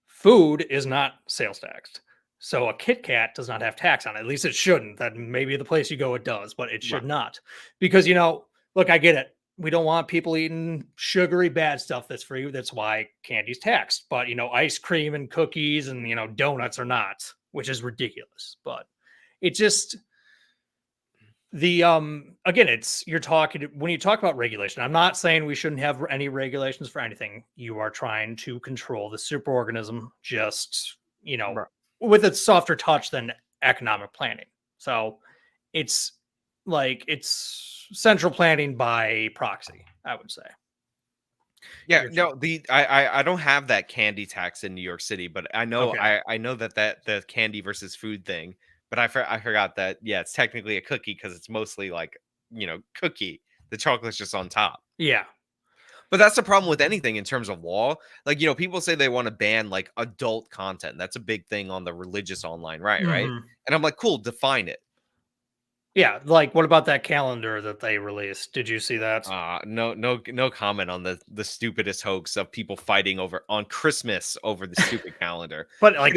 Food is not sales taxed. So a Kit Kat does not have tax on it. At least it shouldn't. That maybe the place you go it does, but it should right. not. Because look, I get it. We don't want people eating sugary bad stuff that's free. That's why candy's taxed. But ice cream and cookies and donuts are not, which is ridiculous. But it just the again, it's you're talking when you talk about regulation. I'm not saying we shouldn't have any regulations for anything. You are trying to control the superorganism, just Right. with a softer touch than economic planning. So it's it's central planning by proxy, I would say. Yeah, You're no, I don't have that candy tax in New York City, but okay. I know that the candy versus food thing, but I forgot that yeah, it's technically a cookie because it's mostly like, cookie. The chocolate's just on top. Yeah. But that's the problem with anything in terms of law. Like, people say they want to ban like adult content. That's a big thing on the religious online, right? Hmm. And I'm like, cool, define it. Yeah. Like, what about that calendar that they released? Did you see that? No comment on the stupidest hoax of people fighting over on Christmas over the stupid calendar. But like,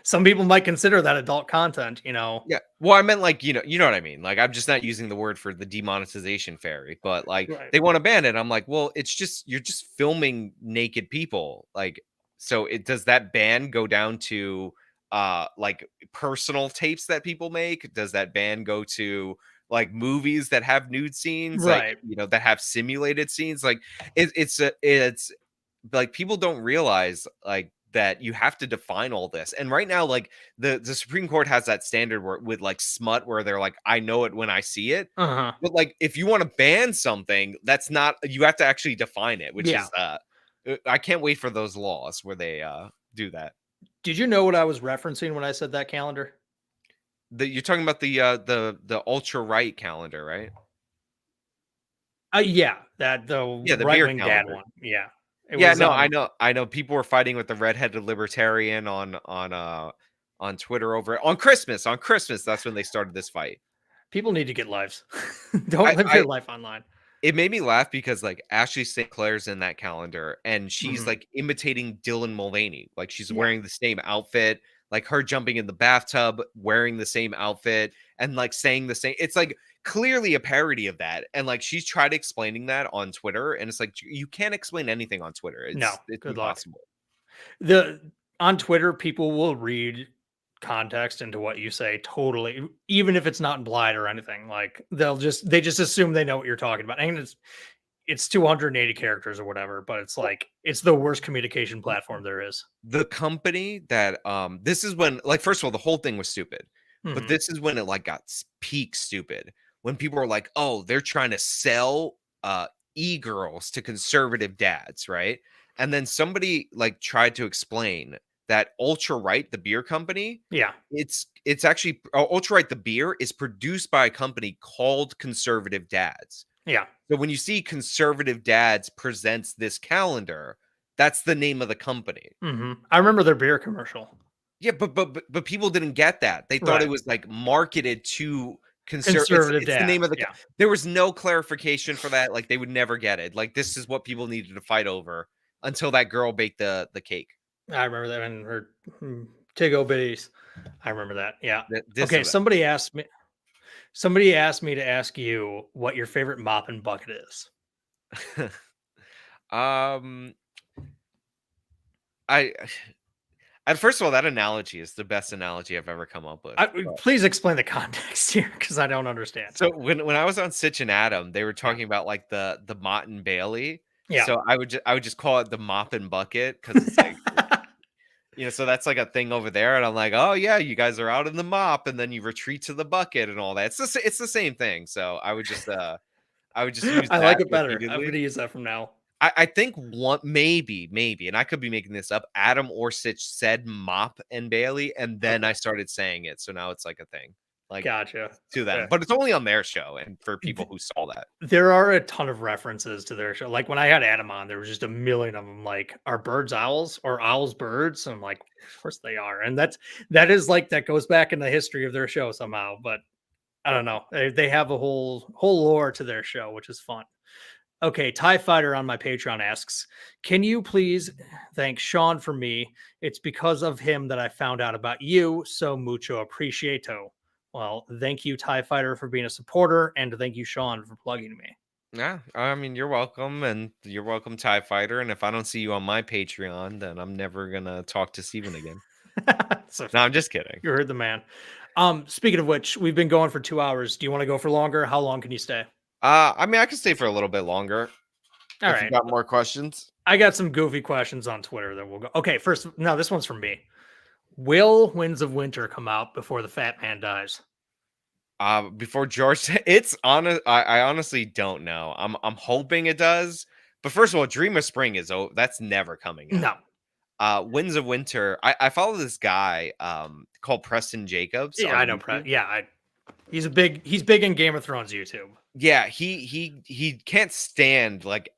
some people might consider that adult content. Yeah. Well, I meant like, you know what I mean? Like, I'm just not using the word for the demonetization fairy, but like Right. they want to ban it. I'm like, well, it's just you're just filming naked people. Like, so it does that ban go down to like personal tapes that people make? Does that ban go to like movies that have nude scenes, like Right. that have simulated scenes? Like it's like people don't realize like that you have to define all this. And right now, like the Supreme Court has that standard where with like smut where they're like, I know it when I see it. Uh-huh. But like if you want to ban something, that's not you have to actually define it, which Yeah. is I can't wait for those laws where they do that. Did you know what I was referencing when I said that calendar? You're talking about the ultra right calendar, right? Yeah, that the Yeah, the right beer wing dad calendar. one. Yeah. It Yeah, was no, I know people were fighting with the redheaded libertarian on Twitter over it. On Christmas, that's when they started this fight. people need to get lives. Don't live I your life online. It made me laugh because like Ashley St. Clair's in that calendar and she's Mhm. like imitating Dylan Mulvaney. Like she's Yeah. wearing the same outfit, like her jumping in the bathtub, wearing the same outfit, and like saying the same. It's like clearly a parody of that. And like she's tried explaining that on Twitter, and it's like you can't explain anything on Twitter. No, It's good luck. impossible. The On Twitter, people will read context into what you say totally, even if it's not implied or anything. Like they just assume they know what you're talking about. And it's 280 characters or whatever, but it's like it's the worst communication platform there is. The company that this is when like first of all the whole thing was stupid, but Mhm. this is when it like got peak stupid when people were like, oh, they're trying to sell e-girls to conservative dads, right? And then somebody like tried to explain that ultra right the beer company, Yeah. it's actually ultra right the beer is produced by a company called Conservative Dads. Yeah. So when you see Conservative Dads presents this calendar, that's the name of the company. I remember their beer commercial. Yeah, but people didn't get that. They thought it Right. was like marketed to Conservative It's the name of dads. the Yeah, there was no clarification for that, like, they would never get it, like, this is what people needed to fight over until that girl baked the cake. I remember that in her Tigo bitties. I remember that. Yeah. This Okay. is Somebody asked me. Somebody asked me to ask you what your favorite mop and bucket is. um, I and first of all, that analogy is the best analogy I've ever come up with. Please explain the context here because I don't understand. So when I was on Sitch and Adam, they were Yeah. talking about like the Mott and Bailey. Yeah. So I would just call it the mop and bucket because it's like so that's like a thing over there, and I'm like, oh yeah, you guys are out in the mop, and then you retreat to the bucket and all that. It's the same thing. So I would just use I like that it better. I'm repeatedly. going to use that from now. I think one maybe, and I could be making this up. Adam or Sitch said mop and Bailey, and then I Okay. started saying it. So now it's like a thing. Like Gotcha. to them, Okay. but it's only on their show and for people who saw that. There are a ton of references to their show. Like when I had Adam on, there was just a million of them. Like, are birds owls or owls birds? And I'm like, of course they are. And that is like that goes back in the history of their show somehow. But I don't know. They have a whole lore to their show, which is fun. Okay, TIE Fighter on my Patreon asks, can you please thank Sean for me? It's because of him that I found out about you. So mucho appreciato. Well, thank you, TIE Fighter, for being a supporter, and thank you, Sean, for plugging me. Yeah, I mean, you're welcome, and you're welcome, TIE Fighter. And if I don't see you on my Patreon, then I'm never gonna talk to Steven again. So No, I'm just kidding. you heard the man. Speaking of which, we've been going for 2 hours. Do you want to go for longer? How long can you stay? I mean, I could stay for a little bit longer All if you right. got more questions. I got some goofy questions on Twitter that we'll go. Okay, first, no, this one's from me. Will Winds of Winter come out before the fat man dies? Before George, it's honest. I honestly don't know. I'm hoping it does. But first of all, Dream of Spring is that's never coming out. No. Winds of Winter. I follow this guy called Preston Jacobs Yeah, on I know. YouTube. He's big in Game of Thrones YouTube. Yeah, he can't stand like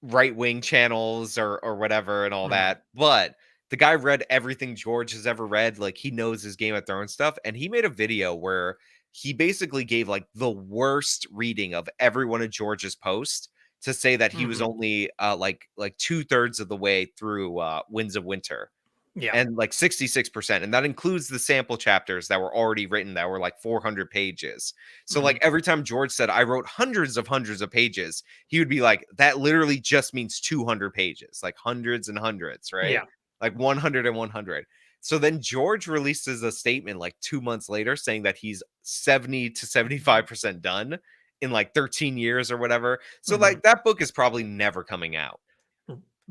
right wing channels or whatever and all Mhm. that. But the guy read everything George has ever read. Like he knows his Game of Thrones stuff, and he made a video where he basically gave like the worst reading of every one of George's posts to say that he was Mhm. only like 2/3 of the way through Winds of Winter Yeah. and like 66%, and that includes the sample chapters that were already written that were like 400 pages. So like Mhm. every time George said I wrote hundreds of pages, he would be like, that literally just means 200 pages, like hundreds and hundreds, right? Yeah. Like 100 and 100. So then George releases a statement like 2 months later saying that he's 70 to 75% done in like 13 years or whatever. So Mhm. like that book is probably never coming out.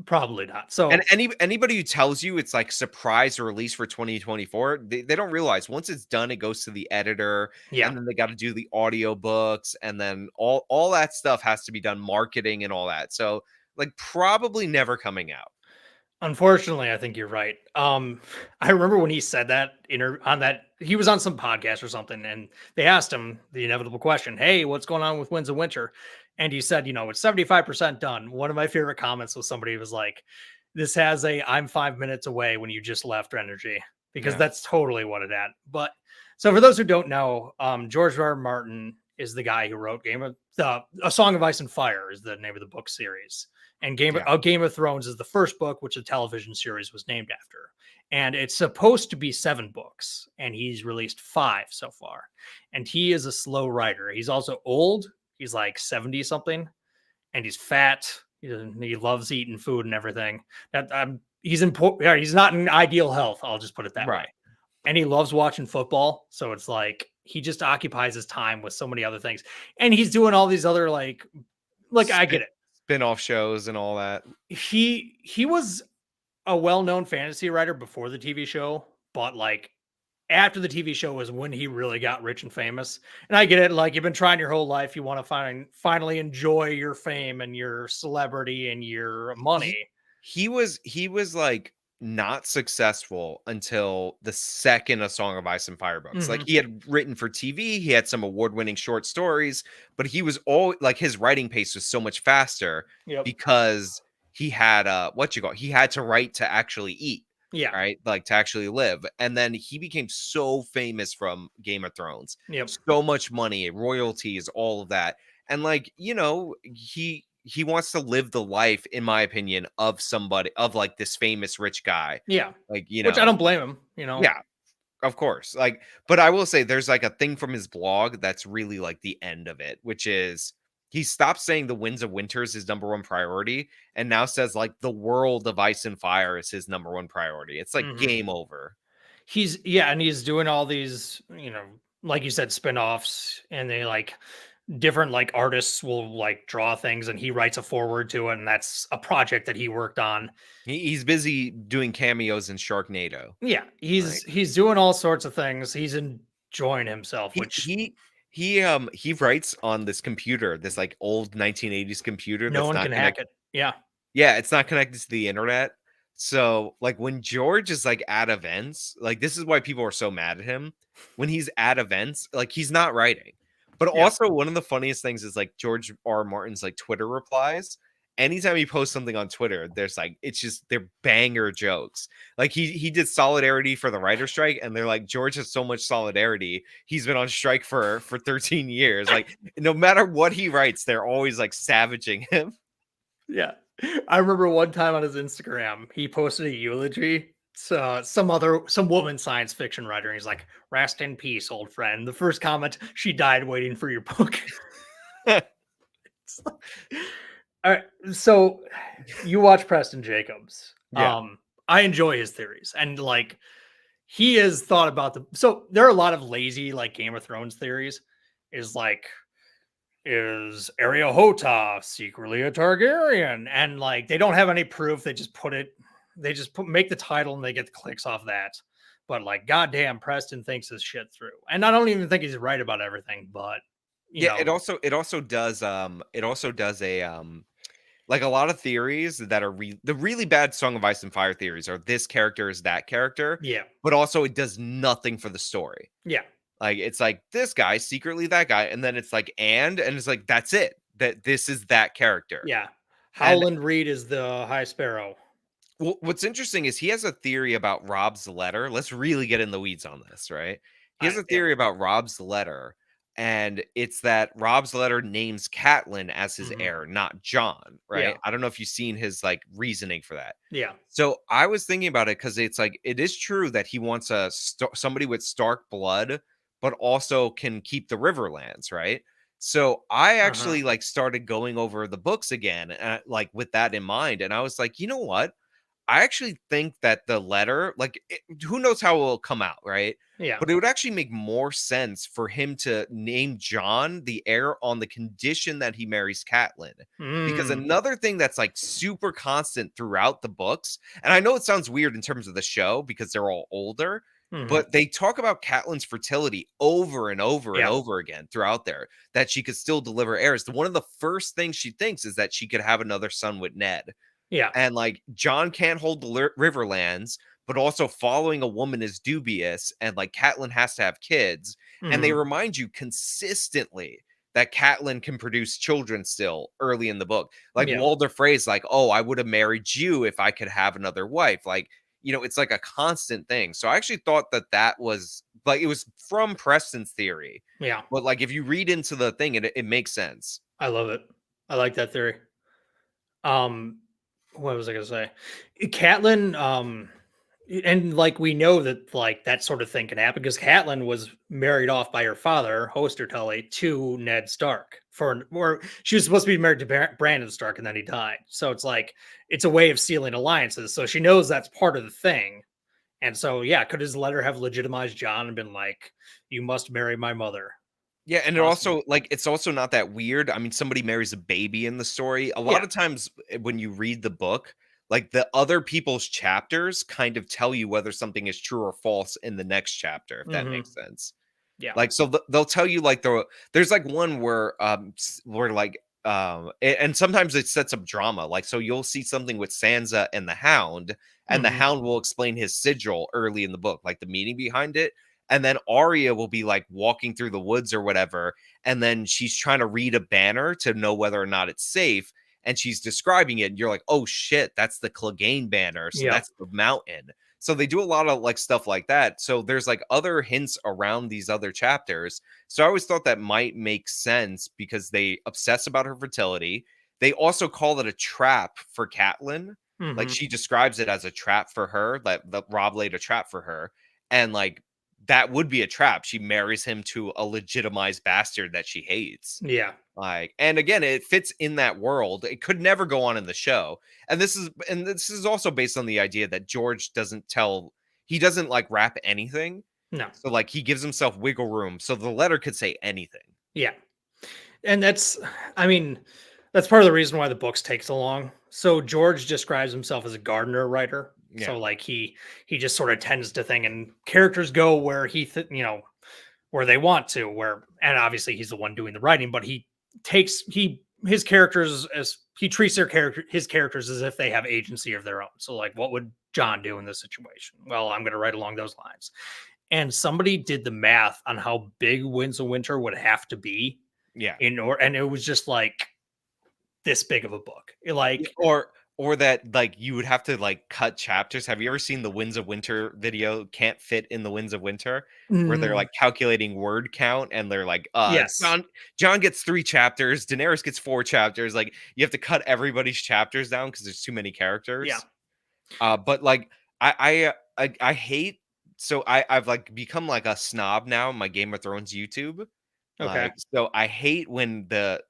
Probably not. And So anybody who tells you it's like surprise release for 2024, they don't realize once it's done, it goes to the editor, yeah. and then they got to do the audiobooks, and then all that stuff has to be done, marketing and all that. So like probably never coming out. Unfortunately, I think you're right. I remember when he said that on that he was on some podcast or something, and they asked him the inevitable question, "Hey, what's going on with Winds of Winter?" And he said, it's 75% done. One of my favorite comments was somebody was like, "This has a I'm 5 minutes away when you just left energy," because Yeah. that's totally what it had. But so for those who don't know, George R. R. Martin is the guy who wrote A Song of Ice and Fire is the name of the book series. And Yeah. Game of Thrones is the first book, which the television series was named after. And it's supposed to be 7 books, and he's released 5 so far. And he is a slow writer. He's also old. He's like 70 something, and he's fat. He loves eating food and everything. He's important. Yeah, he's not in ideal health. I'll just put it that way. Right. And he loves watching football. So it's like he just occupies his time with so many other things. And he's doing all these other I get it. Spin-off shows and all that. He was a well-known fantasy writer before the TV show, but like after the TV show was when he really got rich and famous. And I get it, like you've been trying your whole life, you want to finally enjoy your fame and your celebrity and your He, money. he was like not successful until the second A Song of Ice and Fire books. Like Mhm. he had written for TV, he had some award-winning short stories, but he was all like his writing pace was so much faster Yep. because he had he had to write to actually eat. Yeah. right? Like to actually live. And then he became so famous from Game of Thrones. Yep. So much money, royalties, all of that. And like, he wants to live the life, in my opinion, of somebody of like this famous rich guy. Yeah. Like, Which I don't blame him, you know. yeah, of course. Like, but I will say there's like a thing from his blog that's really like the end of it, which is he stopped saying the winds of winter is his number one priority and now says like the world of ice and fire is his number one priority. It's like Mhm. game over. And he's doing all these, like you said, spin-offs, and they like different like artists will like draw things and he writes a forward to it, and that's a project that he worked on. He's busy doing cameos in Sharknado. Yeah, Right. he's doing all sorts of things. He's enjoying himself, He which he he writes on this computer, this like old 1980s computer no that's one not can hack connected. it. Yeah. Yeah, it's not connected to the internet. So, like, when George is, like, at events, like, this is why people are so mad at him. When he's at events, like, he's not writing. But Yeah. also, one of the funniest things is, like, George R. Martin's, like, Twitter replies. Anytime he posts something on Twitter, there's, like it's just they're banger jokes. Like, he did solidarity for the writer strike, and they're like, "George has so much solidarity. He's been on strike for 13 years." Like, no matter what he writes, they're always, like, savaging him. Yeah. I remember one time on his Instagram, he posted a eulogy. So some woman science fiction writer, and he's like, "Rest in peace, old friend." The first comment, "She died waiting for your book." It's like- All right. So you watch Preston Jacobs. Yeah. I enjoy his theories, and like he has thought about so there are a lot of lazy like Game of Thrones theories. Is like, is Hota secretly a Targaryen? And like they don't have any proof. They just make the title and they get the clicks off that. But like, goddamn, Preston thinks his shit through. And I don't even think he's right about everything, but you Yeah, know, it also does a like a lot of theories that are the really bad Song of Ice and Fire theories are this character is that character, yeah, but also it does nothing for the story. yeah, Like it's like this guy secretly that guy, and then it's like and it's like that's it. That this is that character. yeah. And Howland Reed is the High Sparrow. what's interesting is he has a theory about Rob's letter. Let's really get in the weeds on this, right? He has a Yeah. theory about Rob's letter, and it's that Rob's letter names Catelyn as his Hmm. heir, not John, right? Yeah. I don't know if you've seen his like reasoning for that. Yeah. So I was thinking about it because it's like it is true that he wants somebody with Stark blood, but also can keep the Riverlands, right? So I Uh-huh. actually like started going over the books again, like with that in mind, and I was like, you know what? I actually think that the letter, like, who knows how it will come out, right? Yeah. But it would actually make more sense for him to name John the heir on the condition that he marries Catelyn. Because Mm. another thing that's like super constant throughout the books, and I know it sounds weird in terms of the show because they're all older, Hmm. but they talk about Catelyn's fertility over and over and Yeah. over again throughout there, that she could still deliver heirs. One of the first things she thinks is that she could have another son with Ned, Yeah. and like John can't hold the Riverlands, but also following a woman is dubious, and like Catelyn has to have kids. And they Hmm. remind you consistently that Catelyn can produce children still early in the book. Like Yeah. Walder Frey's like, "Oh, I would have married you if I could have another wife." Like, it's like a constant thing. So I actually thought that that was like it was from Preston's theory, Yeah. but like if you read into the thing, it makes sense. I love it. I like that theory. Um, what was I gonna say? Catelyn, and like we know that like that sort of thing can happen because Catelyn was married off by her father, Hoster Tully, to Ned Stark or she was supposed to be married to Brandon Stark, and then he died. So it's like it's a way of sealing alliances. So she knows that's part of the thing. And so yeah, could his letter have legitimized John and been like, "You must marry my mother"? Yeah, and it Possible. also like it's also not that weird. I mean, somebody marries a baby in the story. A lot Yeah. of times when you read the book, like the other people's chapters kind of tell you whether something is true or false in the next chapter, if that Hmm. makes sense. Yeah. Like, so they'll tell you like there's like one where where like and sometimes it sets up drama. Like, so you'll see something with Sansa and the Hmm. Hound will explain his sigil early in the book, like the meaning behind it. And then Arya will be like walking through the woods or whatever, and then she's trying to read a banner to know whether or not it's safe. And she's describing it, and you're like, "Oh shit, that's the Clegane banner, so Yep. that's the mountain." So they do a lot of like stuff like that. So there's like other hints around these other chapters. So I always thought that might make sense because they obsess about her fertility. They also call it a trap for Catelyn. Like Hmm. she describes it as a trap for her, that Rob laid a trap for her. And like that would be a trap. She marries him to a legitimized bastard that she hates. Yeah. Like, and again, it fits in that world. It could never go on in the show. And this is also based on the idea that George he doesn't like wrap anything. No. So like he gives himself wiggle room. So the letter could say anything. Yeah. And I mean, that's part of the reason why the books take so long. So George describes himself as a gardener writer. Yeah. So like he just sort of tends to thing, and characters go where where they want to. Where and obviously he's the one doing the writing, but his characters as he treats his characters as if they have agency of their own. So like, what would John do in this situation? Well, I'm going to write along those lines. And somebody did the math on how big Winds of Winter would have to be Yeah. and it was just like this big of a book. Yeah, Like, or that like you would have to like cut chapters. Have you ever seen the Winds of Winter video? Can't fit in the Winds of Winter, where they're mm, like calculating word count and they're like, yes, John gets 3 chapters, Daenerys gets 4 chapters. Like you have to cut everybody's chapters down because there's too many yeah, characters. But like I hate I've like become like a snob now in my Game of Thrones YouTube. okay, Like, so I hate when the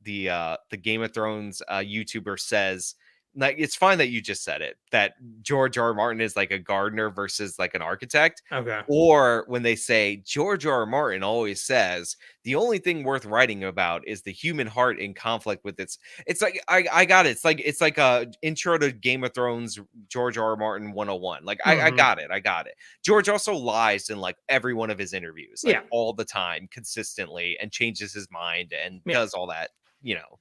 Game of Thrones YouTuber says, like, it's fine that you just said it, that George R. R. Martin is like a gardener versus like an architect. okay, Or when they say George R. R. Martin always says the only thing worth writing about is the human heart in conflict with it's like I got it. It's like a intro to Game of Thrones George R. R. Martin 101. Like I hmm, got it. I got it. George also lies in like every one of his interviews, like yeah, all the time, consistently, and changes his mind and yeah. does all that, you know.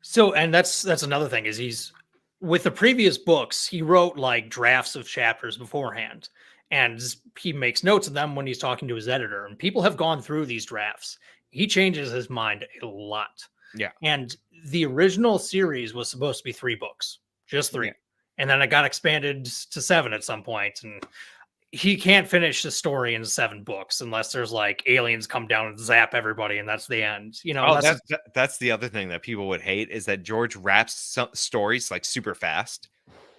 So, and that's another thing is he's with the previous books, he wrote like drafts of chapters beforehand, and he makes notes of them when he's talking to his editor. And people have gone through these drafts. He changes his mind a lot. Yeah. And the original series was supposed to be 3 books, just Yeah. 3. And then it got expanded to 7 at some point. And he can't finish the story in 7 books unless there's like aliens come down and zap everybody, and that's the end. Oh, That's that's the other thing that people would hate is that George wraps some stories like super fast.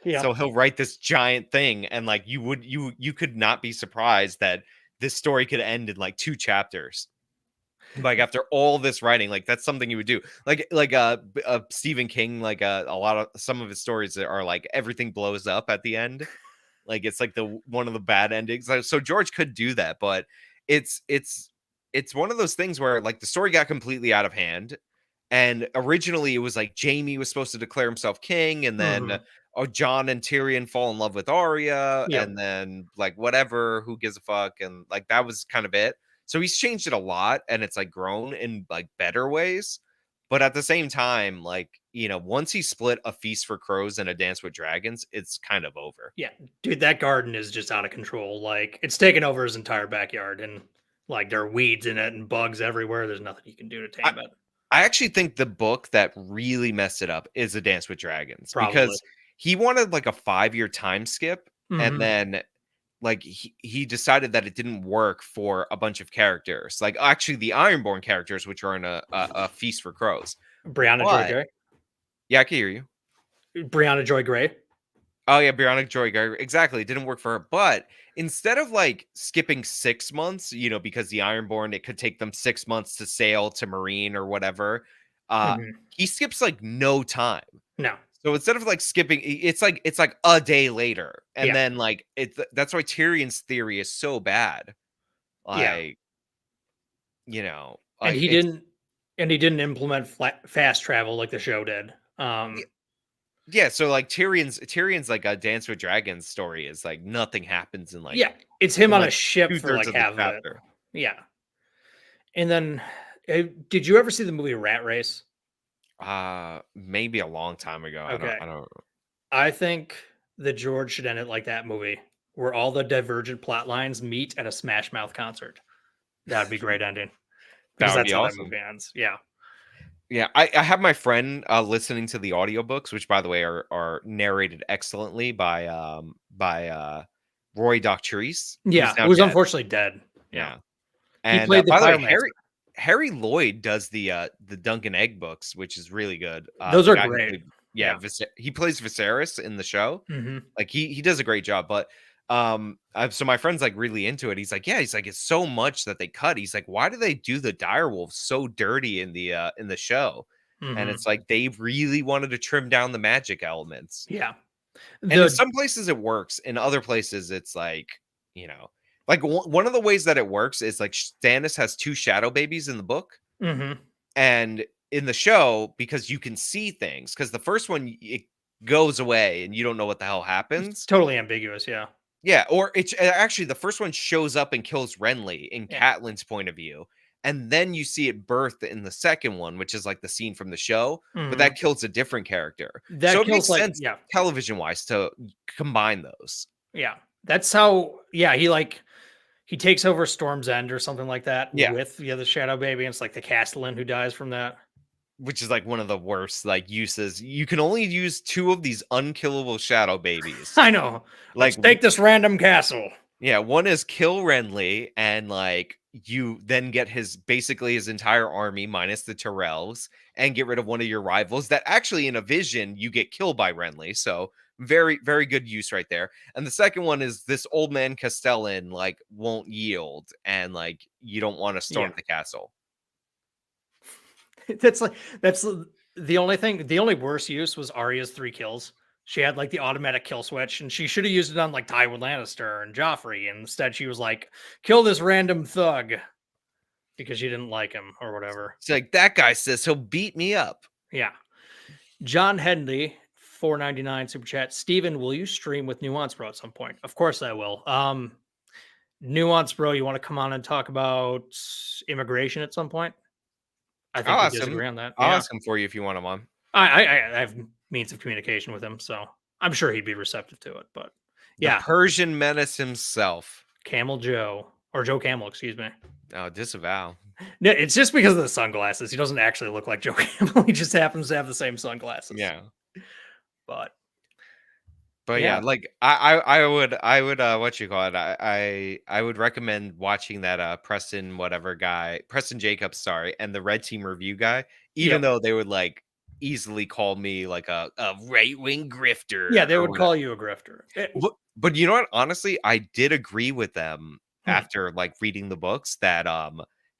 yeah, So he'll write this giant thing, and like you could not be surprised that this story could end in like 2 chapters. Like after all this writing, like that's something you would do. Stephen King, like a lot of some of his stories are like everything blows up at the end. Like it's like the one of the bad endings. Like, so George could do that, but it's it's it's one of those things where like the story got completely out of hand. And originally it was like Jamie was supposed to declare himself king, and then hmm, John and Tyrion fall in love with Arya, yeah, and then like whatever, who gives a fuck, and like that was kind of it. So he's changed it a lot, and it's like grown in like better ways. But at the same time, like, once he split A Feast for Crows and A Dance with Dragons, it's kind of over. yeah, dude, that garden is just out of control. Like it's taken over his entire backyard, and like there are weeds in it and bugs everywhere. There's nothing you can do to I, tame it. I actually think the book that really messed it up is A Dance with Dragons, Probably. because he wanted like a 5-year time skip, and Hmm. then like he decided that it didn't work for a bunch of characters, like actually the Ironborn characters, which are in a Feast for Crows. Brianna Joy But Gray. yeah, I can hear you. Brianna Joy Gray. Oh yeah, Bionic Joy Guy. Exactly. It didn't work for her. But instead of like skipping 6 months, because the Ironborn, it could take them 6 months to sail to Marine or whatever. Hmm. He skips like no time. No. So instead of like skipping, it's like a day later. And Yeah. then like that's why Tyrion's theory is so bad. Yeah. Like, And like it's he didn't implement fast travel like the show did. yeah, so like Tyrion's like a Dance with Dragons story is like nothing happens in like Yeah, it's him in on a like ship for two-thirds like of the half of it. chapter. Yeah. And then did you ever see the movie Rat Race? Maybe a long time ago. I don't Okay. I don't I think that George should end it like that movie, where all the divergent plot lines meet at a Smash Mouth concert. That'd be great ending That because would that's be how that awesome. movie ends. Yeah. Yeah, I have my friend listening to the audiobooks, which by the way are narrated excellently by Roy Doctrice, who's Yeah, now who's dead. unfortunately dead. Yeah. Yeah. He And, played the by the way, pyromancer. Harry Lloyd does the Dunk and Egg books, which is really good. Those The are guy who great. played Yeah. He plays Viserys in the show. Mhm. Like, he does a great job, but, so my friend's, like, really into it. He's like, "Yeah," he's like, "It's so much that they cut." He's like, "Why do they do the direwolves so dirty in the show?" And Mhm. it's like, they really wanted to trim down the magic elements. Yeah. And in The some places it works, in other places it's like, you know, like one of the ways that it works is like Stannis has 2 shadow babies in the book, Mhm. and in the show, because you can see things, because the first one it goes away and you don't know what the hell It's happens. totally ambiguous, yeah. Yeah, or it's actually the first one shows up and kills Renly in Yeah. Catelyn's point of view, and then you see it birthed in the second one, which is like the scene from the show, but Mhm. that kills a different character. So That it kills, makes like, sense yeah. television-wise to combine those. Yeah. That's how, yeah, he takes over Storm's End or something like that Yeah. with, yeah, the Shadow Baby, and it's like the Castellan who dies from that. Which is, like, one of the worst, like, uses. You can only use 2 of these unkillable shadow babies. I know. Like, Let's take this random castle. yeah, one is kill Renly, and, like, you then get basically his entire army minus the Tyrells, and get rid of one of your rivals that actually in a vision, you get killed by Renly, so very, very good use right there. And the second one is this old man Castellan, like, won't yield, and, like, you don't wanna Yeah. storm the castle. That's like that's the only thing. The only worse use was Arya's 3 kills. She had like the automatic kill switch, and she should have used it on like Tywin Lannister and Joffrey. And instead, she was like, "Kill this random thug," because she didn't like him or whatever. It's like, "That guy says he'll beat me up." Yeah. John Henley, 4.99 super chat. Steven, will you stream with Nuance Bro at some point? Of course I will. Nuance Bro, you want to come on and talk about immigration at some point? I think I'll we ask him. disagree on that. I'll Yeah. ask him for you if you want him on. I have means of communication with him, so I'm sure he'd be receptive to it. But The yeah, Persian menace himself. Camel Joe or Joe Camel, excuse me. Oh, disavow. No, it's just because of the sunglasses. He doesn't actually look like Joe Camel. He just happens to have the same sunglasses. Yeah. But But yeah, yeah, like I would what you call it? I would recommend watching that Preston whatever guy, Preston Jacobs, sorry, and the Red Team Review guy, even yep, though they would like easily call me like a right-wing yeah, grifter they or would whatever. call you a grifter. But you know what? Honestly, I did agree with them Hmm. after like reading the books that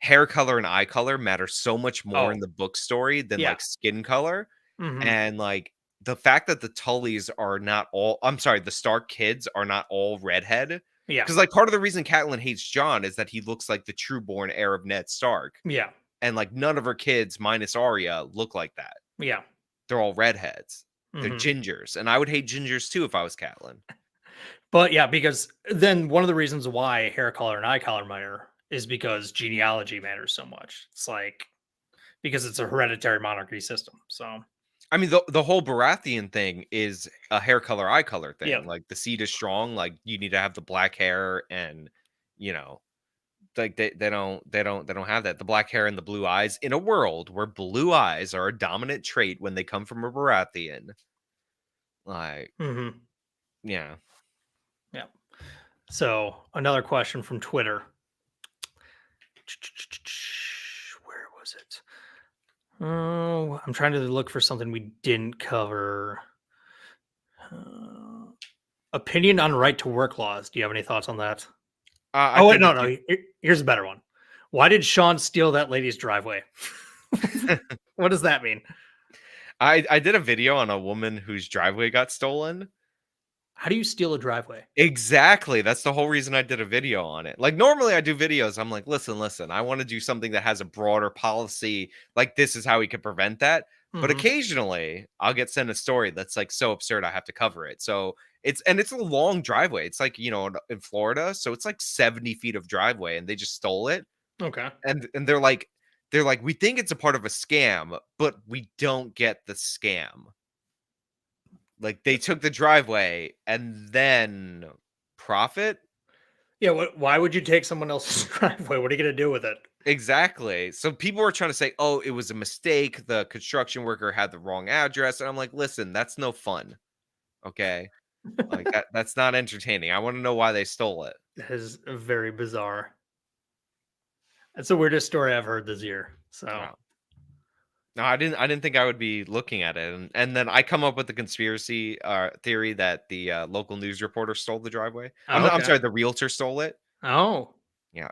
hair color and eye color matter so much more Oh, in the book story than yeah, like skin color. hmm, And like the fact that the Tullys are not all I'm sorry, the Stark kids are not all redhead. yeah, Because like part of the reason Catelyn hates John is that he looks like the true born heir of Ned Stark. yeah, And like none of her kids, minus Arya, look like that. yeah, They're all redheads. They're hmm. gingers. And I would hate gingers too if I was Catelyn. But yeah, because then one of the reasons why hair color and eye color matter is because genealogy matters so much. It's like because it's a hereditary monarchy system. So I mean, the whole Baratheon thing is a hair color, eye color yeah, thing. Like the seed is strong. Like you need to have the black hair, and you know, like they don't have that. The black hair and the blue eyes in a world where blue eyes are a dominant trait when they come from a Baratheon. Like, hmm, yeah, yeah. So another question from Twitter. Where was it? Oh, I'm trying to look for something we didn't cover. Uh, Opinion on right to work laws. Do you have any thoughts on that? I Oh wait, think no, no. Here's a better one. Why did Sean steal that lady's driveway? What does that mean? I did a video on a woman whose driveway got stolen. How do you steal a driveway? Exactly, that's the whole reason I did a video on it. Like, normally I do videos, I'm like, listen, I wanna do something that has a broader policy, like, this is how we could prevent that." But Hmm. occasionally, I'll get sent a story that's, like, so absurd I have to cover it. So, it's a long driveway. It's like, in Florida, so it's like 70 feet of driveway, and they just stole it, Okay. and they're like, "We think it's a part of a scam, but we don't get the scam." Like, they took the driveway and then profit? Yeah. Why would you take someone else's driveway? What are you gonna do with it? Exactly. So people were trying to say, "Oh, it was a mistake. The construction worker had the wrong address." And I'm like, "Listen, that's no fun." Okay? Like, that's not entertaining. I wanna know why they stole it. That is very bizarre. That's the weirdest story I've heard this year. So, Wow. No, I didn't think I would be looking at it, and then I come up with the conspiracy, theory that the, local news reporter stole the driveway. I'm okay. sorry, the realtor stole it. Oh, Yeah,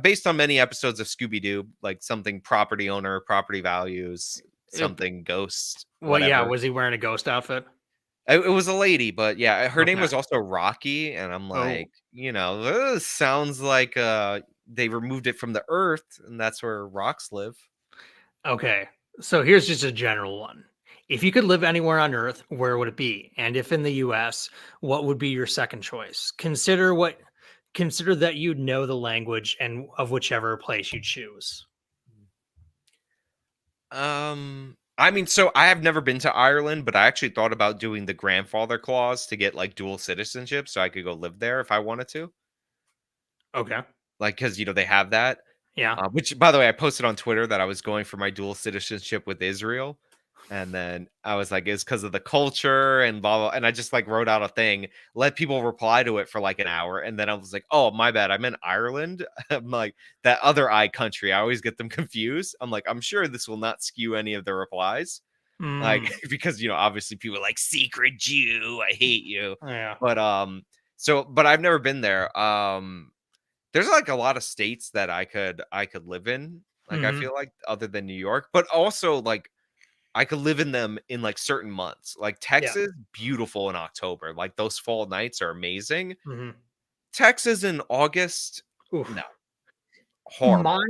based on many episodes of Scooby-Doo, like something property owner, property values, it, something ghost, well, yeah. whatever. Was he wearing a ghost outfit? It was a lady, but yeah, her name Okay. was also Rocky, and I'm Oh, like, this sounds like they removed it from the earth, and that's where rocks live. okay. So here's just a general one. If you could live anywhere on Earth, where would it be? And if in the US, what would be your second choice? Consider that you know the language and of whichever place you choose. I mean, so I have never been to Ireland, but I actually thought about doing the grandfather clause to get like dual citizenship so I could go live there if I wanted to. Okay. Like, because they have that. Yeah. Which, by the way, I posted on Twitter that I was going for my dual citizenship with Israel, and then I was like, "It's because of the culture and blah blah." And I just like wrote out a thing, let people reply to it for like an hour, and then I was like, "Oh, my bad, I meant Ireland." I'm like that other I country. I always get them confused. I'm like, I'm sure this will not skew any of the replies, like Mm, because obviously people are like secret Jew, I hate you, yeah. but but I've never been there. There's, like, a lot of states that I could live in, like, I Hmm. feel like, other than New York, but also, like, I could live in them in, like, certain months. Like, Yeah. Texas, beautiful in October, like, those fall nights are amazing. Hmm. Texas in August, no, Oof. My horrible.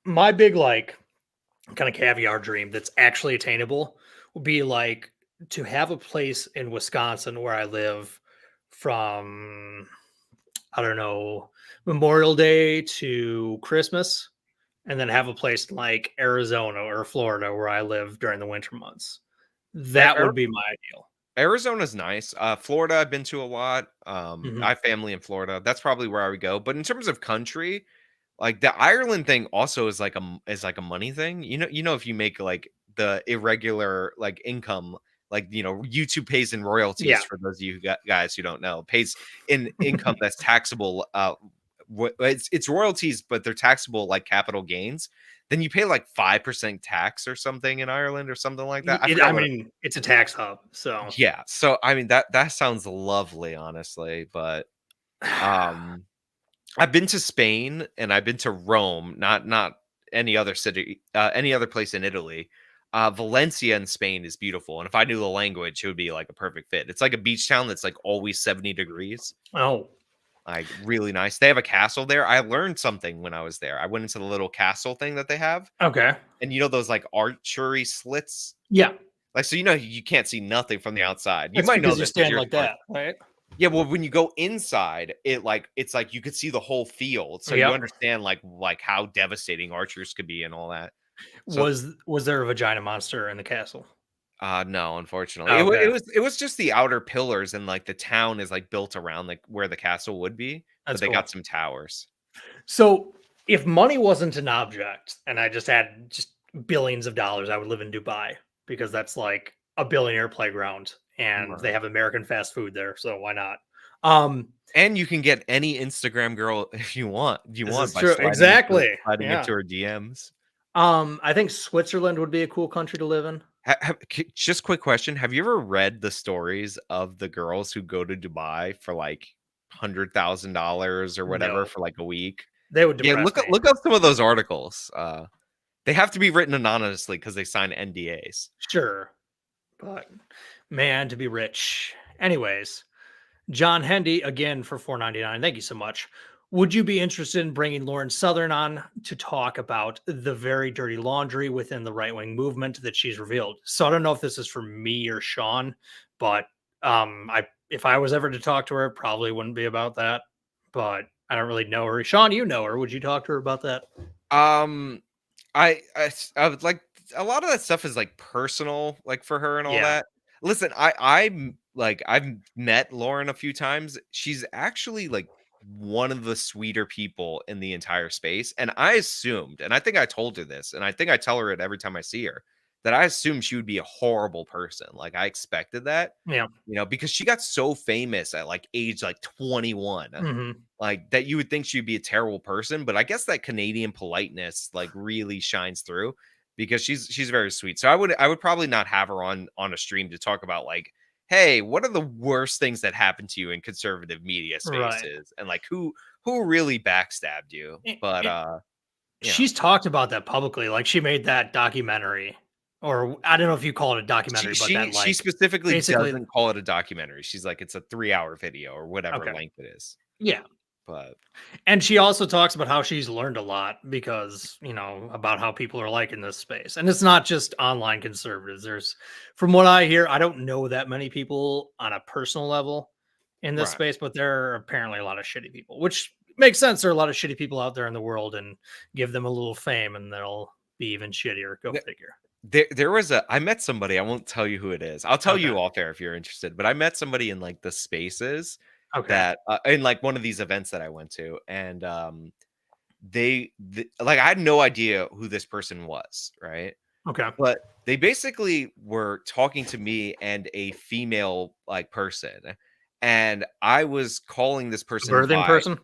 my big kind of caviar dream that's actually attainable would be to have a place in Wisconsin where I live from, I don't know, Memorial Day to Christmas, and then have a place in like Arizona or Florida where I live during the winter months. A That would be my ideal. Arizona's nice. Florida, I've been to a lot. Hmm. I have family in Florida. That's probably where I would go. But in terms of country, like the Ireland thing also is like a money thing. If you make like the irregular like income, like YouTube pays in royalties Yeah. for those of you guys who don't know, pays in income that's taxable. It's royalties, but they're taxable like capital gains. Then you pay like 5% tax or something in Ireland or something like that. I I forgot what. mean, it's a tax hub, so Yeah, so, I mean, that sounds lovely, honestly, but, um, I've been to Spain and I've been to Rome, not any other city, any other place in Italy. Valencia in Spain is beautiful, and if I knew the language, it would be, like, a perfect fit. It's like a beach town that's, like, always 70 degrees, oh, like, really nice. They have a castle there. I learned something when I was there. I went into the little castle thing that they have, okay, and those, like, archery slits? yeah. Like, so you can't see nothing from the outside. You That's might know because you this because stand you're like smart. that, right? Yeah, well, when you go inside, it's like you could see the whole field, so you Yep. understand, like, how devastating archers could be and all that. So, Was there a vagina monster in the castle? no, unfortunately. Okay, It was just the outer pillars and, like, the town is, like, built around, like, where the castle would be, but that's they cool. got some towers. So, if money wasn't an object and I just had just billions of dollars, I would live in Dubai because that's like a billionaire playground and they Right. have American fast food there, so why not? Um, And you can get any Instagram girl if you this want is by true. Exactly. sliding Yeah. into her DMs. I think Switzerland would be a cool country to live in. Just quick question. Have you ever read the stories of the girls who go to Dubai for like $100,000 or whatever No, for like a week? they would Yeah, depress me. look up some of those articles. They have to be written anonymously because they sign NDAs. Sure, but man, to be rich. Anyways, John Hendy, again for 4.99. Thank you so much. Would you be interested in bringing Lauren Southern on to talk about the very dirty laundry within the right wing movement that she's revealed? So I don't know if this is for me or Sean, but I if I was ever to talk to her, it probably wouldn't be about that. But I don't really know her. Sean, you know her. Would you talk to her about that? Um, I would like a lot of that stuff is like personal, like for her and all Yeah, that. Listen, I've met Lauren a few times. She's actually like one of the sweeter people in the entire space. And I assumed, and I think I told her this, and I think I tell her it every time I see her. that I assumed she would be a horrible person. Like, I expected that, Yeah. because she got so famous at, like, age, like, 21, Hmm. like, that you would think she'd be a terrible person, but I guess that Canadian politeness, like, really shines through because she's very sweet. So I would probably not have her on a stream to talk about, like, "Hey, what are the worst things that happened to you in conservative media Right. spaces?" And, like, who really backstabbed you? It, But, it, you know, she's talked about that publicly. Like she made that documentary, or I don't know if you call it a she documentary, but that she like specifically basically, doesn't call it a documentary. She's like, "It's a 3-hour video," or whatever okay. length it is. Yeah. But And she also talks about how she's learned a lot because, about how people are like in this space. And it's not just online conservatives. From what I hear, I don't know that many people on a personal level in this right. space, but there are apparently a lot of shitty people, which makes sense. There are a lot of shitty people out there in the world, and give them a little fame and they'll be even shittier. Go figure. There was I met somebody, I won't tell you who it is. I'll tell Okay. you off air if you're interested, but I met somebody in, like, the spaces Okay. that, in, like, one of these events that I went to, and, like, I had no idea who this person was, right? Okay. But they basically were talking to me and a female, like, person, and I was calling this A person birthing by person.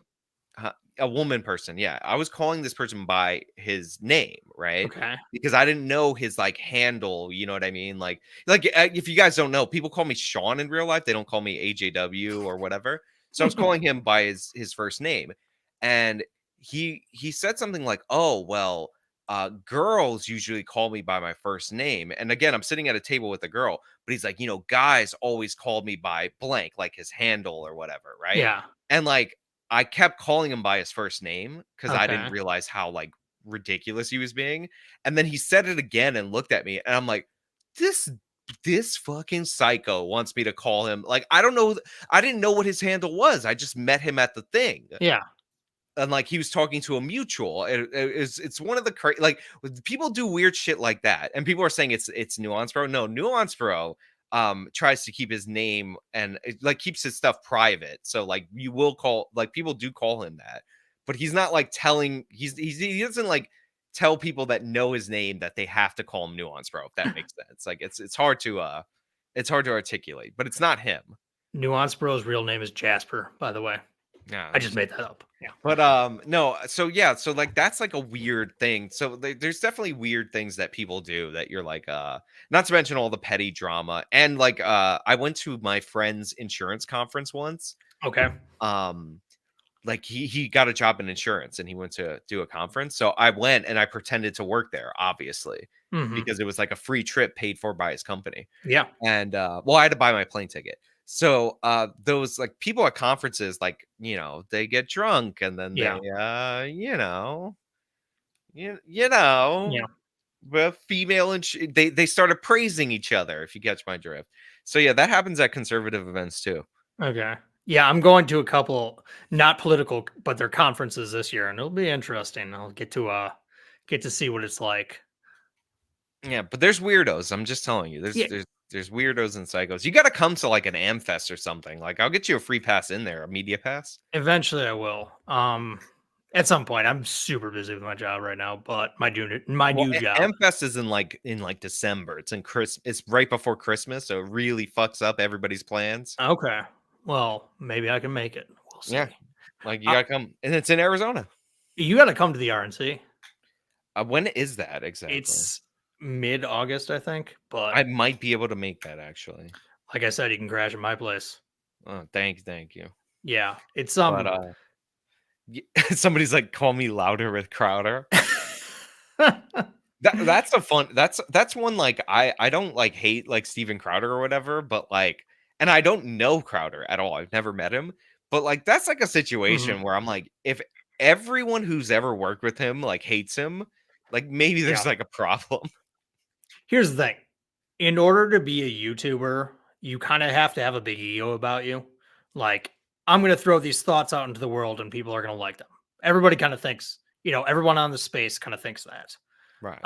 a woman person, yeah. I was calling this person by his name, right? Okay. Because I didn't know his, like, handle, you know what I mean? If you guys don't know, people call me Sean in real life, they don't call me AJW or whatever. So I was calling him by his first name, and he said something like, "Oh, well, girls usually call me by my first name." And again, I'm sitting at a table with a girl, but he's like, "Guys always call me by blank, like his handle or whatever," right? Yeah. And, like, I kept calling him by his first name because I didn't Okay. realize how, like, ridiculous he was being, and then he said it again and looked at me, and I'm like, "This this fucking psycho wants me to call him," like, I didn't know what his handle was, I just met him at the thing, Yeah. and, like, he was talking to a mutual. It's one of the like, people do weird shit like that, and people are saying it's Nuance Bro. No, Nuance Bro, tries to keep his name and like, keeps his stuff private. So, like, you will call, like, people do call him that, but he's not, like, telling he doesn't, like, tell people that know his name that they have to call him Nuance Bro, if that makes sense. Like, it's hard to articulate, but it's not him. Nuance Bro's real name is Jasper, by the way. Yeah. I just made that up. Yeah. But, no, so yeah, so, like, that's, like, a weird thing. So there's definitely weird things that people do that you're like, not to mention all the petty drama. And, like, I went to my friend's insurance conference once. Okay. Um, like, he got a job in insurance and he went to do a conference. So I went and I pretended to work there, obviously, Hmm. because it was like a free trip paid for by his company. Yeah. And, well, I had to buy my plane ticket. So, those, like, people at conferences, like, they get drunk and then Yeah. they, you know, Yeah. with female and they started praising each other, if you catch my drift. So yeah, that happens at conservative events too. Okay. Yeah, I'm going to a couple, not political, but they're conferences this year, and it'll be interesting. I'll get to see what it's like. Yeah, but there's weirdos. I'm just telling you, there's Yeah, there's there's weirdos and psychos. You got to come to, like, an Amfest or something. Like, I'll get you a free pass in there, a media pass. eventually I will. At some point, I'm super busy with my job right now, but my new Well, job. Amfest is in December. It's right before Christmas, so it really fucks up everybody's plans. Okay. Well, maybe I can make it. We'll Yeah, see. like, you Uh, gotta come, and it's in Arizona. you got to come to the RNC. When is that exactly? It's mid-August, I think. But I might be able to make that, actually. like I said, you can crash at my place. Oh, thank you. Yeah, it's But, somebody's like, "Call me louder with Crowder." That's one, like, I don't, like, hate, like, Steven Crowder or whatever, but, like, and I don't know Crowder at all. I've never met him, but, like, that's, like, a Mhm. situation where I'm like, if everyone who's ever worked with him, like, hates him, like, maybe there's, Yeah. like, a problem. Here's the thing. In order to be a YouTuber, you kind of have to have a big ego about you. Like, I'm going to throw these thoughts out into the world and people are going to like them. Everybody kind of thinks, everyone on the space kind of thinks that. Right.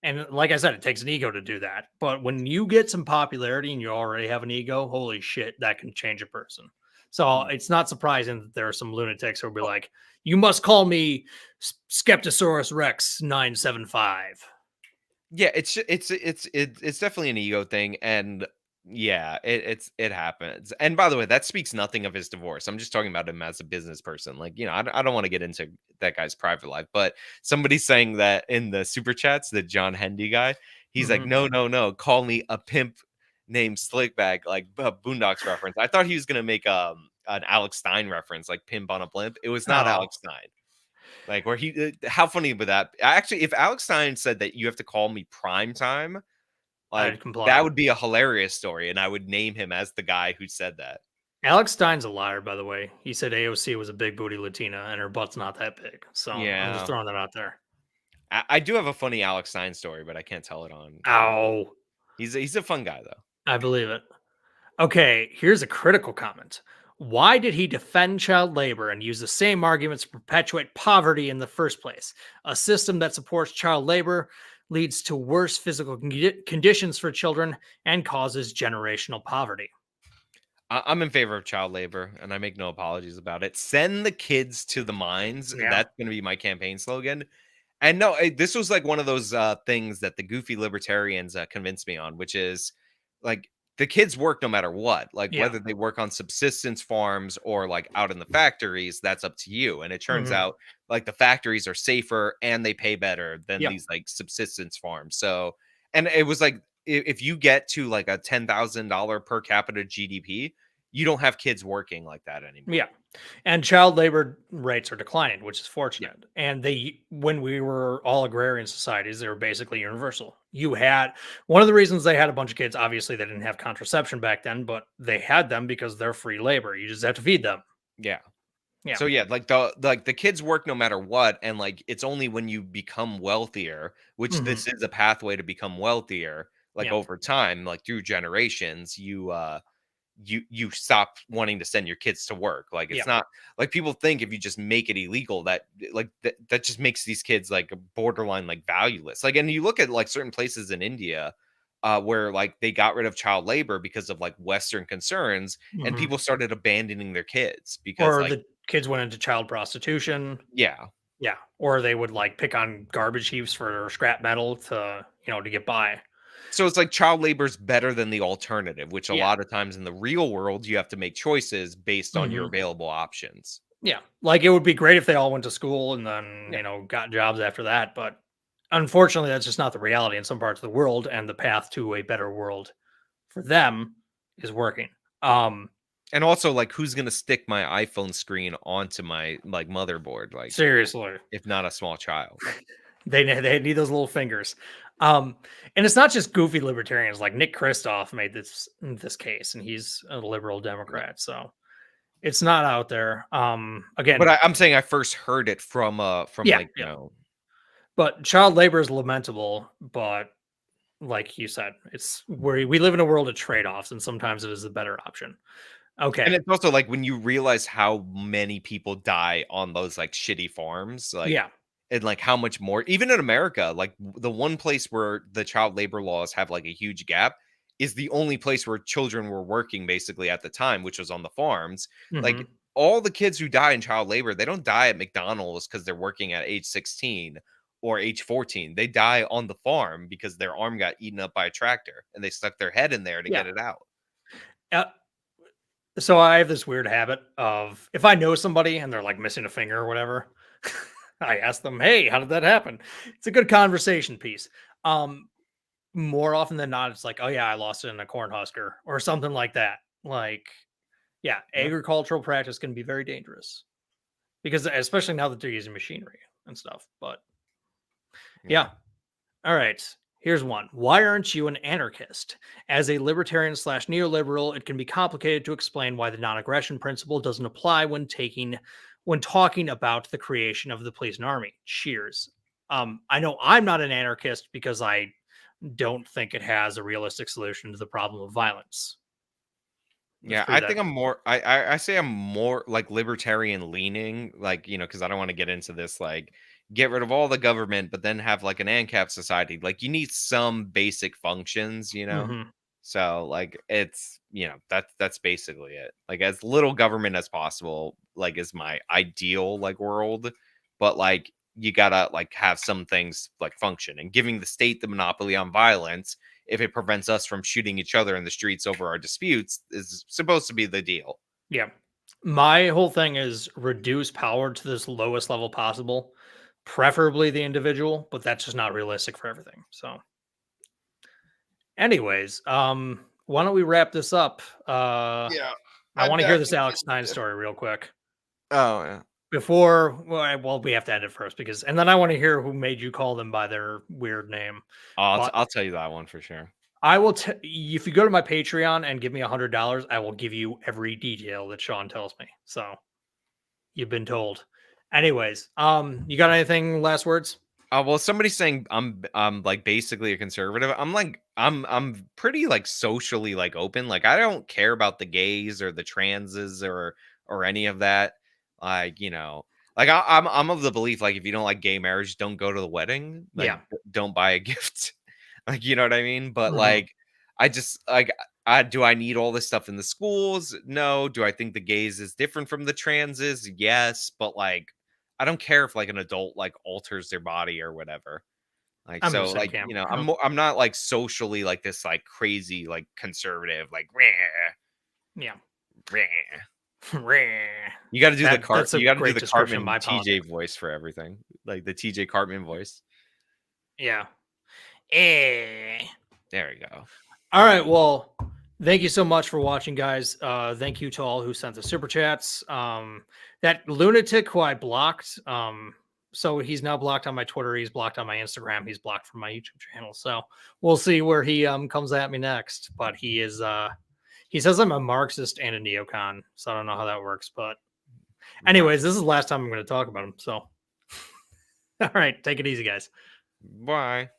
And like I said, it takes an ego to do that. But when you get some popularity and you already have an ego, holy shit, that can change a person. So Mm. it's not surprising that there are some lunatics who will be like, you must call me Skeptosaurus Rex 975. Yeah, it's definitely an ego thing, and yeah, it happens. And by the way, that speaks nothing of his divorce. I'm just talking about him as a business person. Like, I don't want to get into that guy's private life, but somebody's saying that in the super chats, the John Hendy guy, he's like, Hmm. no, no, no, call me a pimp named Slickback, like Boondocks reference. I thought he was gonna make an Alex Stein reference, like pimp on a blimp. It was not Oh, Alex Stein. Like where he how funny would that actually, if Alex Stein said that you have to call me prime time, like I'd comply. that would be a hilarious story, and I would name him as the guy who said that. Alex Stein's a liar, by the way. He said AOC was a big booty Latina and her butt's not that big. So I'm just Yeah. throwing that out there. I do have a funny Alex Stein story, but I can't tell it on camera. Ow. He's a fun guy though. I believe it. Okay, here's a critical comment. Why did he defend child labor and use the same arguments to perpetuate poverty in the first place? A system that supports child labor leads to worse physical conditions for children and causes generational poverty. I'm in favor of child labor, and I make no apologies about it. Send the kids to the mines. Yeah. That's going to be my campaign slogan. And no, this was like one of those things that the goofy libertarians convinced me on, which is like the kids work no matter what. Like Yeah. whether they work on subsistence farms or like out in the factories, that's up to you. And it turns Hmm. out like the factories are safer and they pay better than Yep. these like subsistence farms. So, and it was like if you get to like a $10,000 per capita GDP, you don't have kids working like that anymore. Yeah. And child labor rates are declining, which is Yeah. fortunate. And they, when we were all agrarian societies, they were basically universal. You had one of the reasons they had a bunch of kids. Obviously, they didn't have contraception back then, but they had them because they're free labor. You just have to feed them. Yeah. Yeah. So yeah, like the kids work no matter what, and like it's only when you become wealthier, which Hmm. this is a pathway to become wealthier, like Yeah. over time, like through generations, you stop wanting to send your kids to work. Like Yeah. it's not like people think if you just make it illegal that that just makes these kids like borderline like valueless. Like and you look at like certain places in India where like they got rid of child labor because of like Western concerns and Hmm. people started abandoning their kids because Or like the kids went into child prostitution. yeah. Yeah. Or they would like pick on garbage heaps for scrap metal to get by. So it's like child labor is better than the alternative, which a Yeah. lot of times in the real world you have to make choices based on your Hmm. available options. Yeah. Like it would be great if they all went to school and then, Yeah. got jobs after that. But unfortunately, that's just not the reality in some parts of the world. And the path to a better world for them is working. Um, And also, like, who's gonna stick my iPhone screen onto my like motherboard, like, Seriously. if not a small child? They need those little fingers. Um, and it's not just goofy libertarians like Nick Kristof made this case, and he's a liberal Yeah. Democrat. So it's not out there. But Again, I'm saying I first heard it from yeah, like, yeah. But child labor is lamentable, but like you said, it's where we live in a world of trade-offs, and sometimes it is the better option. and Okay. it's also like when you realize how many people die on those like shitty farms, like Yeah. and like how much more even in America, like the one place where the child labor laws have like a huge gap is the only place where children were working basically at the time, which was on the farms. Like Hmm. all the kids who die in child labor, they don't die at McDonald's because they're working at age 16 or age 14. They die on the farm because their arm got eaten up by a tractor and they stuck their head in there to Yeah. get it out. Uh, so I have this weird habit of if I know somebody and they're like missing a finger or whatever, I ask them, "Hey, how did that happen?" It's a good conversation piece. Um, More often than not, it's like, "Oh yeah, I lost it in a corn husker" or something like that. Like, yeah, Yeah. agricultural practice can be very dangerous because especially now that they're using machinery and stuff. But Yeah. yeah, all right. Here's one. Why aren't you an anarchist? As a libertarian slash neoliberal, it can be complicated to explain why the non-aggression principle doesn't apply when talking about the creation of the police and army. Cheers. I know I'm not an anarchist because I don't think it has a realistic solution to the problem of violence. Let's Yeah, prove I that. think I'm more I say I'm more like libertarian leaning, like, because I don't want to get into this like get rid of all the government, but then have like an ANCAP society. Like you need some basic functions. Hmm. So like it's that's basically it. Like as little government as possible, like is my ideal like world. But like you gotta like have some things like function, and giving the state the monopoly on violence, if it prevents us from shooting each other in the streets over our disputes, is supposed to be the deal. Yeah. My whole thing is reduce power to this lowest level possible, preferably the individual, but that's just not realistic for everything. So, anyways, why don't we wrap this up? Yeah, I I'm want to hear back this in Alex Stein Canada. story real quick Oh yeah. before. Well, we have to end it first because, and then I want to hear who made you call them by their weird name. But I'll tell you that one for sure. I will. If you go to my Patreon and give me $100, I will give you every detail that Sean tells me. So you've been told. Anyways, you got anything last words? Well, somebody's saying I'm like basically a conservative. I'm like I'm pretty like socially like open. Like I don't care about the gays or the transes or any of that. Like like I'm of the belief like if you don't like gay marriage, don't go to the wedding. Like Yeah. don't buy a gift. Like you know what I mean? But Mhm. like I just like do I need all this stuff in the schools? No. Do I think the gays is different from the transes? Yes. But like I don't care if like an adult like alters their body or whatever. Like I'm in the so same like camp. I'm not like socially like this like crazy like conservative like rah, Yeah. rah. Rah. You got to do the That's a you got to do great the description of Cartman my TJ politics. voice for everything. Like the TJ Cartman voice. Yeah. Eh. There we go. All right. Well, thank you so much for watching, guys. Thank you to all who sent the super chats. That lunatic who I blocked. So he's now blocked on my Twitter. He's blocked on my Instagram. He's blocked from my YouTube channel. So we'll see where he comes at me next. But he says I'm a Marxist and a neocon. So I don't know how that works. But Right. anyways, this is the last time I'm going to talk about him. So all right, take it easy, guys. Bye.